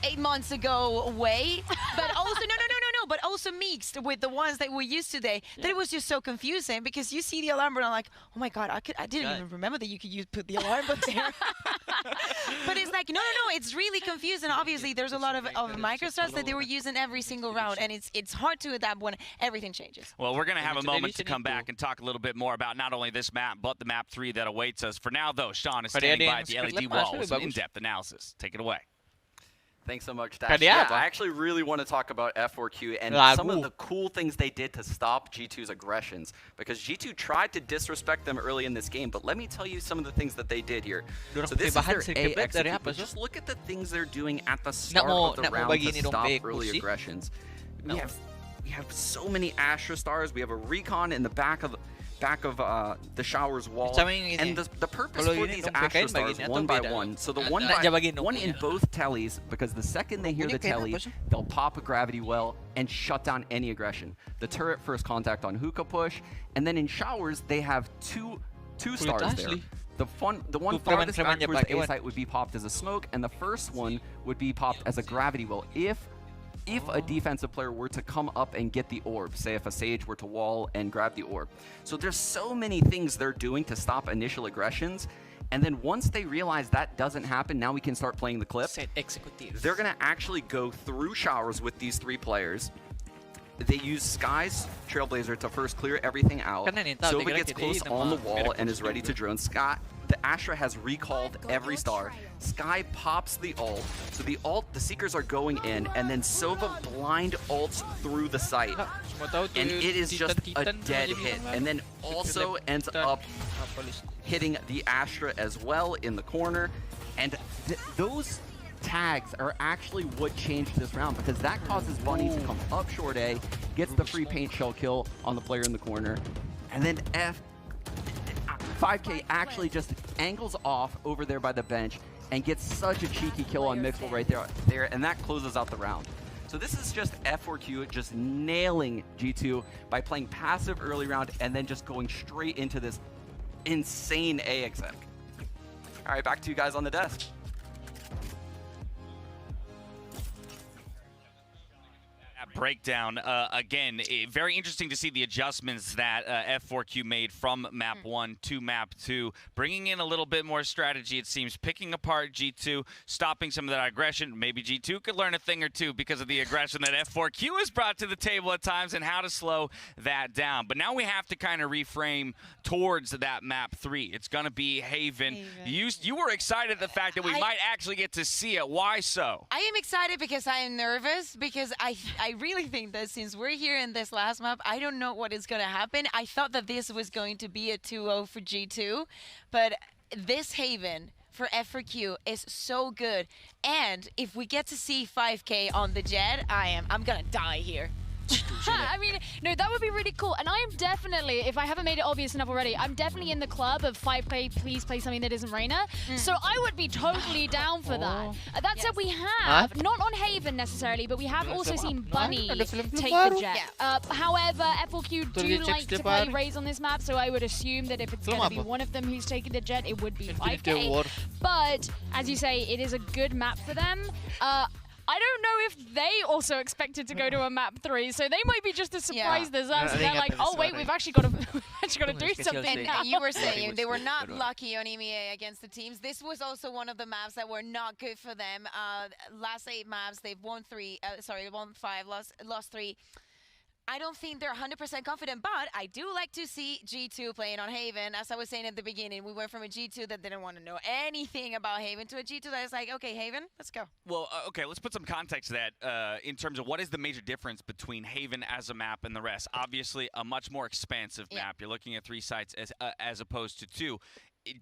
8 months ago way, but also but also mixed with the ones that we used today, that it was just so confusing, because you see the alarm button, I'm like, oh my god, I didn't even remember that you could put the alarm button there. But it's like, no, it's really confusing. Obviously, there's a lot of microstarts that they were using every single round, and it's hard to adapt when everything changes.
Well, we're going to have a moment to come back and talk a little bit more about not only this map, but the map 3 that awaits us. For now, though, Sean is standing by the LED wall with some in-depth analysis. Take it away.
Thanks so much, Dash. I actually really want to talk about F4Q and some of the cool things they did to stop G2's aggressions, because G2 tried to disrespect them early in this game, but let me tell you some of the things that they did here. So this is their A execute, but just look at the things they're doing at the start of the round to stop early aggressions. We have so many Astra stars. We have a recon in the back of the shower's wall, and the purpose for these Astra stars one by one, so the one in both tellies, because the second they hear the telly, they'll pop a gravity well and shut down any aggression. The turret first contact on hookah push, and then in showers they have two stars there. The one farthest back towards the A site would be popped as a smoke, and the first one would be popped as a gravity well. If a defensive player were to come up and get the orb, say if a Sage were to wall and grab the orb. So there's so many things they're doing to stop initial aggressions, and then once they realize that doesn't happen, now we can start playing the clip. They're going to actually go through showers with these 3 players. They use Sky's Trailblazer to first clear everything out. Sova gets close on the wall and is ready to drone. The Astra has recalled every star. Sky pops the ult. So the Seekers are going in, and then Sova blind ults through the site. And it is just a dead hit. And then also ends up hitting the Astra as well in the corner. And those tags are actually what changed this round, because that causes Bunny to come up short A, gets the free paint shell kill on the player in the corner, and then 5K actually just angles off over there by the bench and gets such a cheeky kill on Mixel right there, and that closes out the round. So this is just F4Q just nailing G2 by playing passive early round and then just going straight into this insane A exec. All right, back to you guys on the desk.
Breakdown again, very interesting to see the adjustments that F4Q made from map 1 to map 2, bringing in a little bit more strategy, it seems, picking apart G2, stopping some of that aggression. Maybe G2 could learn a thing or two because of the aggression that F4Q has brought to the table at times and how to slow that down. But now we have to kind of reframe towards that map 3. It's going to be Haven. You were excited at the fact that we might actually get to see it. Why so?
I am excited because I am nervous, because I really think that since we're here in this last map, I don't know what is going to happen. I thought that this was going to be a 2-0 for G2, but this Haven for F4Q is so good. And if we get to see 5K on the Jet, I'm going to die here.
I mean, no, that would be really cool. And I am definitely, if I haven't made it obvious enough already, I'm definitely in the club of 5K, please play something that isn't Reyna. So I would be totally down for that. That said, we have, not on Haven necessarily, but we have also seen Bunny take the Jet. However, F4Q do like to play Raze on this map, so I would assume that if it's going to be one of them who's taking the Jet, it would be 5K. But, as you say, it is a good map for them. I don't know if they also expected to go to a map 3, so they might be just as surprised as us. And they're like, oh wait, we've actually got to do something.
And you were saying they were not lucky on EMEA against the teams. This was also one of the maps that were not good for them. Last 8 maps, they've won 3. Sorry, won 5, lost 3. I don't think they're 100% confident, but I do like to see G2 playing on Haven. As I was saying at the beginning, we went from a G2 that didn't want to know anything about Haven to a G2 that is like, okay, Haven, let's go.
Well, okay, let's put some context to that in terms of what is the major difference between Haven as a map and the rest. Obviously, a much more expansive map. You're looking at 3 sites as opposed to 2.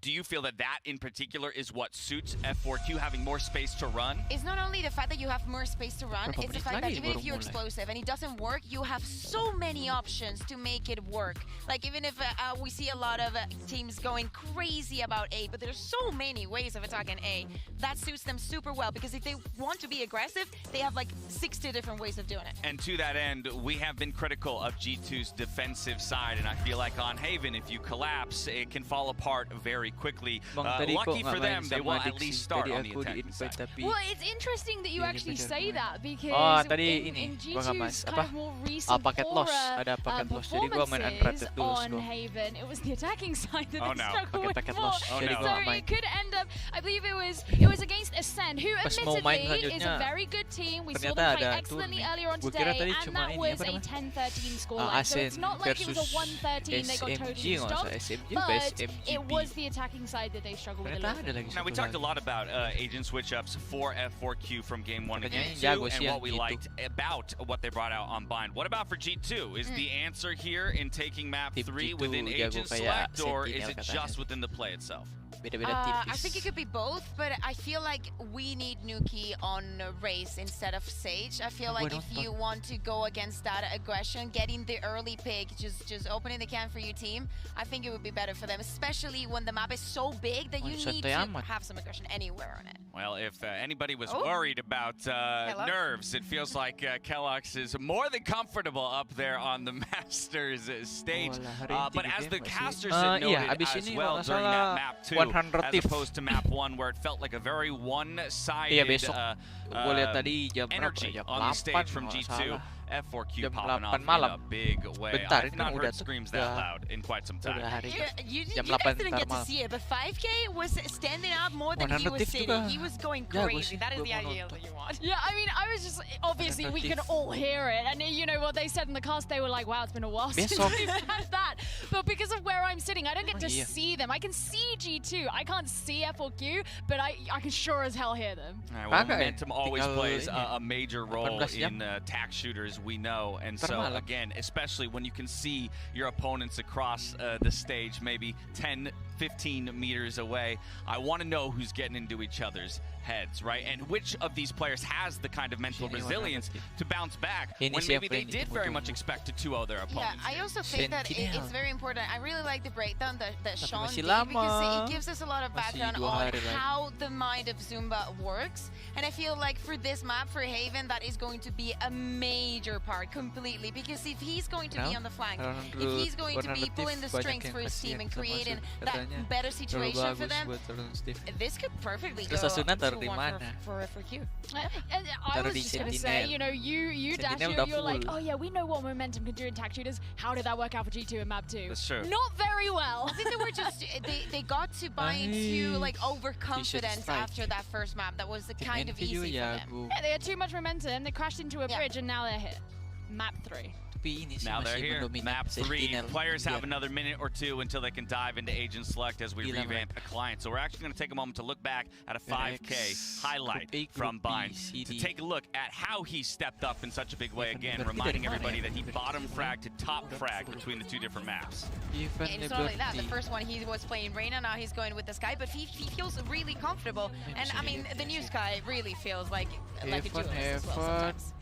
Do you feel that that in particular is what suits F4Q, having more space to run?
It's not only the fact that you have more space to run, it's the fact that even if you're explosive and it doesn't work, you have so many options to make it work. Like even if we see a lot of teams going crazy about A, but there's so many ways of attacking A, that suits them super well, because if they want to be aggressive, they have like 60 different ways of doing it.
And to that end, we have been critical of G2's defensive side, and I feel like on Haven, if you collapse, it can fall apart very quickly. Lucky for them, they will at least start on the attacking side.
Well, it's interesting that you actually say that, because in G2's kind of more recent performances on Haven, it was the attacking side that they struggled with more. So it could end up, I believe it was against Ascend, who admittedly is a very good team. We saw them play excellently earlier on today, and that was a 10-13 scoreline. So it's not like it was a 1-13 they got totally stopped, but it was the attacking side that they struggled with a little bit.
Now, we talked a lot about agent switch-ups for F4Q from game 1 to game 2, and what we liked about what they brought out on Bind. What about for G2? Is the answer here in taking map 3 within agent select, or is it just within the play itself?
I think it could be both, but I feel like we need Nuki on Raze instead of Sage. I feel like if you want to go against that aggression, getting the early pick, just opening the can for your team, I think it would be better for them, especially when the map is so big that you need to have some aggression anywhere on it.
Well, if anybody was worried about nerves, it feels like GALAX is more than comfortable up there on the Masters stage. But as the casters had noted as well during that map 2, as opposed to map 1, where it felt like a very one-sided energy on the stage from G2. F4Q popping off in a big way. I've not heard screams that loud in quite some time.
You guys didn't get to see it, but 5K was standing up more than he was sitting. He was going crazy. That is the idea that you want.
Yeah, I mean, I was just, obviously we could all hear it, and you know what they said in the cast, they were like, wow, it's been a while since we've had that. But because of where I'm sitting, I don't get to see them. I can see G2, I can't see F4Q, but I can sure as hell hear them.
Well, momentum always plays a major role in tack shooters, we know, and so again, especially when you can see your opponents across the stage maybe 10, 15 meters away. I want to know who's getting into each other's heads, right? And which of these players has the kind of mental resilience to bounce back when maybe they did very much expect to 2-0 their opponents.
Yeah, I also think that it's very important. I really like the breakdown that Sean did, because it gives us a lot of background on how the mind of Zumba works. And I feel like for this map, for Haven, that is going to be a major part completely, because if he's going to be on the flank, if he's going to be pulling the strings for his team and creating that better situation for them, this could perfectly go to 1 for Q.
I was just going to say, you know, you Dash, you're like, oh yeah, we know what momentum can do in tac shooters. How did that work out for G2 in map 2?
That's true.
Not very well.
I think they were just, they got to buy into like overconfidence after that first map. That was the kind of easy for them.
Yeah, they had too much momentum. They crashed into a bridge, and now they're here. Map 3.
Now they're here. Map 3. Players have another minute or two until they can dive into Agent Select as we revamp a client. So we're actually going to take a moment to look back at a 5K highlight from Bind to take a look at how he stepped up in such a big way again, reminding everybody that he bottom fragged to top frag between the 2 different maps.
And it's not only that. The first one he was playing Reyna, now he's going with the Sky, but he feels really comfortable. And I mean, the new Sky really feels like a duelist as well sometimes.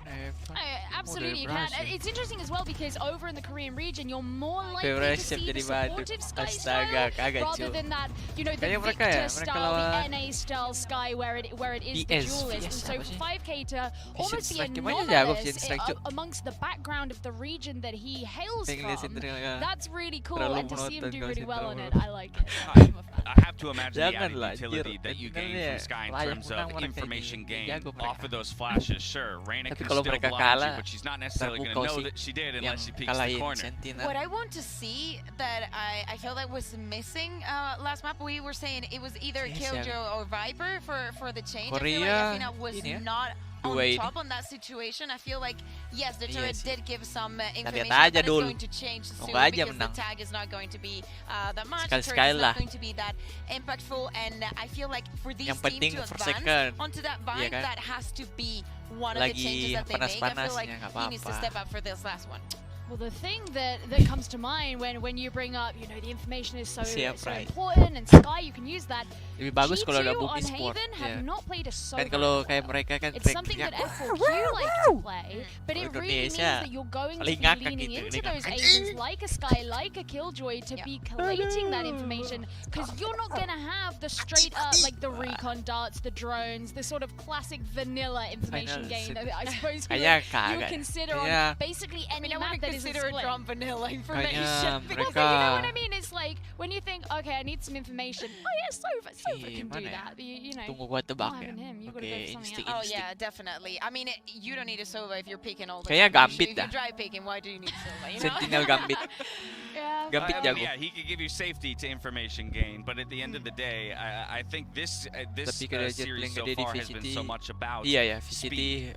Absolutely, you can. It's interesting as well because over in the Korean region, you're more likely to see the supportive Sky style rather than that, you know, the Victor style, the NA style Sky where it is the duelist. And so 5K to almost be a novice amongst the background of the region that he hails from, that's really cool. And to see him do really well on it, I like it.
I have to imagine the added utility that you gain from Sky in terms of information gain off of those flashes. Sure, Reyna can still blind you, but she's not necessarily going to know that she did unless she peeks the corner.
What I want to see that I felt like was missing last map, we were saying it was either Killjoy or Viper for the change. I feel like Athena was not on top on that situation. I feel like, yes, the turret did give some information that is going to change soon because the tag is not going to be that much, the turret is not going to be that impactful, and I feel like for these teams to advance onto that bind, that has to be one of the changes that they make. I feel like he needs to step up for this last one.
Well, the thing that comes to mind when you bring up, you know, the information is so important and Sky, you can use that. G2 on Haven have not played a solo. It's something that F4Q likes to play, but it really means that you're going to be leaning into those agents like a Sky, like a Killjoy to be collating that information, because you're not going to have the straight up, like the recon darts, the drones, the sort of classic vanilla information gain that I suppose you would consider on basically any map that
consider a drum vanilla information.
Well, you know what I mean? It's like when you think, okay, I need some information. Oh yeah, Sova can do that. You know, having him, you gotta go for something else.
Oh yeah, definitely. I mean, you don't need a Sova if you're picking all the time. If you try picking, why do you need Sova? You know?
Sentinel Gambit.
Yeah, he could give you safety to information gain, but at the end of the day, I think this series so far has been so much about speed,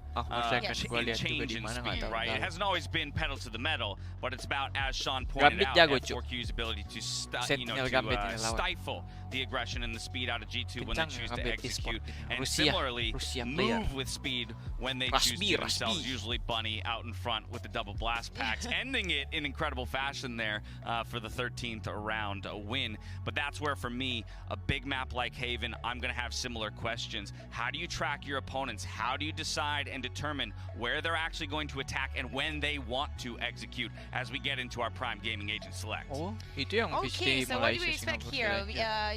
change in speed, right? It hasn't always been pedal to the metal, but it's about, as Sean pointed out, F4Q's ability to stifle the aggression and the speed out of G2 when they choose to execute, and similarly move with speed when they choose to themselves, usually Bunny out in front with the double blast packs, ending it in incredible fashion there for the 13th round win. But that's where, for me, a big map like Haven, I'm going to have similar questions. How do you track your opponents? How do you decide and determine where they're actually going to attack and when they want to execute as we get into our prime gaming agent select?
Okay, so what do we expect here?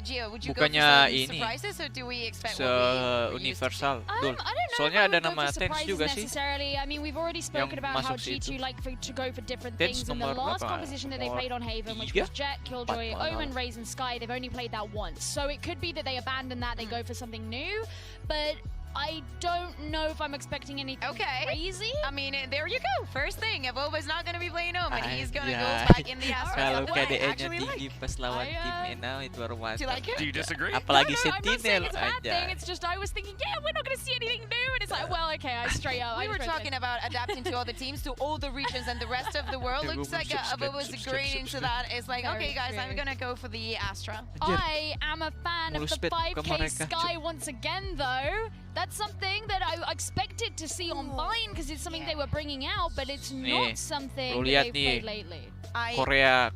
Gio, would you go for some surprises, or do we expect what we
universal?
I don't know
Soalnya ada
if I would
nama
go for
Tens juga
surprises necessarily. I mean, we've already spoken about how G2 like to go for different things. In the last composition that they played on Haven, which was Jet, Killjoy, Omen, Ryzen, Sky, they've only played that once. So it could be that they abandon that, they go for something new, but I don't know if I'm expecting anything crazy.
I mean, there you go. First thing, Evoba's not going to be playing Omen. He's going to go back in the ASRock.
Kalau KDE-nya tinggi pas lawan tim Enau itu baru mantap.
Do you like it?
Do you disagree?
Apalagi
I'm not saying
Sentinel
it's a bad thing. It's just I was thinking, yeah, we're not going to see anything new. And it's like, well, okay, I straight up.
We were talking about adapting to other teams, to all the regions and the rest of the world. Looks like Evoba's agreeing into that. It's like, okay, guys, I'm going to go for the Astra.
I am a fan of the 5K Sky once again, though. That's something that I expected to see on Vine because it's something they were bringing out, but it's not something they've played lately.
Korea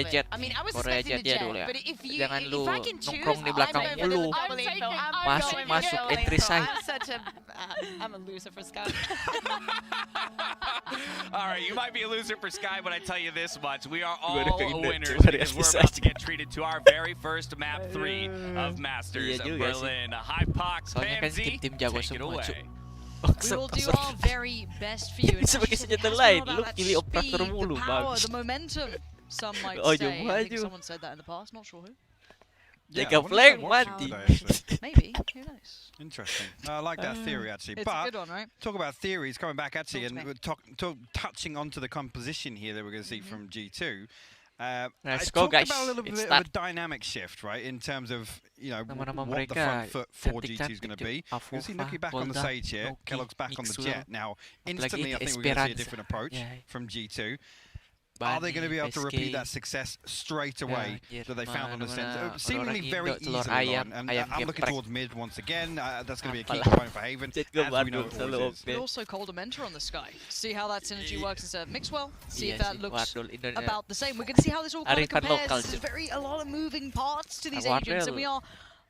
Jet.
I mean, I was
Korea
expecting
Jet
the
dulu
Jet,
ya.
but if you,
Jangan
if
lu
I can choose,
nongkrong di belakang
I'm going
lu.
for the
Masuk entry side.
I'm such a, I'm a loser for Sky.
All right, you might be a loser for Sky, but I tell you this much: we are all
Gimana
winners
tuh,
because we're about to get treated to our very first map 3 of Masters of Berlin. Hypox, Pamzi,
tim jago
take it
semua,
away.
Cuk.
We will do our very best for you.
Sebagai senjata lain, lu pilih operator mulu,
the power,
bagus.
the momentum, some might
Oh,
say. I think
maju.
someone said that in the past, not sure who.
Jaga flank, mati.
Maybe, who knows?
Interesting. I like that theory, actually.
It's
but
a good one, right?
Talk about theories, coming back, actually,
Talk
and
to
we're touching onto the composition here that we're going to see from G2.
Let's
I
go,
talked
guys.
about a little
It's
bit of a dynamic shift, right, in terms of, you know,
Nama-nama
what the
mereka
front foot for
cantik-cantik
G2 is going to be. You can see Nuki back on the
Volta,
stage here,
Noki,
Kellogg's back on the
Mixwell.
Jet. Now, instantly, I
Apalagi
think we're going to see a
Esperanza.
different approach
Yeah.
from G2. Are they going to be able to repeat that success straight away that they found on the center? Seemingly very easily, and I'm looking towards mid once again. That's going to be a key component for Haven, as we know it always is.
But also Cold Mentor on the Sky. See how that synergy works instead of Mixwell. See if that looks about the same. We're going to see how this all kind of compares. There's a lot of moving parts to these agents, and we are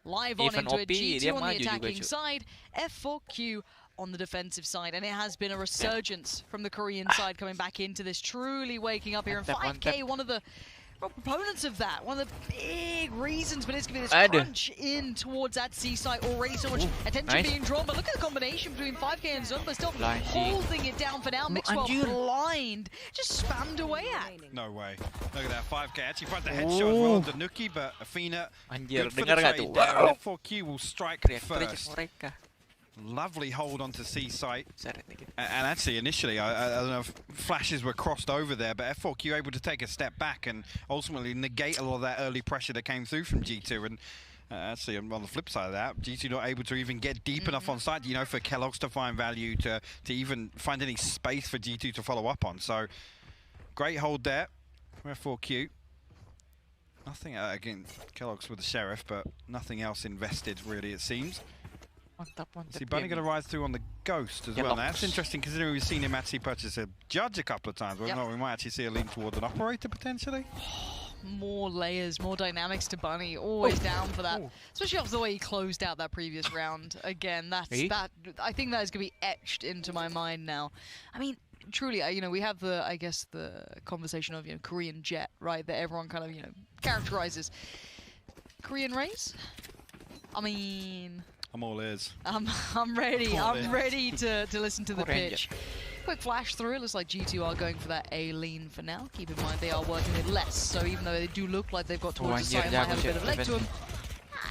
live on into a G2 on the attacking side, F4Q on the defensive side, and it has been a resurgence from the Korean side coming back into this, truly waking up here. And 5K, one of the proponents of that, one of the big reasons, but it's going to be this crunch in towards that C site already. So much attention being drawn, but look at the combination between 5K and Zumba, still holding it down for now. Mixwell blind, just spammed away at.
No way. Look at that, 5K actually finds the headshot as well to Nuki, but Athena, good for the trade there. F4Q will strike first. Lovely hold onto C site. And actually, initially, I don't know if flashes were crossed over there, but F4Q able to take a step back and ultimately negate a lot of that early pressure that came through from G2. And actually, on the flip side of that, G2 not able to even get deep enough on site, you know, for Kellogg's to find value, to even find any space for G2 to follow up on. So, great hold there from F4Q. Nothing, again, Kellogg's with the Sheriff, but nothing else invested, really, it seems. See, Bunny going to rise through on the Ghost as well. Now, that's interesting considering we've seen him actually purchase a Judge a couple of times. We might actually see a lean towards an Operator potentially.
More layers, more dynamics to Bunny. Always down for that. Especially after the way he closed out that previous round. Again, I think that is going to be etched into my mind now. I mean, truly, you know, we have the, I guess, the conversation of, you know, Korean Jet, right? That everyone kind of, you know, characterizes. Korean Rays? I mean...
I'm all ears.
I'm ready. I'm ready to listen to the pitch. Quick flash through. It looks like G2 are going for that A lean for now. Keep in mind they are working with less, so even though they do look like they've got towards the side, might have a bit of leg to them.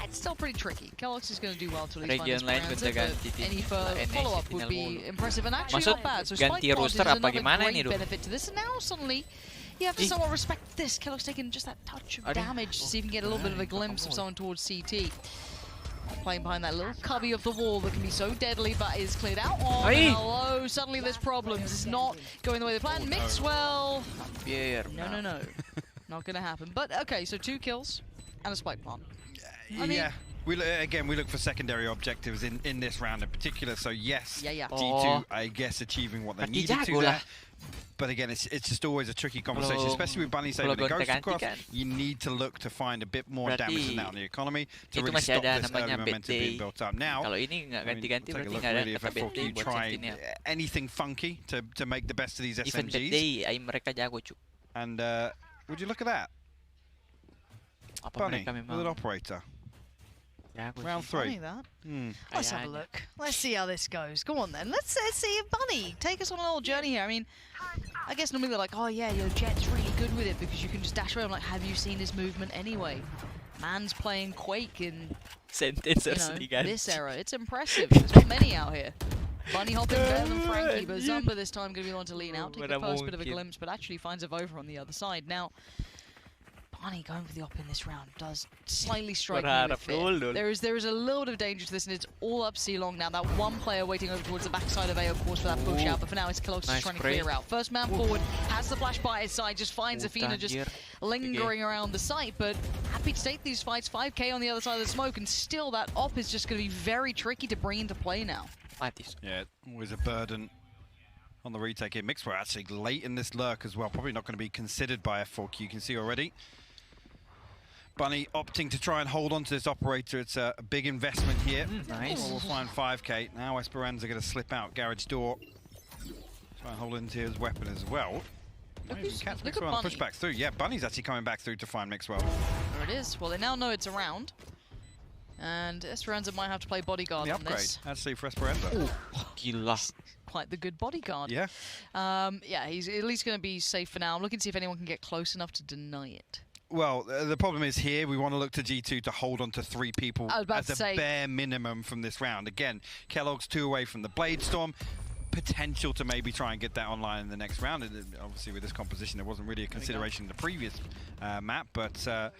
It's still pretty tricky. Kellogg's is going to do well to at least find his balance, but any further follow-up would be impressive and actually not bad. So Spike Pod is another great benefit to this, and now suddenly you have to somewhat respect this. Kellogg's taking just that touch of damage to see if you can get a little bit of a glimpse of someone towards CT. Playing behind that little cubby of the wall that can be so deadly, but is cleared out. Oh, hello, suddenly there's problems. It's not going the way they planned. Mixwell. No. Not going to happen. But, okay, so 2 kills and a spike plant. I mean,
again, we look for secondary objectives in this round in particular. So, yes, G2, I guess, achieving what they needed to there. But again, it's just always a tricky conversation, especially with Bunny saying the Ghost across. You need to look to find a bit more damage than that on the economy to really stop this early momentum being built up. Now, take a look really if F4Q try anything funky to make the best of these SMGs. And would you look at that? Bunny with an Operator. Round 3.
Let's have a look. Let's see how this goes. Go on then. Let's see if Bunny take us on a little journey here. I mean, I guess normally they're like, oh yeah, your Jet's really good with it because you can just dash away. I'm like, have you seen his movement anyway? Man's playing Quake in this era. It's impressive. There's not many out here. Bunny hopping better than Frankie, but Zumba this time going to be the one to lean out, take the first bit of a glimpse, but actually finds a Vova on the other side. Now, Bagi going for the op in this round does slightly strike me with fear. There is a little bit of danger to this, and it's all up C-long now. That one player waiting over towards the backside of A, of course, for that push out, but for now it's KaLoX just trying to clear out. First man forward, has the flash by his side, just finds Athena just lingering around the site, but happy to take these fights. 5k on the other side of the smoke, and still that op is just going to be very tricky to bring into play now.
Yeah, always a burden on the retake here. Mixwell actually late in this lurk as well, probably not going to be considered by F4Q. You can see already. Bunny opting to try and hold on to this operator. It's a big investment here.
Nice.
We'll find 5k. Now Esperanza going to slip out garage door. Try and hold into his weapon as well.
Look at
Mixwell
Bunny.
push back through. Yeah, Bunny's actually coming back through to find Mixwell.
There it is. Well, they now know it's around. And Esperanza might have to play bodyguard
The
on
upgrade,
this.
actually, for Esperanza.
Quite the good bodyguard.
Yeah.
Yeah, he's at least going to be safe for now. I'm looking to see if anyone can get close enough to deny it.
Well, the problem is here, we want to look to G2 to hold on to 3 people as a bare minimum from this round. Again, KaLoX 2 away from the Blade Storm. Potential to maybe try and get that online in the next round. And obviously, with this composition, there wasn't really a consideration in the previous map, but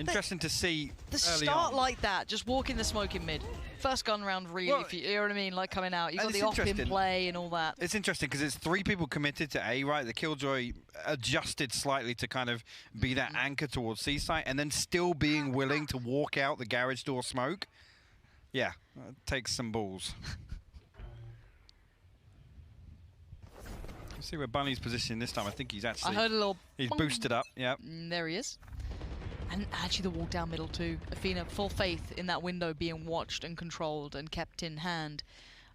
interesting to see
the
early
start
on.
like that, just walking the smoke in mid. First gun round, really,
Well,
if you know what I mean, like coming out. You've got
and
the
it's
off in
interesting.
play and all that.
It's interesting because it's 3 people committed to A, right? The Killjoy adjusted slightly to kind of be that anchor towards C site, and then still being willing to walk out the garage door smoke. Yeah, takes some balls. See where Bunny's positioned this time. I think he's actually...
I heard a little...
He's
bong.
boosted up, yeah.
There he is. And actually the walk down middle too. Athena, full faith in that window being watched and controlled and kept in hand.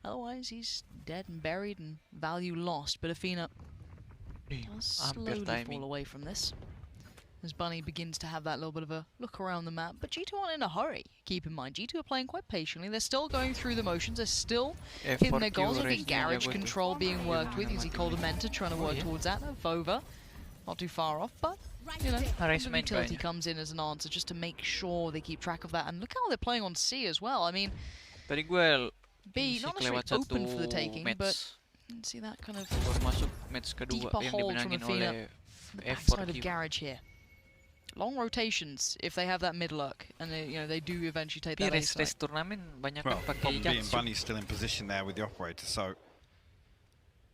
Otherwise, he's dead and buried and value lost. But Athena does slowly fall away from this. As Bunny begins to have that little bit of a look around the map. But G2 aren't in a hurry. Keep in mind, G2 are playing quite patiently. They're still going through the motions. They're still hitting their goals. I think garage control being worked with. You see Coldamenta trying to work towards that. Vova, not too far off, but you know, the utility comes in as an answer just to make sure they keep track of that. And look how they're playing on C as well. I mean, B, not necessarily open for the taking, but you can see that kind of deeper hold from Athena from the backside of garage here. Long rotations if they have that mid lurk, and they, you know, they do eventually take that A site.
Well, problem being Bunny's still in position there with the operator, so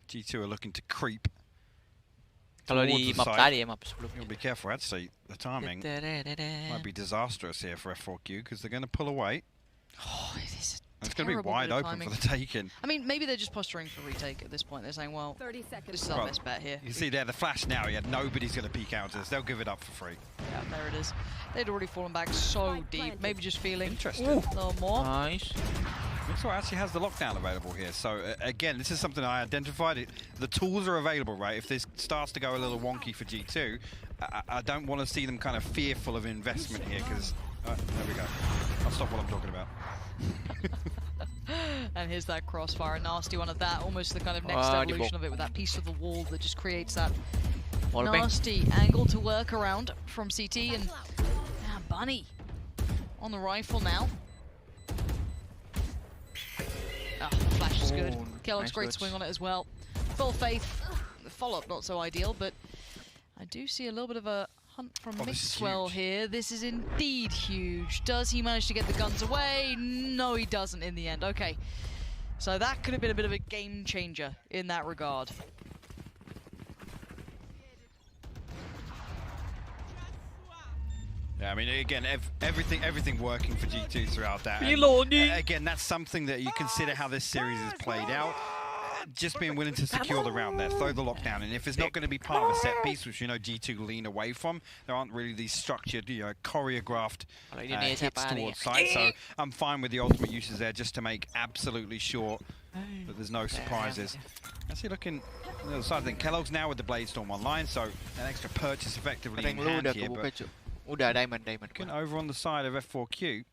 G2 are looking to creep. Kalau di map tadi ya, map sebelumnya. You'll be careful, I'd say the timing might be disastrous here for F4Q because they're going to pull away.
Oh, it is
it's going to be wide open for the taking.
I mean, maybe they're just posturing for retake at this point. They're saying, well, this is our best bet here.
You see there, the flash now, yeah, nobody's going to peek out to this. They'll give it up for free.
Yeah, there it is. They'd already fallen back so deep. Maybe just feeling
interesting.
A little more.
Nice.
Mixwell actually has the lockdown available here. So, again, this is something I identified. The tools are available, right? If this starts to go a little wonky for G2, I don't want to see them kind of fearful of investment here because... there we go. I'll stop what I'm talking about.
And here's that crossfire, a nasty one of that, almost the kind of next evolution of it with that piece of the wall that just creates that nasty angle to work around from CT. And Bunny on the rifle now. Flash is good. KaLoX great swing on it as well. Full faith. The follow-up not so ideal, but I do see a little bit of a hunt from Mixwell here. This is indeed huge. Does he manage to get the guns away? No, he doesn't in the end. Okay. So that could have been a bit of a game changer in that regard.
Yeah, I mean, again, everything working for G2 throughout that. Again, that's something that you consider how this series is played out. Just being willing to secure the round there, throw the lockdown, and if it's not going to be part of a set piece, which you know G2 lean away from, there aren't really these structured, you know, choreographed hits towards site. So I'm fine with the ultimate uses there, just to make absolutely sure that there's no surprises. Actually, looking on the other side, I think KaLoX now with the Blade Storm online, so an extra purchase effectively in hand here. But looking over on the side of F4Q,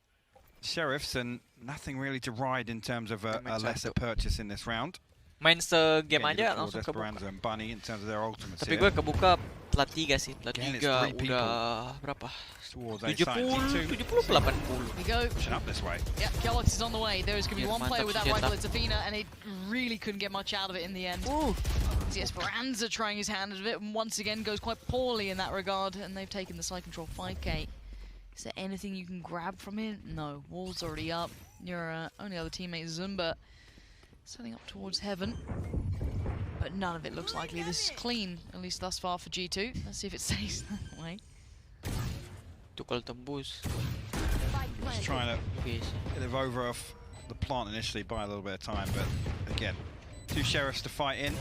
Sheriffs, and nothing really to ride in terms of a lesser purchase in this round.
Main se-game aja langsung
kebuka. And Bunny in terms of their ultimates.
Tapi gue kebuka plat 3 sih. Plat 3 udah berapa? 70, 80, 80.
We go.
Pushing up this way.
Yep, KaLoX is on the way. There's going to be one player with that rifle. It's Athena, and it really couldn't get much out of it in the end. See Esperanza trying his hand at it, and once again goes quite poorly in that regard, and they've taken the side control 5k. Is there anything you can grab from him? No, wall's already up. Your only other teammate, Zumba, setting up towards heaven. But none of it looks likely. This is clean, at least thus far for G2. Let's see if it stays that way.
Tukal tembus.
Just trying to get it over off the plant initially by a little bit of time, but again, 2 sheriffs to fight in.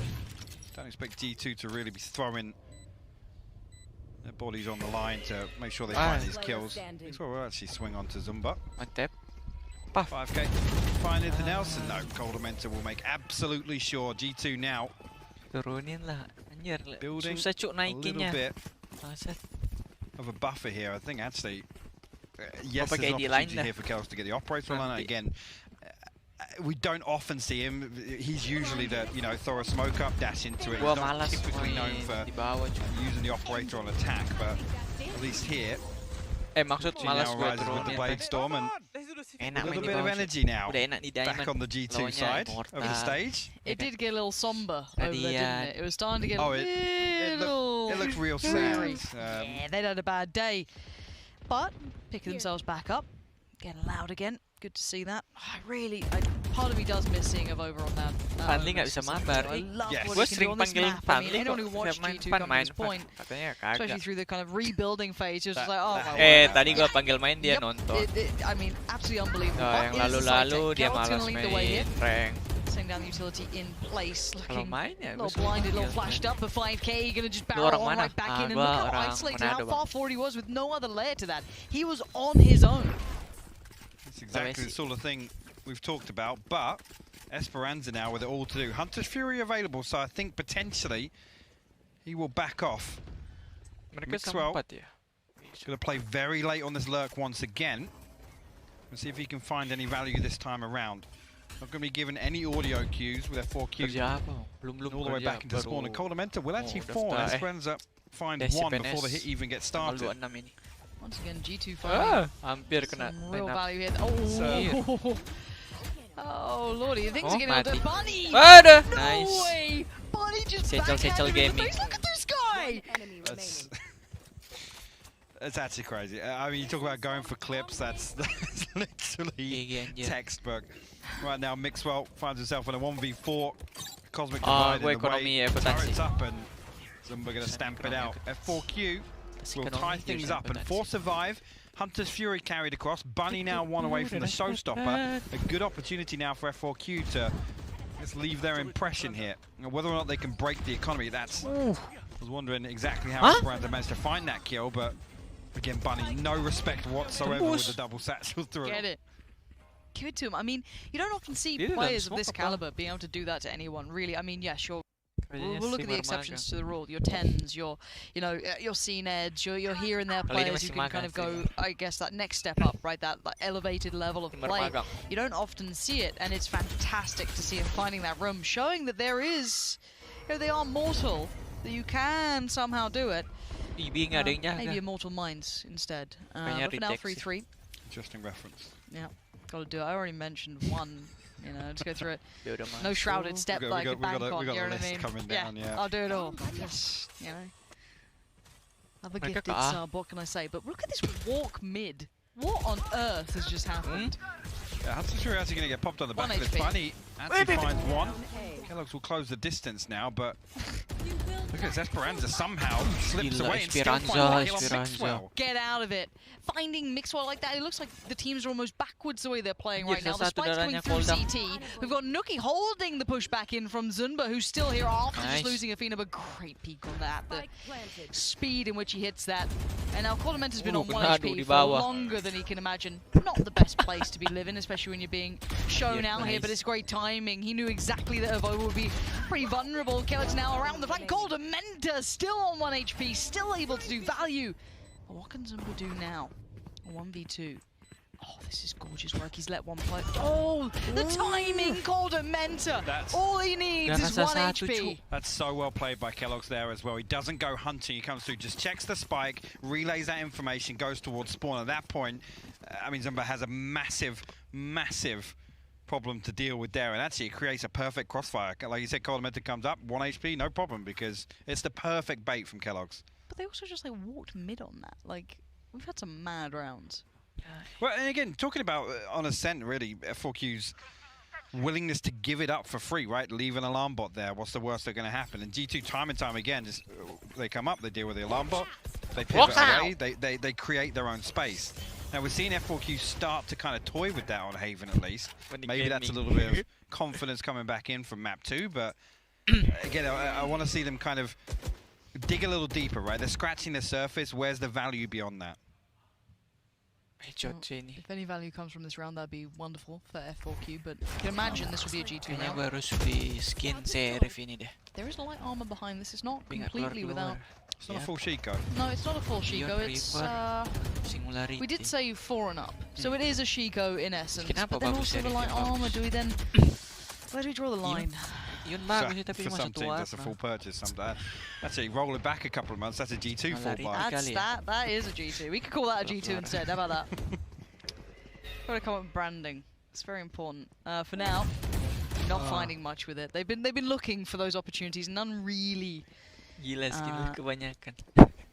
Don't expect G2 to really be throwing their bodies on the line to make sure they find these kills. So we'll actually swing on to Zumba. 5k. Find anything else? And no, Coldamenta will make absolutely sure. G2 now building a little bit of a buffer here. I think actually, yes, there's an opportunity here for Kels to get the operator on. Again, we don't often see him. He's usually the, throw a smoke up, dash into it. He's not typically known for using the operator on attack, but at least here,
maksud malas
now
gue
rises with the Blade Storm and a little bit of energy now back on the G2 side of the stage.
It did get a little somber over there, didn't it? It was starting to get a little...
It looked real sad.
Yeah, they'd had a bad day. But picking themselves back up, getting loud again. Good to see that. Part of me does miss seeing a over on that.
Fadli nggak bisa mabar. Gue sering panggil Fadli
anyone who watched G2 come to this point, especially through the kind of rebuilding phase, it was just like, oh my god.
Tadi gue panggil main dia nonton.
I mean, absolutely unbelievable.
Yang lalu-lalu dia malas main rank.
Setting down the utility in place, looking a little blinded, a little flashed up. But 5k, gonna just barrel on right back in, and look how isolated, how far forward he was with no other layer to that. He was on his own.
That's exactly the sort of thing we've talked about, but Esperanza now with it all to do. Hunter's Fury available, so I think potentially he will back off. Mixwell going to play very late on this lurk once again and see if he can find any value this time around. Not going to be given any audio cues with their 4 cues all the way back into spawn. And Coldamenta will actually fall. Esperanza find one before the hit even gets started.
Once again, G2 finding
hampir kena
real value here. Oh lordy, things are getting a little Bunny!
Ada!
No
Nice.
way! Bunny just
Secel gaming.
Look at this guy!
That's actually crazy. I mean, you talk about going for clips, that's literally textbook. Right now, Mixwell finds himself in a 1v4. Cosmic Divide in the way. Turret's up and Zumba going to stamp it out. F4Q will tie things up and 4 survive. Hunter's Fury carried across. Bunny now 1 away from the showstopper. A good opportunity now for F4Q to just leave their impression here. Whether or not they can break the economy, that's... I was wondering exactly how Esperanza managed to find that kill, but again, Bunny, no respect whatsoever with the double satchel through.
Get it. Give it to him. I mean, you don't often see players of this caliber being able to do that to anyone, really. I mean, yeah, sure. We'll look at the exceptions to the rule. Your 10s, your C-Neds, your here and there players who can kind of go, I guess, that next step up, right? That elevated level of play. You don't often see it, and it's fantastic to see him finding that room, showing that there is, they are mortal, that you can somehow do it. Maybe Immortal Minds instead. But for now, 3-3.
Interesting reference.
Yeah, gotta do it. I already mentioned one. Just go through it. No shrouded step like a Bangkok, you know what I mean?
Yeah,
I'll do it all. Just, Other gifted sub, what can I say? But look at this walk mid. What on earth has just happened?
Yeah, Hunter's Fury actually going to get popped on the back of this. Bunny actually finds one. Kellogg's will close the distance now, but look at Esperanza somehow slips away and still finds the kill on Mixwell.
Get out of it. Finding Mixwell like that, it looks like the teams are almost backwards the way they're playing right now. The spike's going through CT. We've got Nookie holding the pushback in from Zumba, who's still here after just losing Athena, but great peek on that. The speed in which he hits that. And now Coldamenta's been on 1 HP for longer than he can imagine. Not the best place to be living, especially when you're being shown out here, but it's great timing. He knew exactly that Evo would be pretty vulnerable. Kellett's now around the flank. Coldamenta still on 1 HP, still able to do value. But what can Zumba do now? 1v2. Oh, this is gorgeous work. He's let one play. Oh, the timing, Coldamenta. All he needs is 1 HP.
That's so well played by Kellogg's there as well. He doesn't go hunting. He comes through, just checks the spike, relays that information, goes towards spawn. At that point, I mean, Zumba has a massive problem to deal with there, and actually it creates a perfect crossfire. Like you said, Colomenta comes up, 1 HP, no problem, because it's the perfect bait from Kellogg's.
But they also just like walked mid on that. Like, we've had some mad rounds.
Well, and again, talking about on Ascent, really, F4Q's willingness to give it up for free, right? Leave an alarm bot there. What's the worst that's going to happen? And G2, time and time again, just they come up, they deal with the alarm bot, they pivot away, they create their own space. Now, we're seeing F4Q start to kind of toy with that on Haven, at least. Maybe that's a little bit of confidence coming back in from map 2, but again, I want to see them kind of dig a little deeper, right? They're scratching the surface. Where's the value beyond that?
Well, if any value comes from this round, that'd be wonderful for F4Q, but you can imagine this would be a G2 round. There is light armor behind this. It's not completely without...
It's not a full Chico.
No, it's not a full Chico. It's we did say 4 and up, so it is a Chico in essence. But then also the light armor. Do we then? Where do we draw the line?
For some teams, that's a full purchase. Actually, roll it back a couple of months. That's a G2 full buy.
That is a G2. We could call that a G2 instead. How about that? Got to come up with branding. It's very important. For now, not finding much with it. They've been looking for those opportunities. None really.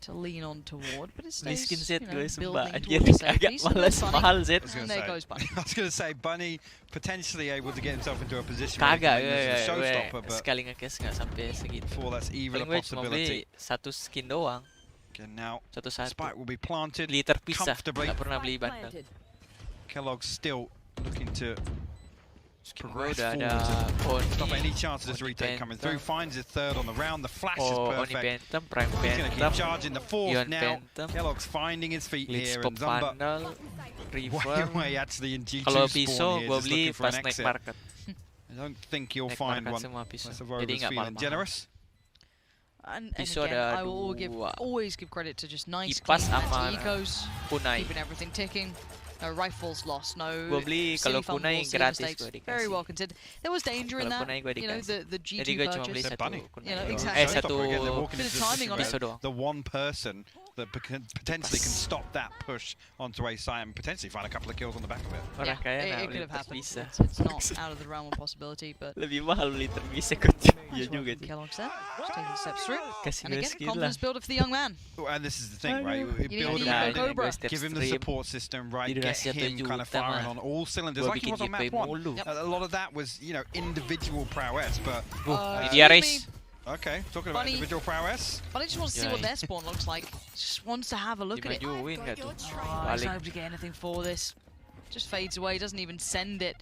To lean on toward, but it stays, building towards safety. So there's Bunny, and there goes Bunny.
I was going to say, Bunny potentially able to get himself into a position where he can use a showstopper, but before that's even a possibility. Again, now, Spike will be planted comfortably. Kellogg's still looking to progress forward. Stop any chance of this retake coming through. Finds his third on the round. The flash is perfect. He's going to keep charging the fourth now. Kellogg's finding his feet here, and Zumba way actually in G2 spawn here, just looking for an exit. I don't think you'll find one. That's a very feeling generous.
And again, I will always give credit to just nice, clean ecos, keeping everything ticking. No rifles lost, no silly fumbles, mistakes. Very well considered. There was danger in that, you know, the G2 purchase. You know, exactly. Bit of timing on it.
The one person that potentially can stop that push onto a site and potentially find a couple of kills on the back of it.
Yeah, it could have happened. It's not out of the realm of possibility, but... Kellogg's there, just taking steps through. And again, confidence builder for the young man.
And this is the thing, right? Build him, give him the support system, right? Get him kind of firing on all cylinders, like he was on map 1. A lot of that was, you know, individual prowess, but... Okay, talking about individual prowess.
Bunny just wants to see what their spawn looks like. Just wants to have a look at it. He's not able to get anything for this. Just fades away, doesn't even send it.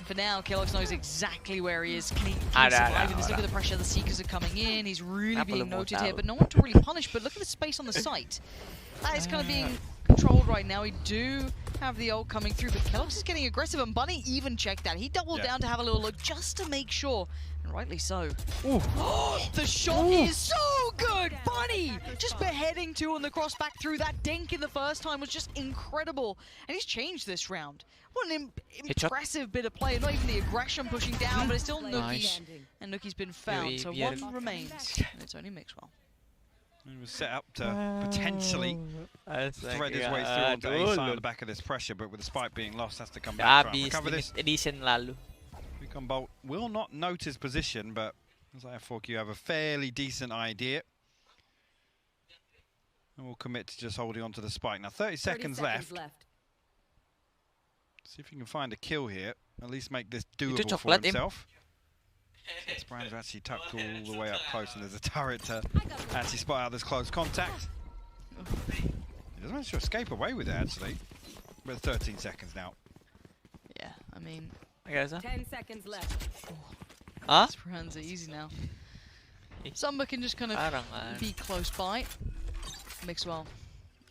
For now, Kellogg's knows exactly where he is. Can he survive in this? Look at the pressure, the Seekers are coming in. He's really being noted here, but no one to really punish. But look at the space on the site. That is kind of being controlled right now. We do have the ult coming through, but Kellogg's is getting aggressive, and Bunny even checked that. He doubled down to have a little look just to make sure, and rightly so. The shot is so good! Bunny just beheading 2 on the cross back through. That dink in the first time was just incredible, and he's changed this round. What an impressive bit of play. Not even the aggression pushing down, but it's still Nookie. And Nookie's been found, so 1 remains. And it's only Mixwell.
He was set up to potentially thread his way through onto a side on the back of this pressure, but with the spike being lost, has to come back to recover this. Recon Bolt will not note his position, but as I F4Q have a fairly decent idea. And we'll commit to just holding on to the spike. Now 30 seconds left. See if you can find a kill here. At least make this doable for himself. Brand's actually tucked all the way up close, and there's a turret to actually spot out this close contact. He doesn't manage to escape away with it, actually. We're at 13 seconds now.
Yeah, I mean...
10 seconds left.
Brand's easy now. Zumba can just kind of be close by. Mixwell.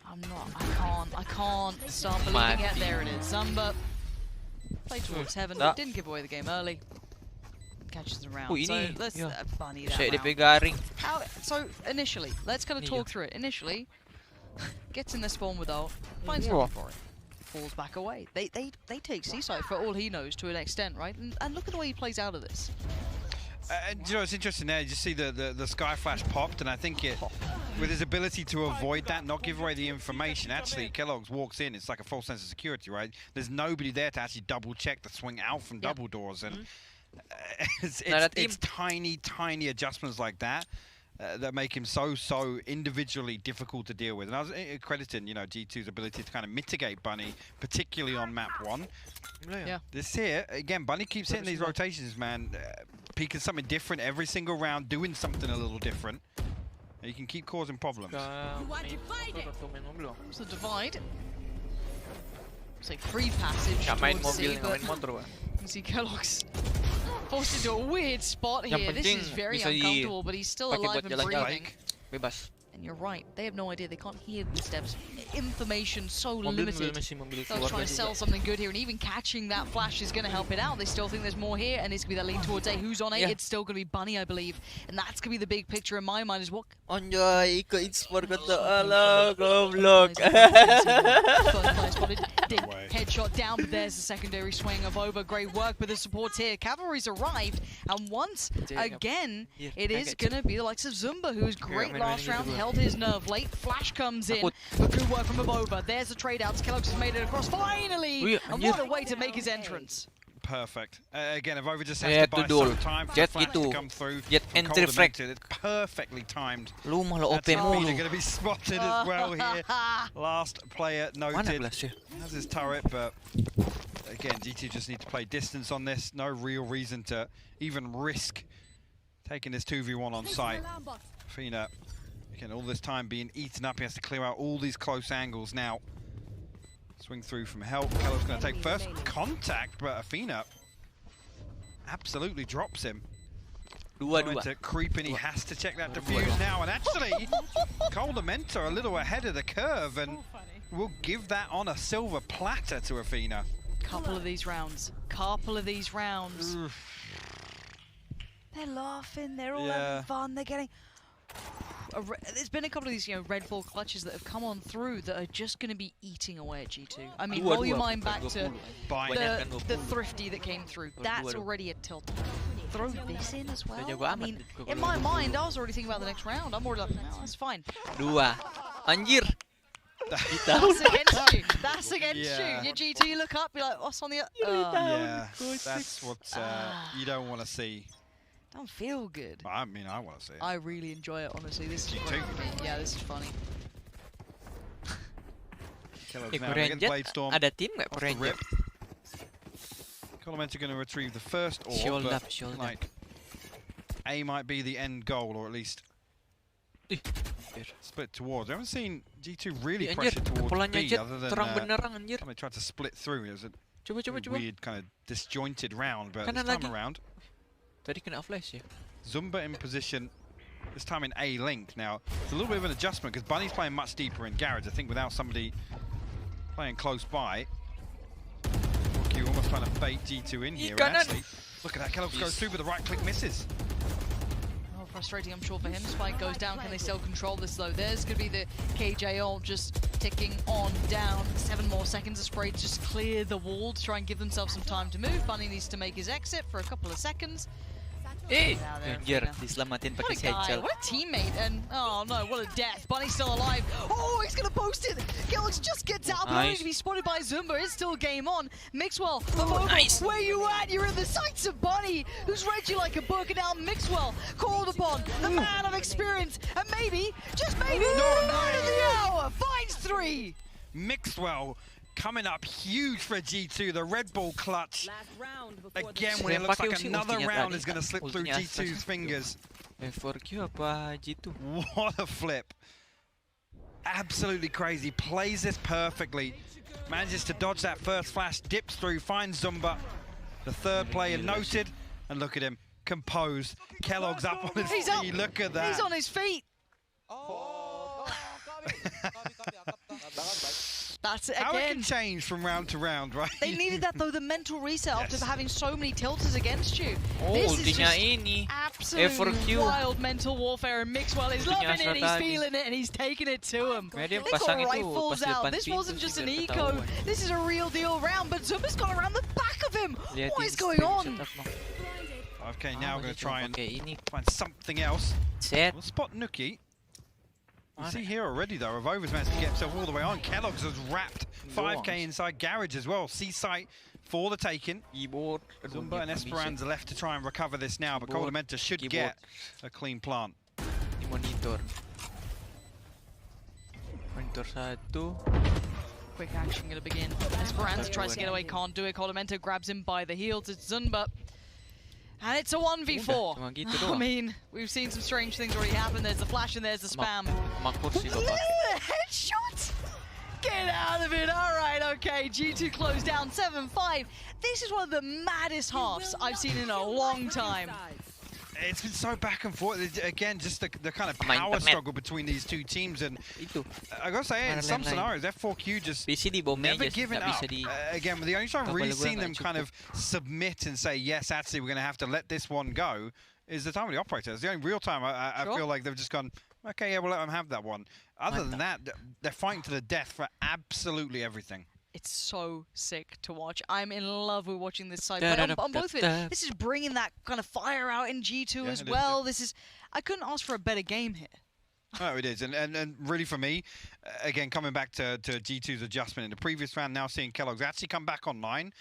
I can't start believing it. There it is. Zumba played towards heaven, but didn't give away the game early. Catches the round. So let's Bunny that round. So initially, let's kind of talk through it. Initially, gets in the spawn with ult, finds nothing for it, falls back away. They take Seaside for all he knows to an extent, right? And look at the way he plays out of this.
You know, it's interesting there. You see the sky flash popped, and I think it with his ability to avoid that, not give away the information, actually, Kellogg's walks in, it's like a false sense of security, right? There's nobody there to actually double check the swing out from double doors, and it's tiny, tiny adjustments like that that make him so individually difficult to deal with. And I was crediting, you know, G2's ability to kind of mitigate Bunny, particularly on map 1.
Yeah.
This here, again, Bunny keeps hitting these rotations, man. Peeking something different every single round, doing something a little different. You can keep causing problems.
It's a divide. It's like free passage. You see Kellogg's forced into a weird spot here. This is very uncomfortable, but he's still alive and breathing. And you're right, they have no idea. They can't hear the steps. Information so limited. They're trying to sell something good here, and even catching that flash is going to help it out. They still think there's more here, and it's going to be that lean towards A. Who's on A? It's still going to be Bunny, I believe. And that's going to be the big picture in my mind is what...
Anjay, ikut ko to. Alah, goblok.
Headshot down, but there's the secondary swing of over. Great work with the supports here. Cavalry's arrived, and once again, it is going to be the likes of Zumba, who's great last round, held his nerve. Late flash comes in, but good work from Abova. There's the trade outs. Kellogg's has made it across finally, and what a way to make his entrance.
Perfect. Again, Abova just has to buy some time for the flash to come through. It's perfectly timed. That's going to be spotted as well here. Last player noted. Has his turret, but again, G2 just need to play distance on this. No real reason to even risk taking this 2v1 on site. Fina, again, all this time being eaten up. He has to clear out all these close angles now. Swing through from help. Kellogg's going to take first contact, but Athena absolutely drops him. Trying to creep in, he has to check that defuse now. And actually, Coldamenta a little ahead of the curve, and we'll give that on a silver platter to Athena.
Couple of these rounds. They're laughing. They're all having fun. They're getting... There's been a couple of these, you know, Red Bull clutches that have come on through that are just going to be eating away at G2. I mean, roll your mind back to the Thrifty that came through. That's already a tilt. Throw this in as well. I mean, in my mind, I was already thinking about the next round. I'm already like, no, that's fine.
Anjir.
That's against you. That's against you. Your G2, you look up, you're like, what's on the...
Yeah, that's what you don't want to see.
Don't feel good.
I mean, I want to see it.
I really enjoy it, honestly. This is funny. Yeah, this is funny.
Ada tim nggak Korean?
Colamenta going to retrieve the first orb, but like A might be the end goal, or at least split towards. I haven't seen G2 really pressure towards B, other than they tried to split through. It was a weird kind of disjointed round, but this time around.
Tadi kena flash ya.
Zumba in position, this time in A link. Now, it's a little bit of an adjustment because Bunny's playing much deeper in garage. I think without somebody playing close by, you're almost trying to bait G2 in here. And actually, look at that, Kellogg's goes through with the right click, misses.
Oh, frustrating, I'm sure, for him. Spike goes down. Can they still control this, though? There's going to be the KJ ult just ticking on down. 7 more seconds of spray to just clear the wall to try and give themselves some time to move. Bunny needs to make his exit for a couple of seconds.
Anjir, diselamatin pakai headshot.
What a teammate, and oh no, what a death. Bunny's still alive. Oh, he's gonna post it. Galax just gets out, but only to be spotted by Zumba. It's still game on. Mixwell, where you at? You're in the sights of Bunny, who's read you like a book, and now Mixwell called upon, the man of experience, and maybe, just maybe, the man of the hour finds 3.
Mixwell coming up huge for G2, the Red Bull clutch. Again, when it looks like another round is going to slip through G2's fingers. What a flip. Absolutely crazy. Plays this perfectly. Manages to dodge that first flash, dips through, finds Zumba. The third player noted, and look at him, composed. Kellogg's up on his feet, look at that.
He's on his feet. That's it again.
How it can change from round to round, right?
They needed that, though, the mental reset after having so many tilters against you. This is just absolute wild mental warfare, and Mixwell is loving it, he's feeling it, and he's taking it to him. They got rifles out. This wasn't just an eco. This is a real deal round, but Zumba's gone around the back of him. What is going on?
Okay, now we're going to try and find something else. We'll spot Nuki. You see here already, though, Revova's managed to get himself all the way on. Kellogg's has wrapped 5k inside Garage as well. C-site for the taking. Zumba and Esperanza left to try and recover this now, but Colamenta should get a clean plant.
Monitor 1.
Quick action gonna begin. Esperanza tries to get away, can't do it. Colamenta grabs him by the heels. It's Zumba. And it's a 1v4. I mean, we've seen some strange things already happen. There's the flash and there's the spam. Headshot! Get out of it. All right, okay. G2 closed down 7-5. This is one of the maddest halves I've seen in a long time.
It's been so back and forth. Again, just the kind of power struggle between these two teams. And I gotta say, in some scenarios, F4Q just never giving up. Again, the only time I've really seen them kind of submit and say, yes, actually, we're going to have to let this one go, is the time of the operator. It's the only real time I feel like they've just gone, okay, yeah, we'll let them have that one. Other than that, they're fighting to the death for absolutely everything.
It's so sick to watch. I'm in love with watching this side play on both of it. This is bringing that kind of fire out in G2 as well. This is, I couldn't ask for a better game here.
Oh, it is, and really for me, again, coming back to G2's adjustment in the previous round, now seeing Kellogg's actually come back online,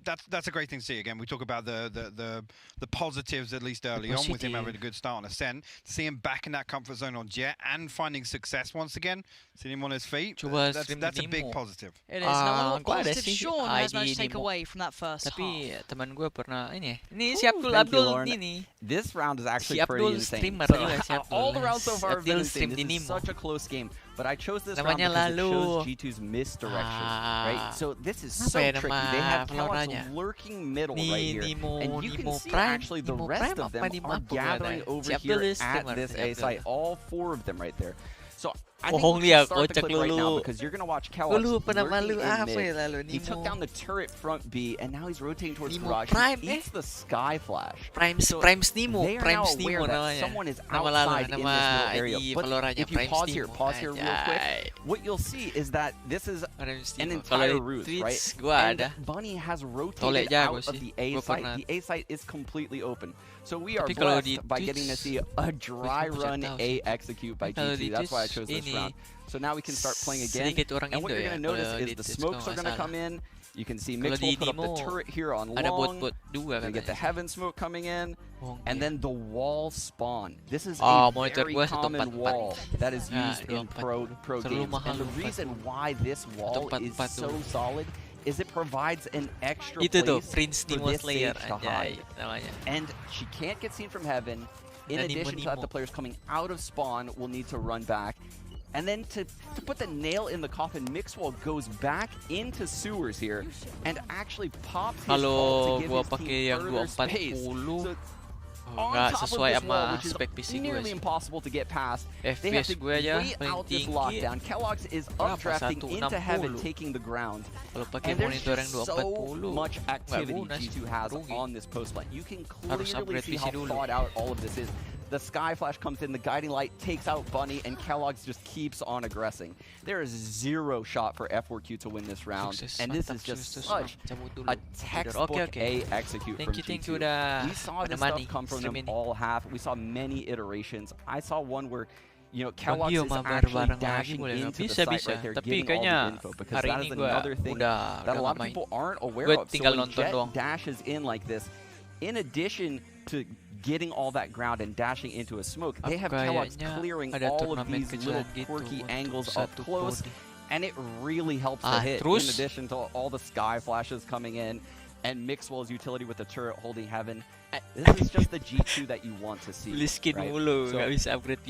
that's a great thing to see. Again, we talk about the positives, at least early on, with him having a good start on Ascent. To see him back in that comfort zone on Jet and finding success once again, seeing him on his feet, that's a big positive.
It is. Now, what positive Sean has managed to take away from that first half.
Teman gue pernah ini si Abdul ini.
This round is actually pretty insane. All the rounds so far have been insane. This is such a close game. But I chose this round because it shows G2's misdirection, right? So this is so tricky. They have KALAX lurking middle right here. And you can see actually the rest of them are gathering over here at this A site. All 4 of them right there. So I think we can start the clip right now because you're going to watch KALAX lurking in mid. He took down the turret front B, and now he's rotating towards Garage. He eats the Sky Flash. So they are now aware that someone is outside in this middle area. But if you pause here real quick, what you'll see is that this is an entire ruse, right? And Bunny has rotated out of the A site. The A site is completely open. So we are blessed by getting to see a dry run A execute by G2. That's why I chose this round. So now we can start playing again. And what you're going to notice is the smokes are going to come in. You can see Mixwell put up the turret here on long. You get the heaven smoke coming in. And then the wall spawn. This is a very common wall that is used in pro games. And the reason why this wall is so solid is it provides an extra place for this stage to hide. And she can't get seen from heaven. In addition to that, the players coming out of spawn will need to run back. And then to put the nail in the coffin, Mixwell goes back into sewers here and actually pops his ult to give his team further space. So on top of this wall, which is nearly impossible to get past, they have to wait out this lockdown. KALAX is updrafting into heaven, taking the ground. And there's just so much activity G2 has on this post lane. You can clearly see how thought out all of this is. The Sky Flash comes in, the Guiding Light takes out Bunny, and KALAX just keeps on aggressing. There is zero shot for F4Q to win this round, and this is just such a textbook A execute from G2. We saw this stuff come from them all half. We saw many iterations. I saw one where, you know, KALAX is actually dashing into the site right there, giving all the info, because that is another thing that a lot of people aren't aware of. So when Jet dashes in like this, in addition to getting all that ground and dashing into a smoke, they have KALAX clearing all of these little quirky angles up close, and it really helps to hit, in addition to all the Sky Flashes coming in, and Mixwell's utility with the turret holding heaven. This is just the G2 that you want to see, right? So,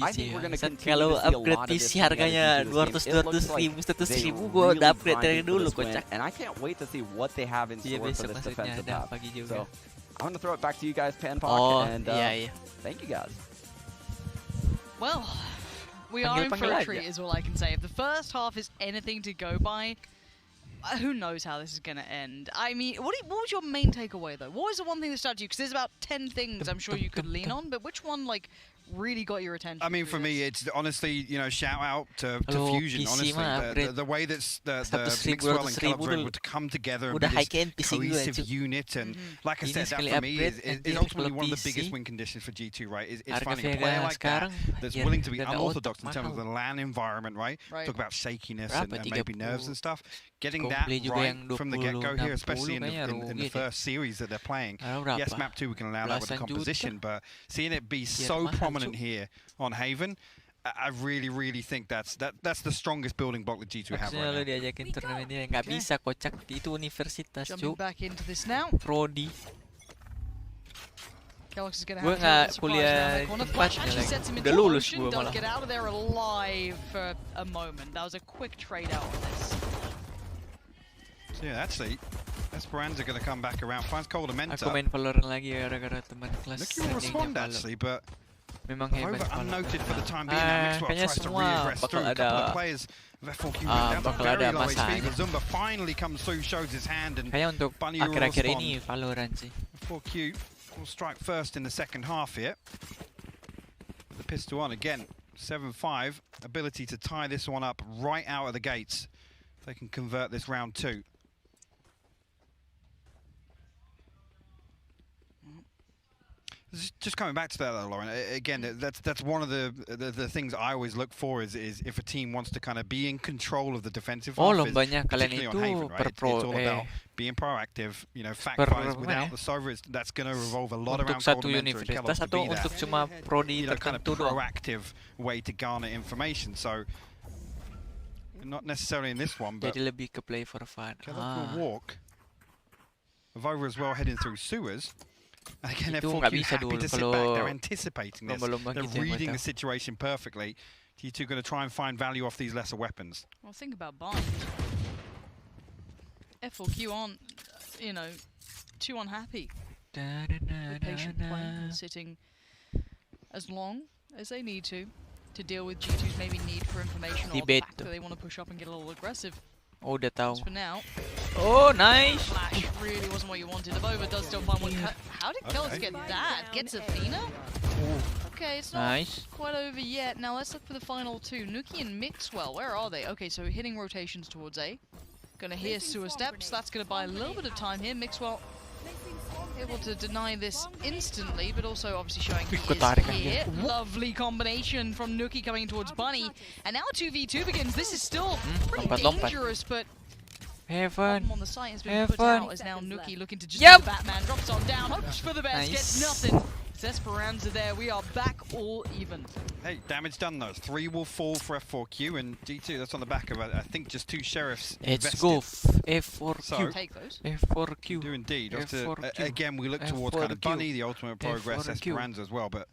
I think we're going to continue to see a lot of this harganya 200-200 gua udah upgrade dari dulu, kocak. And I can't wait to see what they have in store for this defensive half. So I'm going to throw it back to you guys, Panpoc, and thank you guys.
Well, we are in for a treat is all I can say. If the first half is anything to go by, who knows how this is going to end. I mean, what was your main takeaway, though? What was the one thing that stuck to you? Because there's about 10 things I'm sure you could lean on, but which one, like, really got your attention?
I mean, for me, it's honestly, you know, shout out to Fusion. Honestly, the way that the Mixwell and Caleb were able to come together and be this cohesive unit, and like I said, that for me is ultimately one of the biggest win conditions for G2, right? Is finding a player like that that's willing to be unorthodox in terms of the LAN environment, right? Talk about shakiness and maybe nerves and stuff. Getting that right from the get-go here, especially in the first series that they're playing. Yes, map 2 we can allow that with the composition, but seeing it be so prominent here on Haven, I really think that's the strongest building block that G2 have right now.
Jumping back into this now. GALAX is going to
Gue
have
nggak kuliah
to
tempat udah lulus gue malah.
Get out of there alive for a moment. That was a quick trade out on this.
So yeah, actually, Esperanza going to come back around. Finds Coldamenta.
Aku main Valorant lagi gara-gara teman kelas.
Nuki will respond actually, but
memang
over unnoted for the time being. Mixwell tries to re-aggress through a couple of players. F4Q down to very low HP, but Zumba finally comes through, shows his hand, and Bunny will respond.
Ini Valorant sih.
F4Q will strike first in the second half here. The pistol on again. 7-5. Ability to tie this one up right out of the gates. They can convert this round 2. Just coming back to that, though, Lauren. Again, that's one of the things I always look for is if a team wants to kind of be in control of the defensive half.
Lombanya kalian itu
It's all about being proactive, you know, fact finds without the Sova. That's going to revolve a lot around Coldamenta and Kellogg to be that.
Cuma prodi
kind of proactive way to garner information. So not necessarily in this one, but
jadi lebih ke play for fun.
Kellogg will walk. Vova as well heading through sewers. Again, F4Q happy to sit back. They're anticipating this. They're reading the situation perfectly. G2 going to try and find value off these lesser weapons.
Well, think about bind. F4Q aren't, you know, too unhappy. They're patient playing, sitting as long as they need to deal with G2's maybe need for information or the fact that they want to push up and get a little aggressive.
Oh, udah tahu.
For now.
Oh, nice.
Flash really wasn't what you wanted. The Bova does still find one. How did Kells get that? Gets Athena? Okay, it's not quite over yet. Now let's look for the final 2. Nuki and Mixwell, where are they? Okay, so hitting rotations towards A. Gonna hear sewer steps. That's gonna buy a little bit of time here. Mixwell able to deny this instantly, but also obviously showing he is here. Lovely combination from Nuki coming towards Bunny. And now 2v2 begins. This is still pretty dangerous, but
Heaven
on the site has been put out as now Nuki looking to just do the Batman. Drops on down, hopes for the best, gets nothing. It's Esperanza there. We are back all even.
Hey, damage done though. 3 will fall for F4Q and G2. That's on the back of, I think, just 2 sheriffs.
Let's go. F4Q.
So,
take those.
F4Q.
Do indeed. Again, we look towards kind of Bunny, the ultimate progress, Esperanza as well, but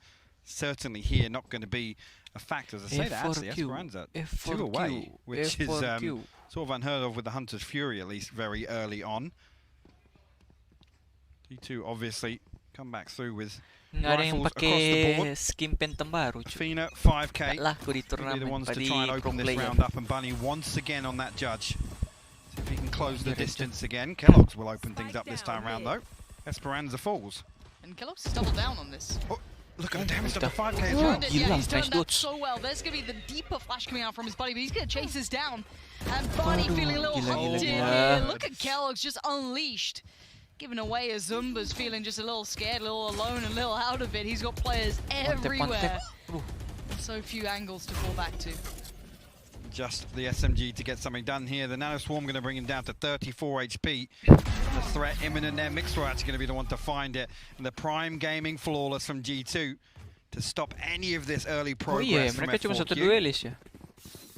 certainly here not going to be a factor. As I say that, actually, Esperanza 2 away, which is sort of unheard of with the Hunter's Fury, at least very early on. G2 obviously come back through with rifles across the board.
Skin Phantom baru.
Athena 5k. Will be the ones to try and open this round up, and Bunny once again on that judge. See if he can close the distance again. Kellogg's will open things up this time round though. Esperanza falls.
And Kellogg's has doubled down on this.
Oh, look at the damage to the 5k as well.
Yeah, he's turned that so well. There's going to be the deeper flash coming out from his buddy, but he's going to chase this down. And Bunny feeling a little hunted here. Look at Kellogg's just unleashed. Giving away as Zumba's feeling just a little scared, a little alone, a little out of it. He's got players everywhere. So few angles to fall back to.
Just the SMG to get something done here. The Nano Swarm going to bring him down to 34 HP. The threat imminent there. Mixwell actually going to be the one to find it. And the Prime Gaming flawless from G2 to stop any of this early progress from F4Q.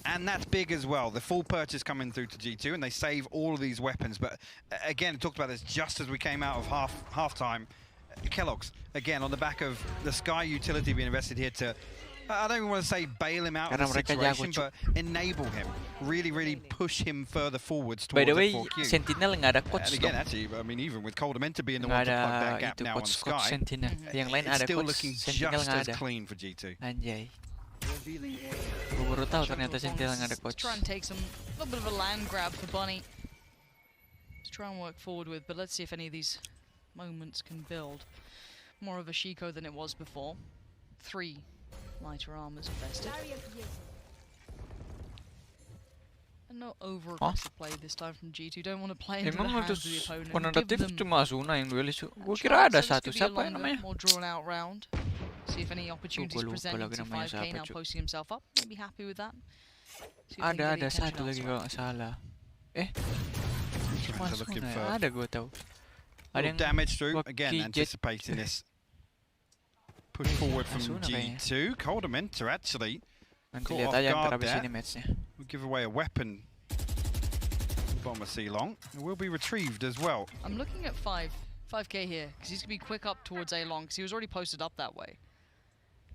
And that's big as well. The full purchase coming through to G2, and they save all of these weapons. But again, talked about this just as we came out of halftime. Kellogg's, again, on the back of the Sky utility being invested here to, I don't even want to say bail him out of the situation, but enable him. Really push him further forwards towards
By the way,
F4Q.
Sentinel nggak ada coach.
And again, actually, I mean, even with Coldamenta being the one to plug that gap now on Sky,
Sentinel. Yang lain
it's
ada
still
coach.
looking
Sentinel
just
nggak
as
ada.
clean for G2.
Anjay. Gue baru tahu ternyata Sentinel nggak ada coach.
Try and take some, a little bit of a land grab for Bunny to try and work forward with, but let's see if any of these moments can build. More of a Shiko than it was before. 3 Lighter armor's invested. And no over aggressive play this time from G2. Don't want to play into the hands of the opponent.
Konodatif cuma Asuna yang duel itu. Gua kira ada satu. Siapa yang namanya?
More drawn out round. See if any opportunities presented to 5K now posting himself up. Maybe happy with that.
Ada satu lagi kalau nggak salah. Cuma Asuna. Ada gua tahu.
Ada yang damage through again, anticipating this push forward from G2. Coldamenta actually.
Nanti lihat aja yang terhabis ini matchnya.
We'll give away a weapon. Bomber C long. It will be retrieved as well.
I'm looking at 5K here because he's gonna be quick up towards A long because he was already posted up that way.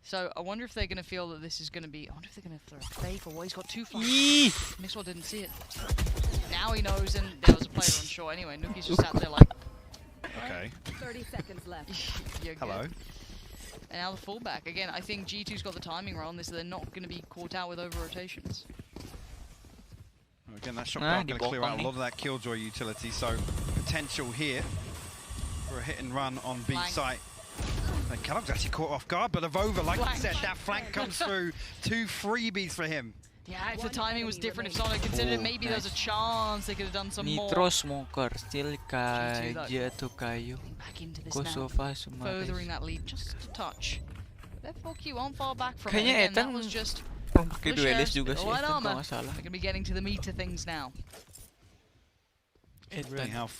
So I wonder if they're gonna feel that this is gonna be. I wonder if they're gonna throw a fake or what. He's got 2 flashes. Mixwell didn't see it. Now he knows, and there was a player on shore. Anyway, Nuki's just sat there like.
Okay.
30 seconds left.
Hello.
And now the fullback. Again, I think G2's got the timing right on this, so they're not going to be caught out with over-rotations.
Again, that shotgun going to clear out a lot of that killjoy utility, so potential here for a hit and run on B site. And Kellogg's actually caught off guard, but Avova, like you said, that flank comes through. 2 freebies for him.
Yeah, if the timing was different, if Sonic considered it, maybe there was a chance they could have done some more.
Nitro smoker, still jatuh kayu.
Back into this now, furthering that lead just a touch. But F4Q won't fall back from it. Again, that was just
pakai duelist juga sih,
kalau nggak salah. They're going to be getting to the meat of things now.
Really how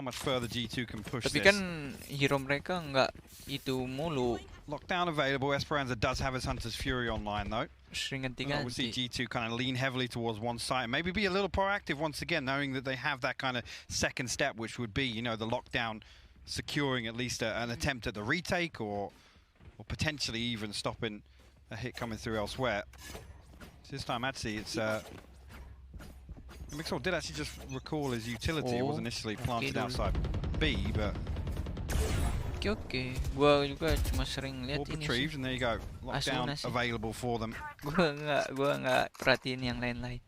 much further G2 can push
Tapi
this.
kan hero mereka nggak itu mulu.
Lockdown available. Esperanza does have his Hunter's Fury online though.
Ganti-ganti.
We see G2 kind of lean heavily towards one side and maybe be a little proactive once again, knowing that they have that kind of second step, which would be, you know, the lockdown securing at least an attempt at the retake or potentially even stopping a hit coming through elsewhere. So this time actually it's Mixwell did actually just recall his utility. It was initially planted outside B, but
Okay. Gua juga cuma sering lihat ini
retrieved, and there you go. Lockdown available for them.
Gua nggak perhatiin yang lain-lain.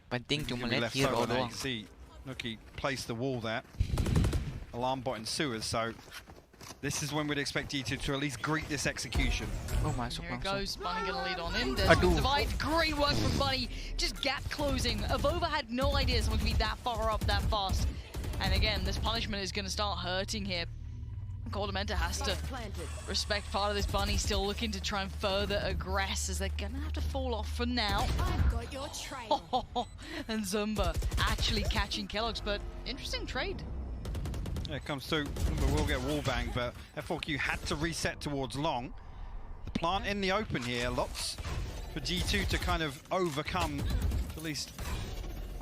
Penting cuma lihat hero doang.
See, Nuki placed the wall there. Alarm bot in sewers, so this is when we'd expect G2 to at least greet this execution.
Oh, masuk
Here it
langsung.
goes, Bunny gonna lead on in. There's the divide. Great work from Bunny. Just gap closing. Avova had no idea someone could be that far up that fast. And again, this punishment is going to start hurting here. Coldamenta has to respect part of this. Bunny still looking to try and further aggress as they're going to have to fall off for now.
I've got your trail.
And Zumba actually catching Kellogg's, but interesting trade.
Yeah, it comes through. We'll get wallbang, but F4Q had to reset towards long. The plant in the open here, lots for G2 to kind of overcome, at least.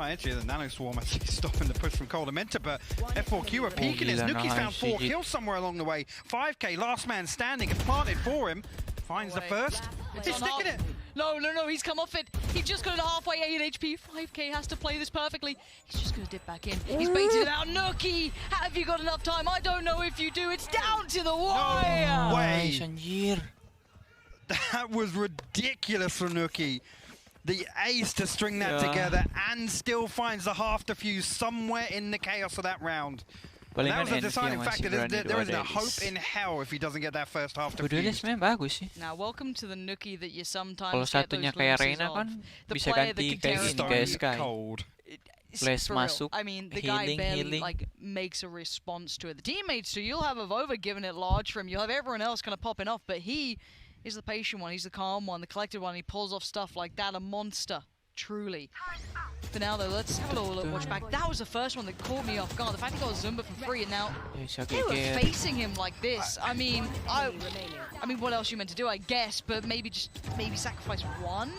Actually, the Nano Swarm actually stopping the push from Coldamenta, but F4Q are peeking as Nuki's found 4 kills somewhere along the way. 5K, last man standing, and planted for him. Finds the first. He's sticking it.
No, he's come off it. He just got it halfway 8 HP. 5K has to play this perfectly. He's just going to dip back in. He's baited it out. Nuki, have you got enough time? I don't know if you do. It's down to the wire.
No way. That was ridiculous for Nuki. The ace to string that together and still finds the half defuse somewhere in the chaos of that round. And that was a deciding factor. There isn't a hope in hell if he doesn't get that first half defuse.
Now, welcome to the Nuki that you sometimes
Kalau
get those
satunya kayak
glimpses
Reina
of.
kan
The
bisa
player that
ganti
can
kayak
tear
ini kayak Sky.
Cold.
Flash
For real.
masuk,
I mean, the guy barely
healing.
like makes a response to it. The teammates too. You'll have Avova giving it large for him. You'll have everyone else kind of popping off, but he is the patient one. He's the calm one, the collected one. He pulls off stuff like that. A monster. Truly. For now, though, let's have a little look, watch back. That was the first one that caught me off guard. The fact he got Zumba for free, and now they were facing him like this. I mean, what else you meant to do, I guess, but maybe sacrifice one?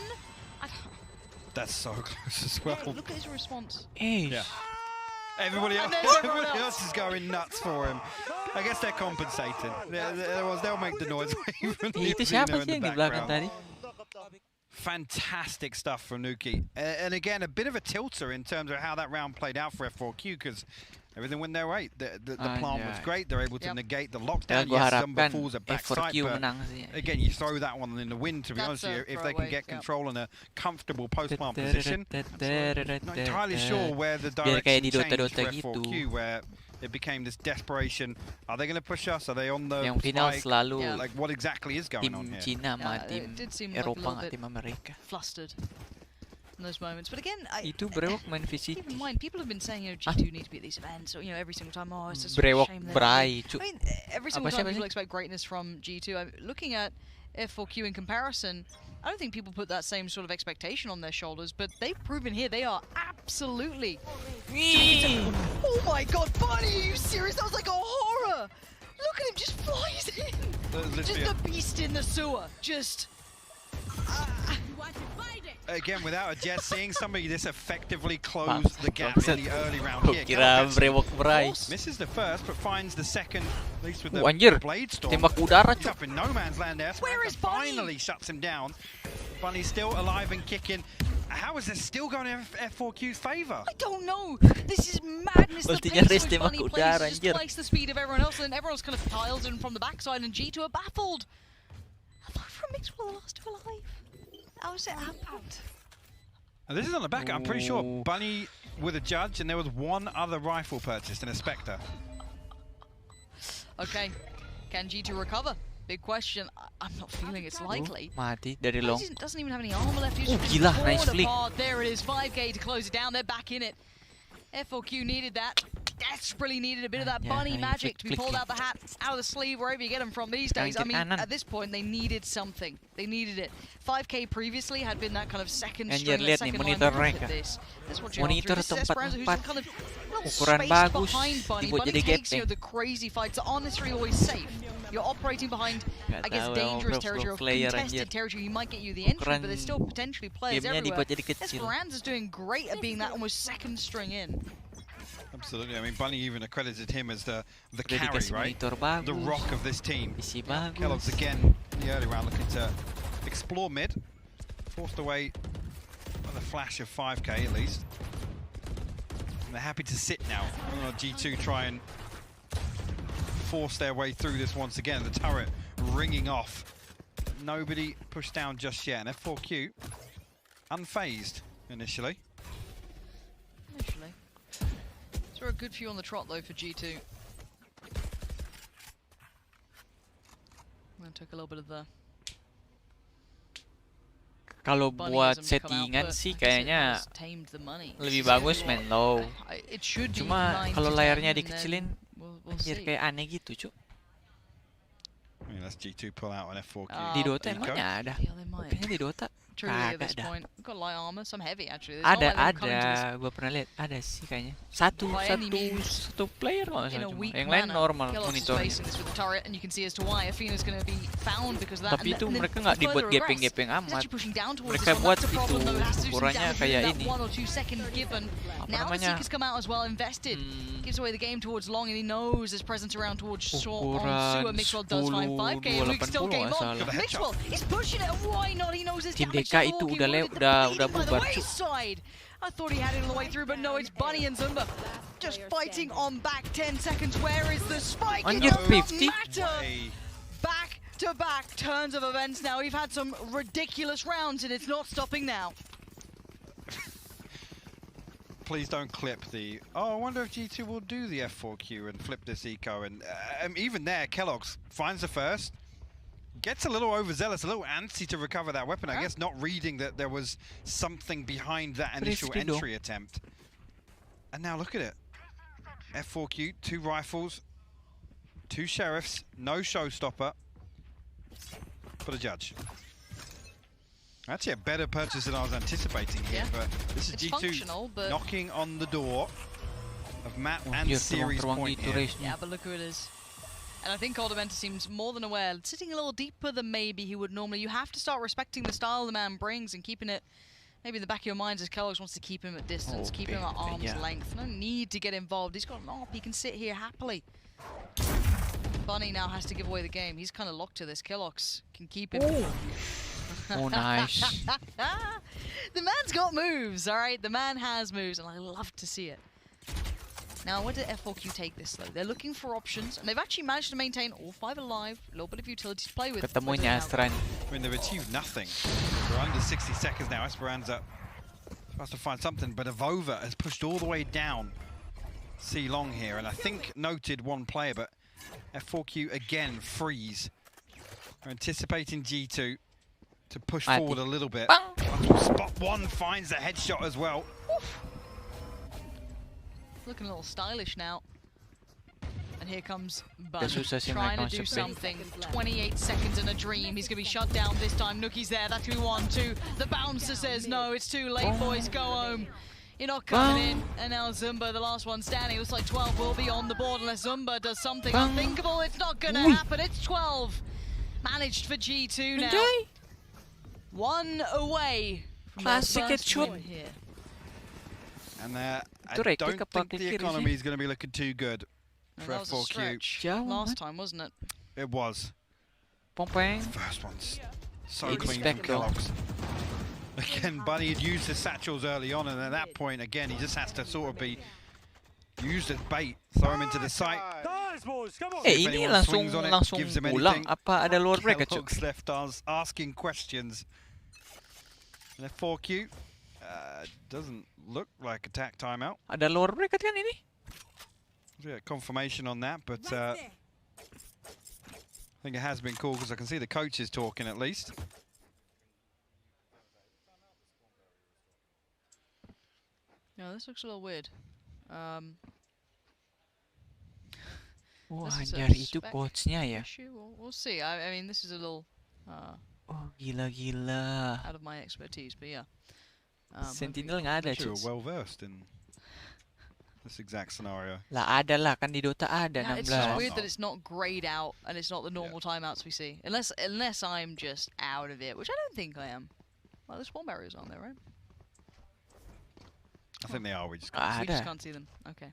That's so close as well.
Hey, look at his response.
Yeah. Everybody else is going nuts for him. I guess they're compensating. They'll make the noise even
Itu siapa sih yang di belakang tadi?
Fantastic stuff from Nuki. And again, a bit of a tilter in terms of how that round played out for F4Q, because everything went their way. The plan was great. They're able to negate the lockdown. Yes, Zumba falls at backside, but again, you throw that one in the wind, to be honest with you. If they can get control in a comfortable post-plant position, not entirely sure where the direction changed for F4Q, where it became this desperation. Are they going to push us? Are they on the
Yang final
spike?
selalu
Like, what exactly is going on
tim
here?
Cina sama tim
It did seem like a
Eropa
little
nggak
bit
tim Amerika.
flustered in those moments. But again,
Itu brewok main VCT.
keep in mind, people have been saying, you know, G2 need to be at these events, or, you know, every single time, oh, it's just
Brewok
a shame they're
brai,
not. I mean, every single time people expect greatness from G2. I'm looking at F4Q in comparison, I don't think people put that same sort of expectation on their shoulders, but they've proven here they are absolutely... Oh my god, Bunny, are you serious? That was like a horror! Look at him, just flies in! Just the beast in the sewer, just...
Again, without a jet, seeing somebody this effectively close the gap in the early round here.
Kira brewok brai.
Misses the first, but finds the second, at least with the
Anjir,
blade storm.
tembak udara
He's up in no man's land there.
Where is Bunny?
Finally shuts him down. Bunny's still alive and kicking. How is this still going in F4Q's favor?
I don't know. This is madness. The
Ultinya
pace
Riz
at which
tembak
Bunny
udara,
plays is just
anjir.
twice the speed of everyone else, and everyone else kind of piles in from the backside, and G2 are baffled. I thought from Mix were the last two alive. How has it happened?
And this is on the back. I'm pretty sure Bunny with a judge, and there was one other rifle purchased in a Spectre.
Okay, can G2 recover? Big question. I'm not feeling it's likely.
Mati dari long.
He doesn't even have any armor left. He's
gila, nice
torn
flick.
apart. There it is, 5k to close it down. They're back in it. F4Q needed that. Desperately needed a bit of that bunny magic to be pulled out the hat, out of the sleeve, wherever you get them from these days. I mean, at this point, they needed something. They needed it. 5k previously had been that kind of second string,
lihat nih
second
monitor
line.
mereka.
This one
Monitor
this is
tempat
Esperanza, who's
empat.
kind of little
Ukuran
spaced
bagus,
behind Bunny.
dibuat
Bunny
jadi
takes, you know,
gaping.
the crazy fights that aren't necessarily always safe. You're operating behind, I guess, dangerous territory or contested territory. He might get you the entry, but there's still potentially players everywhere. Esperanza's doing great at being that almost second string in.
Absolutely. I mean, Bunny even accredited him as the carry, right? The rock of this team. Kellogg's again in the early round looking to explore mid. Forced away by the flash of 5k at least. And they're happy to sit now. G2 try and force their way through this once again. The turret ringing off. Nobody pushed down just yet. And F4Q unfazed initially.
So a good few on the trot though for G2. I'm gonna take a little bit of the.
Kalau buat settingan sih kayaknya lebih bagus main low. Cuma kalau layarnya dikecilin, anjir kayak aneh gitu, Cuk.
I mean, that's G2 pull out on F4Q.
Di Dota emangnya ada? Kayaknya di Dota
At this point, we've got light armor, some heavy actually.
Ada, gua pernah lihat, ada sih kayaknya. Satu player nggak salah cuma. Yang lain normal monitornya.
And you can see as to why Athena's going to be found because that.
Tapi itu mereka nggak dibuat gaping-gaping amat. Mereka buat itu ukurannya kayak ini. Apa namanya?
Come out as well, invested. Gives away the game towards Long, and he knows his presence around towards Shaw on Sewer. Mixwell does find 5k, and Luke still game on. Mixwell is pushing it, and why not? He knows his damage.
Itu udah bubar.
I thought he had it all the way through, but no, it's Bunny and Zumba just fighting on back. 10 seconds. Where is the spike? It does not matter. Back to back turns of events now. We've had some ridiculous rounds, and it's not stopping now.
Please don't clip the. Oh, I wonder if G2 will do the F4Q and flip this eco. And even there, Kellogg's finds the first. Gets a little overzealous, a little antsy to recover that weapon. I guess not reading that there was something behind that initial entry attempt. And now look at it. F4Q, 2 rifles, 2 sheriffs, no showstopper, but a judge. Actually a better purchase than I was anticipating here, but this is G2 knocking on the door of map and series point here.
Yeah, but look who it is. And I think Aldamenta seems more than aware, sitting a little deeper than maybe he would normally. You have to start respecting the style the man brings and keeping it maybe in the back of your minds as Kellogg's wants to keep him at distance, keep him at arm's length. No need to get involved. He's got an AWP, he can sit here happily. Bunny now has to give away the game. He's kind of locked to this. Kellogg's can keep him.
Oh, nice.
The man's got moves, all right? The man has moves, and I love to see it. Now, where did F4Q take this, though? They're looking for options, and they've actually managed to maintain all 5 alive. A little bit of utility to play with.
I mean, they've achieved nothing. We're under 60 seconds now. Esperanza supposed to find something, but Avova has pushed all the way down see long here, and I think noted one player, but F4Q again freeze. We're anticipating G2 to push forward a little bit. Spot one finds the headshot as well.
Looking a little stylish now. And here comes Bunny, trying to do something. 28 seconds in a dream. He's going to be shut down this time. Nuki's there. That's going to be 1, 2. The bouncer says, no, it's too late, boys. Go home. You're not coming in. And now Zumba, the last one standing. Looks like 12 will be on the board unless Zumba does something unthinkable. It's not going to happen. It's 12. Managed for G2 now. 1 away from
classic
headshot here.
And I don't think the economy is going to be looking too good for
that was a
F4Q.
stretch last time, wasn't it?
It was.
The
first one's so clean from Kellogg's. Again, Bunny had used the satchels early on, and at that point, again, he just has to sort of be used as bait. Throw him into the site.
Ini langsung pulang. Apa ada lower break?
Kellogg's left us asking questions. And F4Q doesn't look like attack timeout.
Ada lower break kan ini?
Yeah, confirmation on that, but I think it has been cool because I can see the coaches talking at least.
Yeah, this looks a little weird.
Wah, anjir itu coachnya ya.
We'll see. I mean, this is a little
gila.
out of my expertise, but yeah.
Sentinel nggak ada,
You're well versed in this exact scenario.
Lah ada lah, kan di Dota ada 16.
It's just weird that it's not grayed out and it's not the normal timeouts we see. Unless I'm just out of it, which I don't think I am. Well, there's spawn barriers on there, right?
I think they are. We just
can't see them. Okay.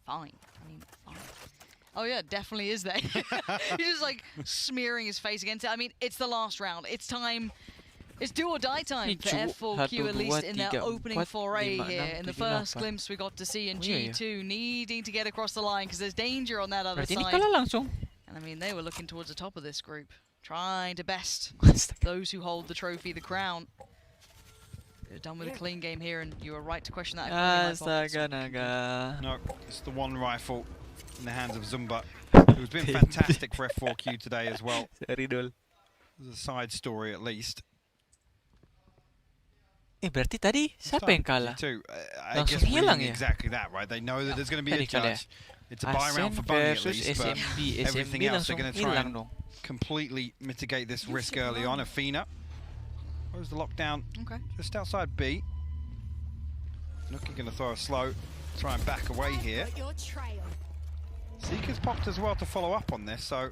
Fine. I mean, fine. Oh yeah, definitely is there. He's just like smearing his face against it. I mean, it's the last round. It's time. It's do or die time for F4Q, at least in their opening foray here. In the first glimpse we got to see in G2 needing to get across the line because there's danger on that other side. And I mean, they were looking towards the top of this group, trying to best those who hold the trophy, the crown. They're done with a clean game here, and you were right to question that.
No, it's the one rifle in the hands of Zumba, who's been fantastic for F4Q today as well. There's a side story at least.
Berarti tadi siapa yang kalah?
I guess reading exactly that, right? They know that there's going to be a judge. It's a buy round for Bunny at least, but everything else they're going to try and completely mitigate this risk early on. Athena. Where's the lockdown?
Okay.
Just outside B. Nuki going to throw a slow, try and back away here. Seeker's popped as well to follow up on this, so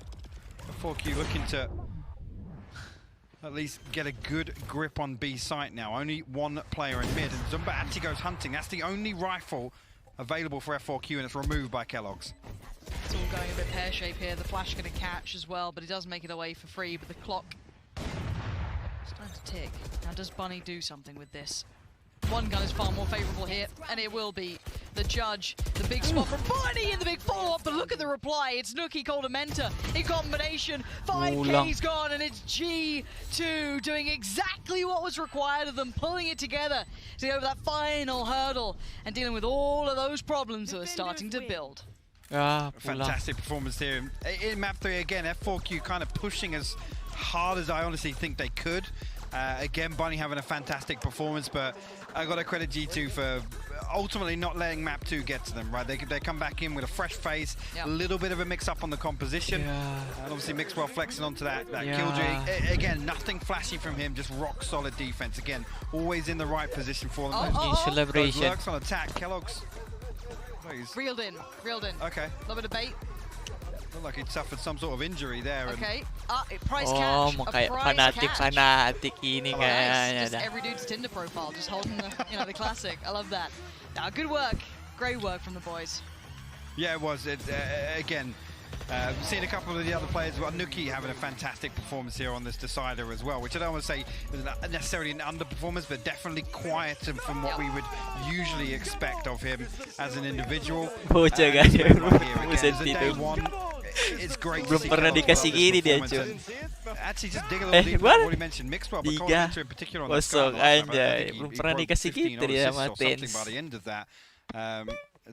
F4Q looking to at least get a good grip on B site now. Only one player in mid, and Zumba actually goes hunting. That's the only rifle available for F4Q, and it's removed by Kellogg's.
It's all going a bit pear-shaped here. The flash going to catch as well, but he does make it away for free, but the clock starting to tick. Now does Bunny do something with this? One gun is far more favourable here, and it will be the judge. The big spot from Bunny in the big follow-up, but look at the reply. It's Nuki called a mentor in combination. 5K's gone, and it's G2 doing exactly what was required of them, pulling it together to go over that final hurdle and dealing with all of those problems that are starting to build.
Fantastic performance here. In map 3 again, F4Q kind of pushing as hard as I honestly think they could. Again, Bunny having a fantastic performance, but I got to credit G2 for ultimately not letting map 2 get to them, right? They come back in with a fresh face, a little bit of a mix-up on the composition, and obviously Mixwell flexing onto that killjoy. Again, nothing flashy from him, just rock-solid defense. Again, always in the right position for them.
Celebration.
Lurks on attack. Kellogg's.
Reeled in.
Okay.
A little bit of bait.
Looked like he'd suffered some sort of injury there.
Okay. Price catch.
Fanatic ini kayaknya.
Just every dude's Tinder profile, just holding the, the classic. I love that. Good work. Great work from the boys.
Yeah, it was. Again, seen a couple of the other players. Well, Nuki having a fantastic performance here on this decider as well, which I don't want to say is necessarily an underperformance, but definitely quieter from what we would usually expect of him as an individual. It's great to see.
Belum pernah dikasih gini dia, cuy.
Actually, just dig a little deeper on what he mentioned. Mixwell, but in particular on the
kosong anjay. Belum pernah dikasih gitu dia matiin.
By the end of that.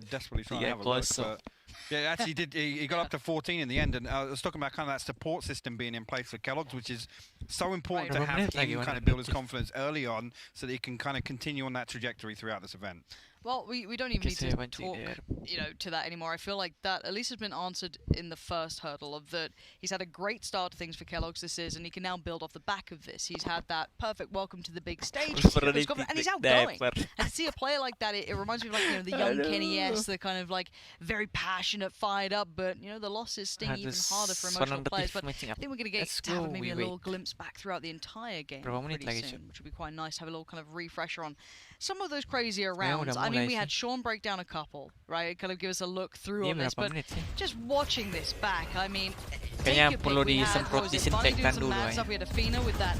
desperately trying to have a look. But yeah, actually did. He got up to 14 in the end, and I was talking about kind of that support system being in place for Kellogg's, which is so important to have him kind of build his confidence early on, so that he can kind of continue on that trajectory throughout this event.
Well, we don't even need to talk, to that anymore. I feel like that at least has been answered in the first hurdle of that. He's had a great start to things for Kellogg's this is, and he can now build off the back of this. He's had that perfect welcome to the big stage, and he's outgoing. And to see a player like that, it reminds me of like the young Kenny S, the kind of like very passionate, fired up, but the losses sting even harder for emotional players. But I think we're going to get to have maybe a little glimpse back throughout the entire game pretty soon, which would be quite nice to have a little kind of refresher on some of those crazier rounds. I mean, we had Sean break down a couple, right? Kind of give us a look through on this, but just watching this back, I mean,
kayaknya perlu disemprot disinfektan dulu.
We had a Fina with that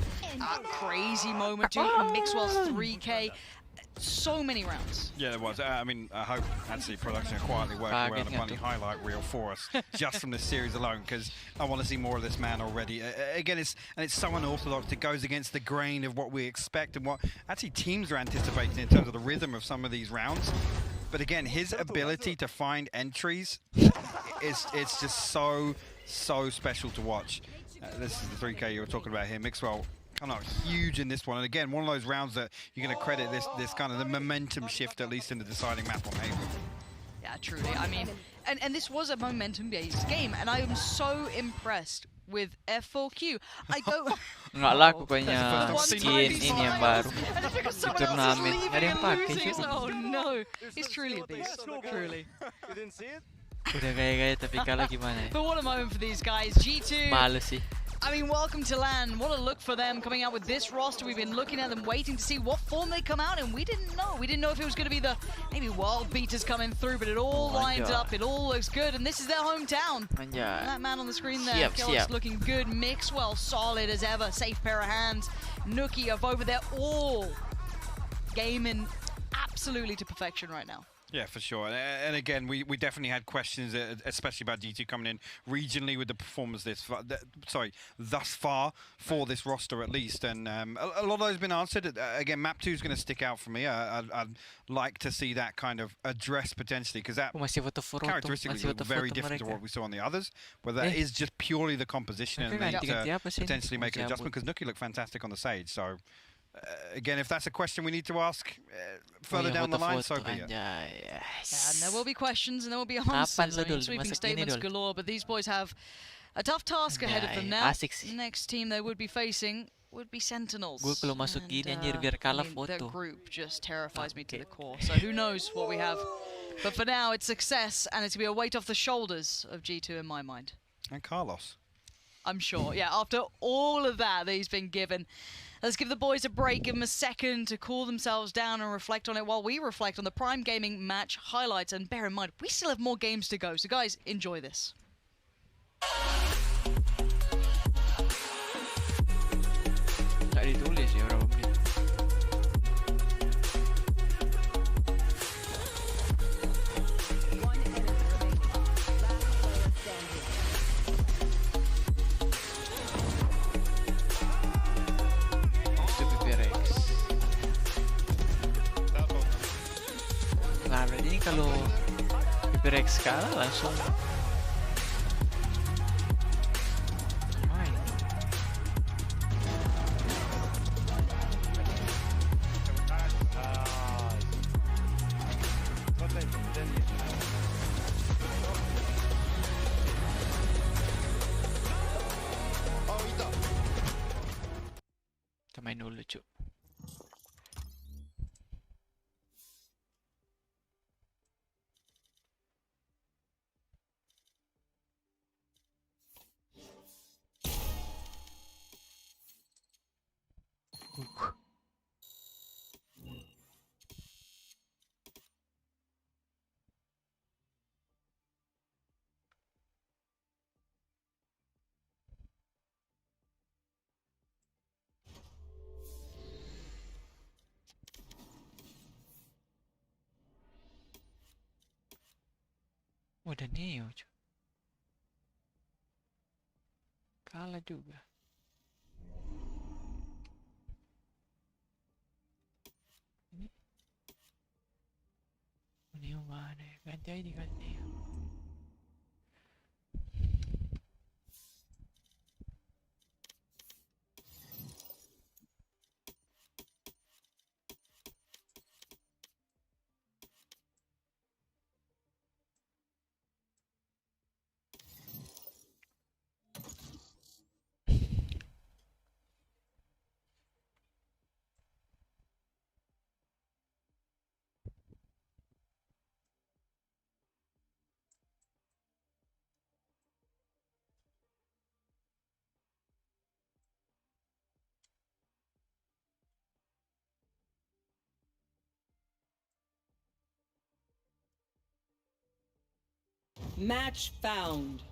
crazy moment too. Mixwell's 3K. So many rounds.
Yeah, there was. I mean, I hope actually production are quietly working around a funny highlight reel for us just from this series alone, because I want to see more of this man already. Again, it's so unorthodox. It goes against the grain of what we expect and what actually teams are anticipating in terms of the rhythm of some of these rounds. But again, his ability to find entries it's just so special to watch. This is the 3K you were talking about here. Mixwell kind of huge in this one, and again, one of those rounds that you're going to credit this kind of the momentum shift, at least in the deciding map on Haven.
Yeah, truly. I mean, and this was a momentum-based game, and I am so impressed with F4Q. I don't.
Nggak laku kayaknya skin ini yang baru. Turnamen. Ada yang pakai sih.
Oh no, he's truly a beast. Truly.
You didn't see it?
Udah gaya-gaya tapi kalah gimana ya?
But what a moment for these guys. G2.
Males sih.
I mean, welcome to LAN. What a look for them coming out with this roster. We've been looking at them, waiting to see what form they come out in. We didn't know. We didn't know if it was going to be the maybe world beaters coming through, but it all lines up. It all looks good, and this is their hometown. And that man on the screen there, Kellogg's looking good. Mixwell solid as ever. Safe pair of hands. Nookie of over there, all gaming absolutely to perfection right now.
Yeah, for sure. And again, we definitely had questions, especially about G2 coming in regionally with the performance thus far for this roster at least. And a lot of those have been answered. Again, map 2 is going to stick out for me. I'd like to see that kind of addressed potentially, because that characteristically look very different to what we saw on the others. But that is just purely the composition, and they need to potentially make an adjustment, because Nookie looked fantastic on the Sage. So again, if that's a question we need to ask further down the line, so be it.
Yeah, and there will be questions and there will be answers. I mean, sweeping statements galore, but these boys have a tough task ahead of them now. Next team they would be facing would be Sentinels. Their group just terrifies me to the core. So who knows what we have. But for now, it's success, and it's going to be a weight off the shoulders of G2 in my mind.
And Carlos.
I'm sure, yeah, after all of that he's been given. Let's give the boys a break, give them a second to cool themselves down and reflect on it while we reflect on the Prime Gaming match highlights. And bear in mind, we still have more games to go. So guys, enjoy this.
Tak ditulis ya berapa menit. Nah, berarti ini kalau PPRX kalah langsung main. Kita main dulu, cuk. Udah Neo, cuy. Kalah juga. Ini
nih mana? Ganti ID ganti.
Match found.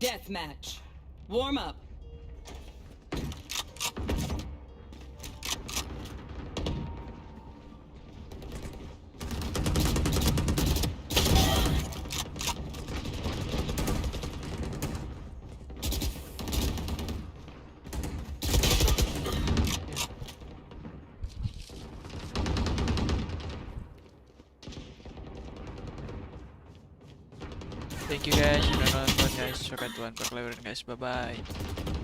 Deathmatch. Warm up.
Thank you guys udah nonton guys. Sampai tuan per guys. Bye bye.